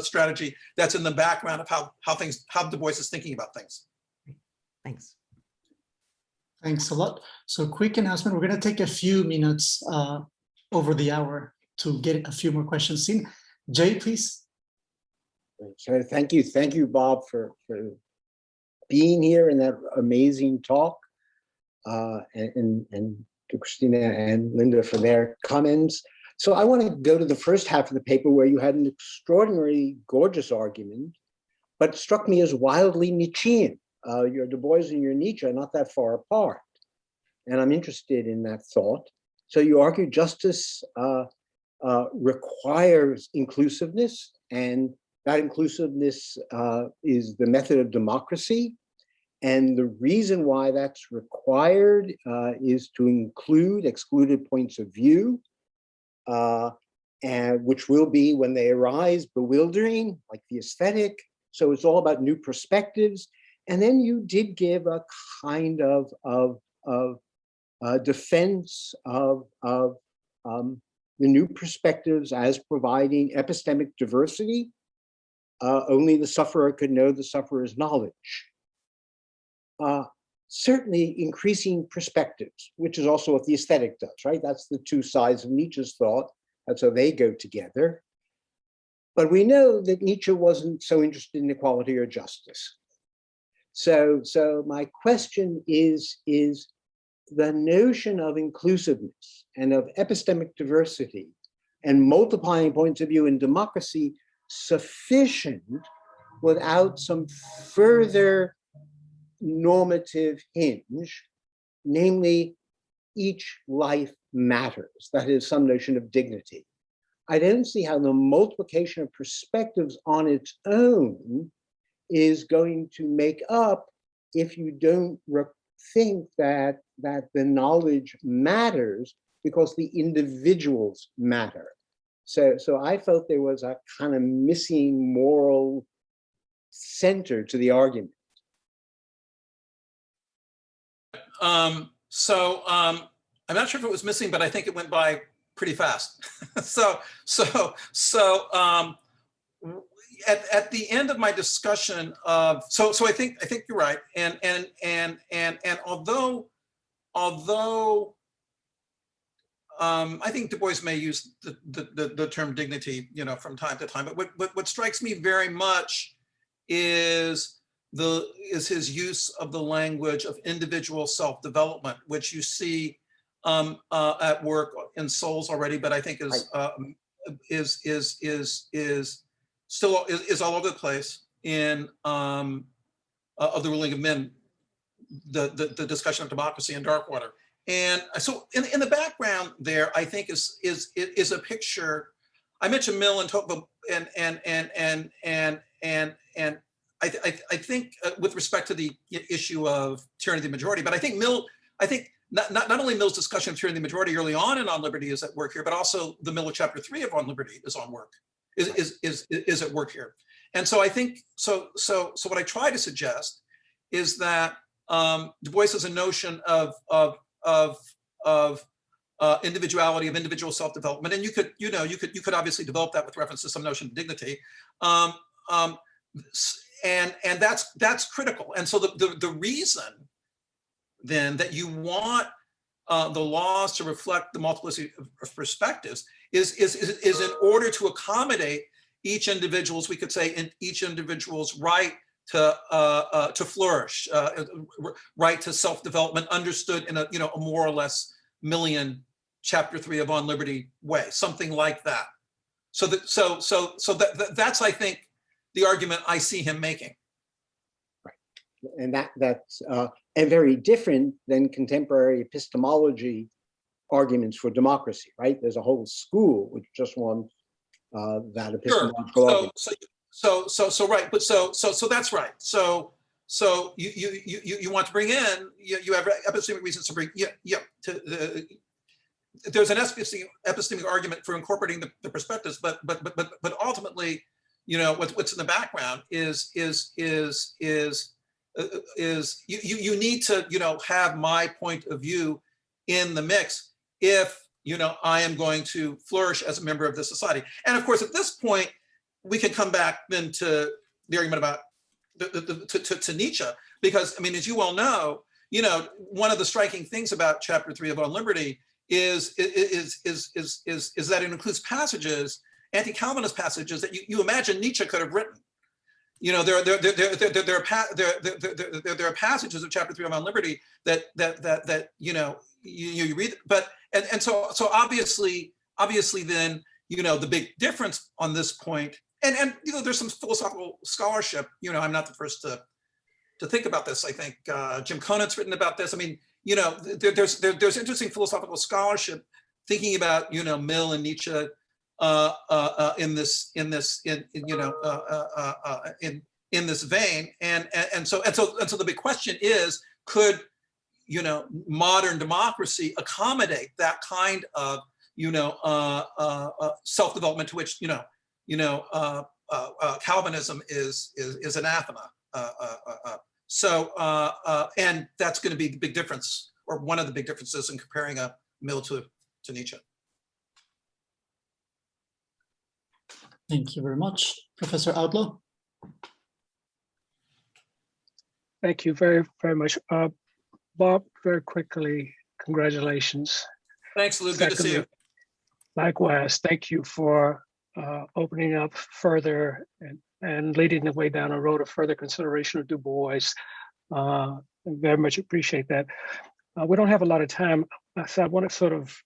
strategy that's in the background of how Du Bois is thinking about things. Thanks. Thanks a lot. So quick announcement, we're going to take a few minutes over the hour to get a few more questions in. Jay, please. So thank you, Bob, for being here in that amazing talk, and Christina and Linda for their comments. So I want to go to the first half of the paper where you had an extraordinarily gorgeous argument, but it struck me as wildly Nietzschean. Your Du Bois and your Nietzsche are not that far apart. And I'm interested in that thought. So you argue justice requires inclusiveness, and that inclusiveness is the method of democracy. And the reason why that's required is to include excluded points of view, and which will be, when they arise, bewildering, like the aesthetic. So it's all about new perspectives. And then you did give a kind of defense of the new perspectives as providing epistemic diversity. Only the sufferer could know the sufferer's knowledge. Certainly increasing perspectives, which is also what the aesthetic does, right? That's the two sides of Nietzsche's thought. That's how they go together. But we know that Nietzsche wasn't so interested in equality or justice. So my question is the notion of inclusiveness and of epistemic diversity and multiplying points of view in democracy sufficient without some further normative hinge, namely each life matters. That is some notion of dignity. I don't see how the multiplication of perspectives on its own is going to make up if you don't think that the knowledge matters because the individuals matter. So I felt there was a kind of missing moral center to the argument. I'm not sure if it was missing, but I think it went by pretty fast. At the end of my discussion of, so I think you're right, and although I think Du Bois may use the term dignity, from time to time, but what strikes me very much is his use of the language of individual self-development, which you see at work in Souls already, but I think is still all over the place in of the Ruling of Men, the discussion of democracy in Darkwater. And so in the background there, I think is a picture. I mentioned Mill and Tocqueville and I think with respect to the issue of tyranny of the majority, but I think not only Mill's discussion of tyranny of the majority early on in On Liberty is at work here, but also the Mill of Chapter 3 of On Liberty is at work here. And so I think so what I try to suggest is that Du Bois has a notion of individuality, of individual self-development, and you could obviously develop that with reference to some notion of dignity. And that's critical. And so the reason then that you want the laws to reflect the multiplicity of perspectives is in order to accommodate each individual's, we could say, in each individual's right to flourish, right to self-development, understood in a more or less Millian Chapter 3 of On Liberty way, something like that. So that's I think the argument I see him making. Right, and that's and very different than contemporary epistemology arguments for democracy. Right, there's a whole school which just wants that epistemological argument. So right, but so that's right. So you want to bring in, you have epistemic reasons to bring, there's an epistemic argument for incorporating the perspectives, but ultimately, what's in the background is you need to have my point of view in the mix if I am going to flourish as a member of this society. And of course, at this point, we can come back then to the argument about to Nietzsche, because I mean, as you well know, one of the striking things about Chapter 3 of On Liberty is that it includes passages, anti-Calvinist passages that you imagine Nietzsche could have written. There are passages of Chapter 3 of On Liberty that you read, but and so obviously then, you know, the big difference on this point, and you know, there's some philosophical scholarship. You know, I'm not the first to think about this. I think Jim Conant's written about this. I mean, you know, there's interesting philosophical scholarship thinking about, you know, Mill and Nietzsche in this vein, and so the big question is, could, you know, modern democracy accommodate that kind of, you know, self-development to which, Calvinism is anathema. And that's going to be the big difference, or one of the big differences in comparing a Mill to Nietzsche. Thank you very much. Professor Outlaw. Thank you very, very much. Bob, very quickly, congratulations. Thanks, Lou. Good to see you. Likewise, thank you for opening up further and leading the way down a road of further consideration of Du Bois. Very much appreciate that. We don't have a lot of time, so I want to sort of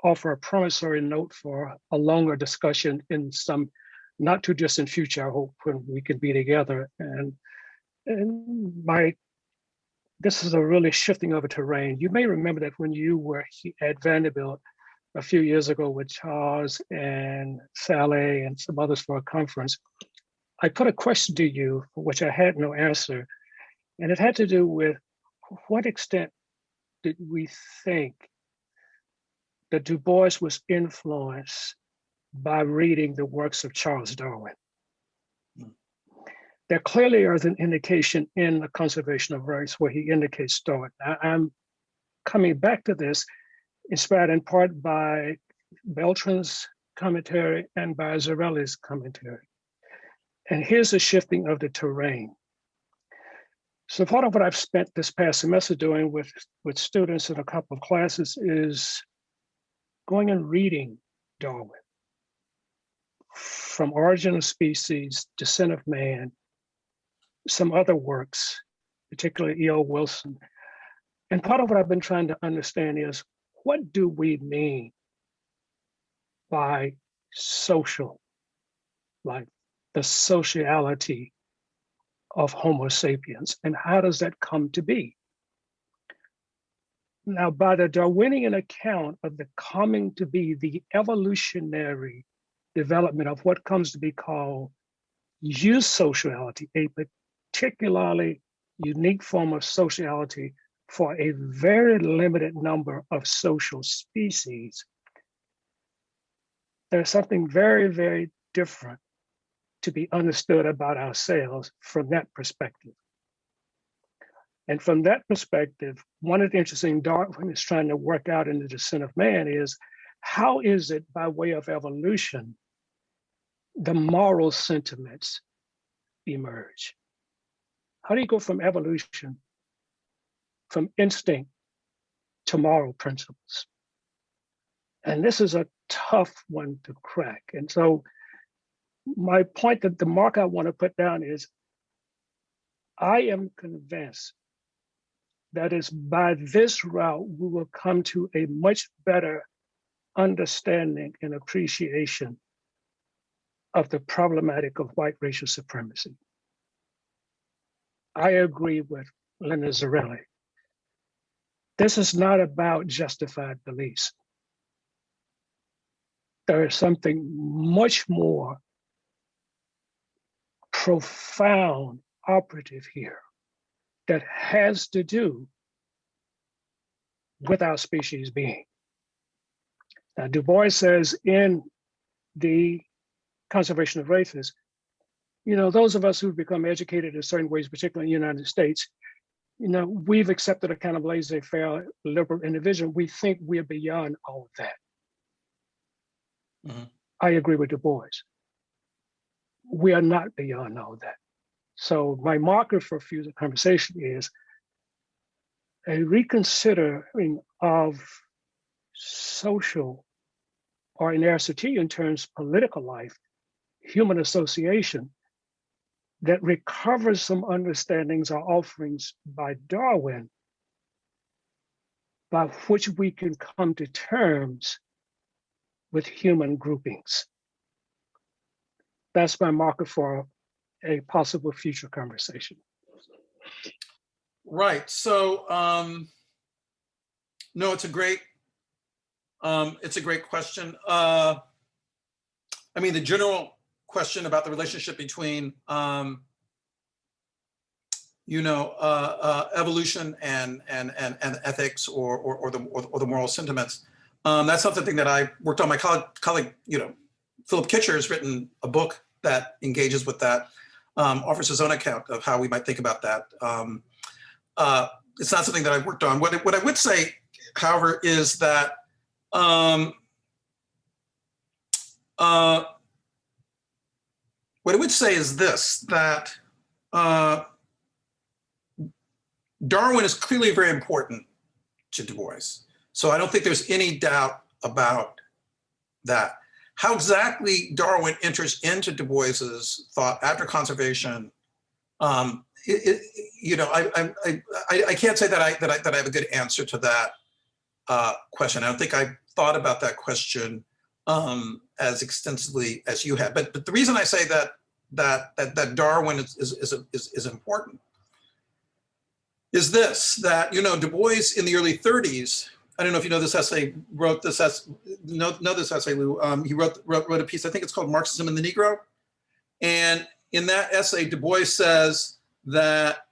offer a promissory note for a longer discussion in some not too distant future, I hope, when we can be together. And this is a really shifting of a terrain. You may remember that when you were at Vanderbilt a few years ago with Charles and Sally and some others for a conference, I put a question to you for which I had no answer. And it had to do with what extent did we think that Du Bois was influenced by reading the works of Charles Darwin? There clearly is an indication in The Conservation of Rights where he indicates Darwin. I'm coming back to this, inspired in part by Beltran's commentary and by Zarilli's commentary. And here's a shifting of the terrain. So part of what I've spent this past semester doing with students in a couple of classes is going and reading Darwin, from Origin of Species, Descent of Man, some other works, particularly E.O. Wilson. And part of what I've been trying to understand is, what do we mean by social life, the sociality of Homo sapiens, and how does that come to be? Now, by the Darwinian account of the coming to be, the evolutionary development of what comes to be called eusociality, a particularly unique form of sociality for a very limited number of social species, there's something very, very different to be understood about ourselves from that perspective. And from that perspective, one of the interesting Darwin is trying to work out in The Descent of Man is, how is it by way of evolution, the moral sentiments emerge? How do you go from evolution, from instinct to moral principles? And this is a tough one to crack. And so my point, that the mark I want to put down is, I am convinced that is by this route, we will come to a much better understanding and appreciation of the problematic of white racial supremacy. I agree with Linda Zerilli. This is not about justified beliefs. There is something much more profound, operative here that has to do with our species being. Now, Du Bois says in The Conservation of Races, you know, those of us who've become educated in certain ways, particularly in the United States, you know, we've accepted a kind of laissez-faire liberal individual. We think we're beyond all of that. Mm-hmm. I agree with Du Bois. We are not beyond all of that. So my marker for future conversation is a reconsidering of social, or in Aristotelian terms, political life, human association, that recovers some understandings or offerings by Darwin by which we can come to terms with human groupings. That's my marker for a possible future conversation. Right. So, no, it's a great question. I mean, the general question about the relationship between, evolution and ethics or the moral sentiments. That's something that I worked on. My colleague, Philip Kitcher has written a book that engages with that, offers his own account of how we might think about that. It's not something that I've worked on. What I would say, however, is that what I would say is this, that Darwin is clearly very important to Du Bois. So I don't think there's any doubt about that. How exactly Darwin enters into Du Bois's thought after conservation, I can't say that I have a good answer to that question. I don't think I thought about that question as extensively as you have. But the reason I say that Darwin is important is this, that, Du Bois in the early 30s, I don't know if you know this essay, wrote this essay, know this essay, Lou. He wrote a piece, I think it's called Marxism and the Negro. And in that essay, Du Bois says that,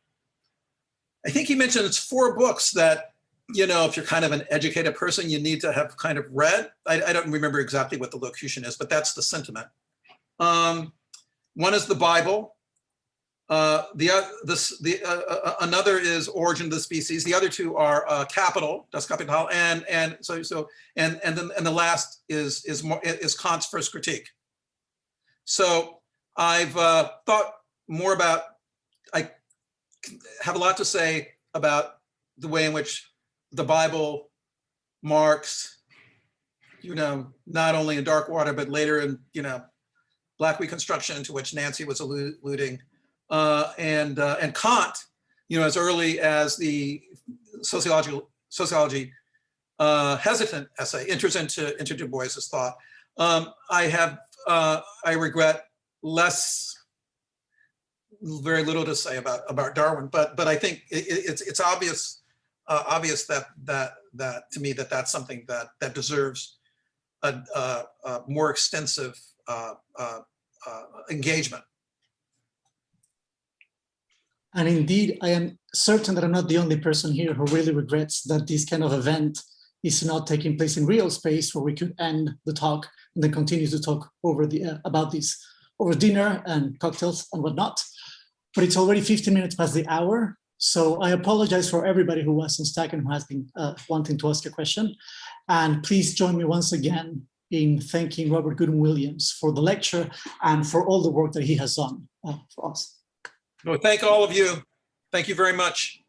I think he mentions 4 books that, if you're kind of an educated person, you need to have kind of read. I don't remember exactly what the locution is, but that's the sentiment. One is the Bible. Another is Origin of the Species. The other 2 are Capital, Das Kapital, and then the last is Kant's First Critique. So I've thought more about. I have a lot to say about the way in which the Bible, Marx, not only in Dark Water but later in Black Reconstruction, to which Nancy was alluding. And Kant, as early as the sociology hesitant essay enters into Du Bois's thought. I regret very little to say about Darwin, but I think it's obvious that to me that's something that deserves a more extensive engagement. And indeed, I am certain that I'm not the only person here who really regrets that this kind of event is not taking place in real space, where we could end the talk and then continue to talk about this over dinner and cocktails and whatnot. But it's already 15 minutes past the hour. So I apologize for everybody who was on Stack and who has been wanting to ask a question. And please join me once again in thanking Robert Goodwin Williams for the lecture and for all the work that he has done for us. No, thank all of you. Thank you very much.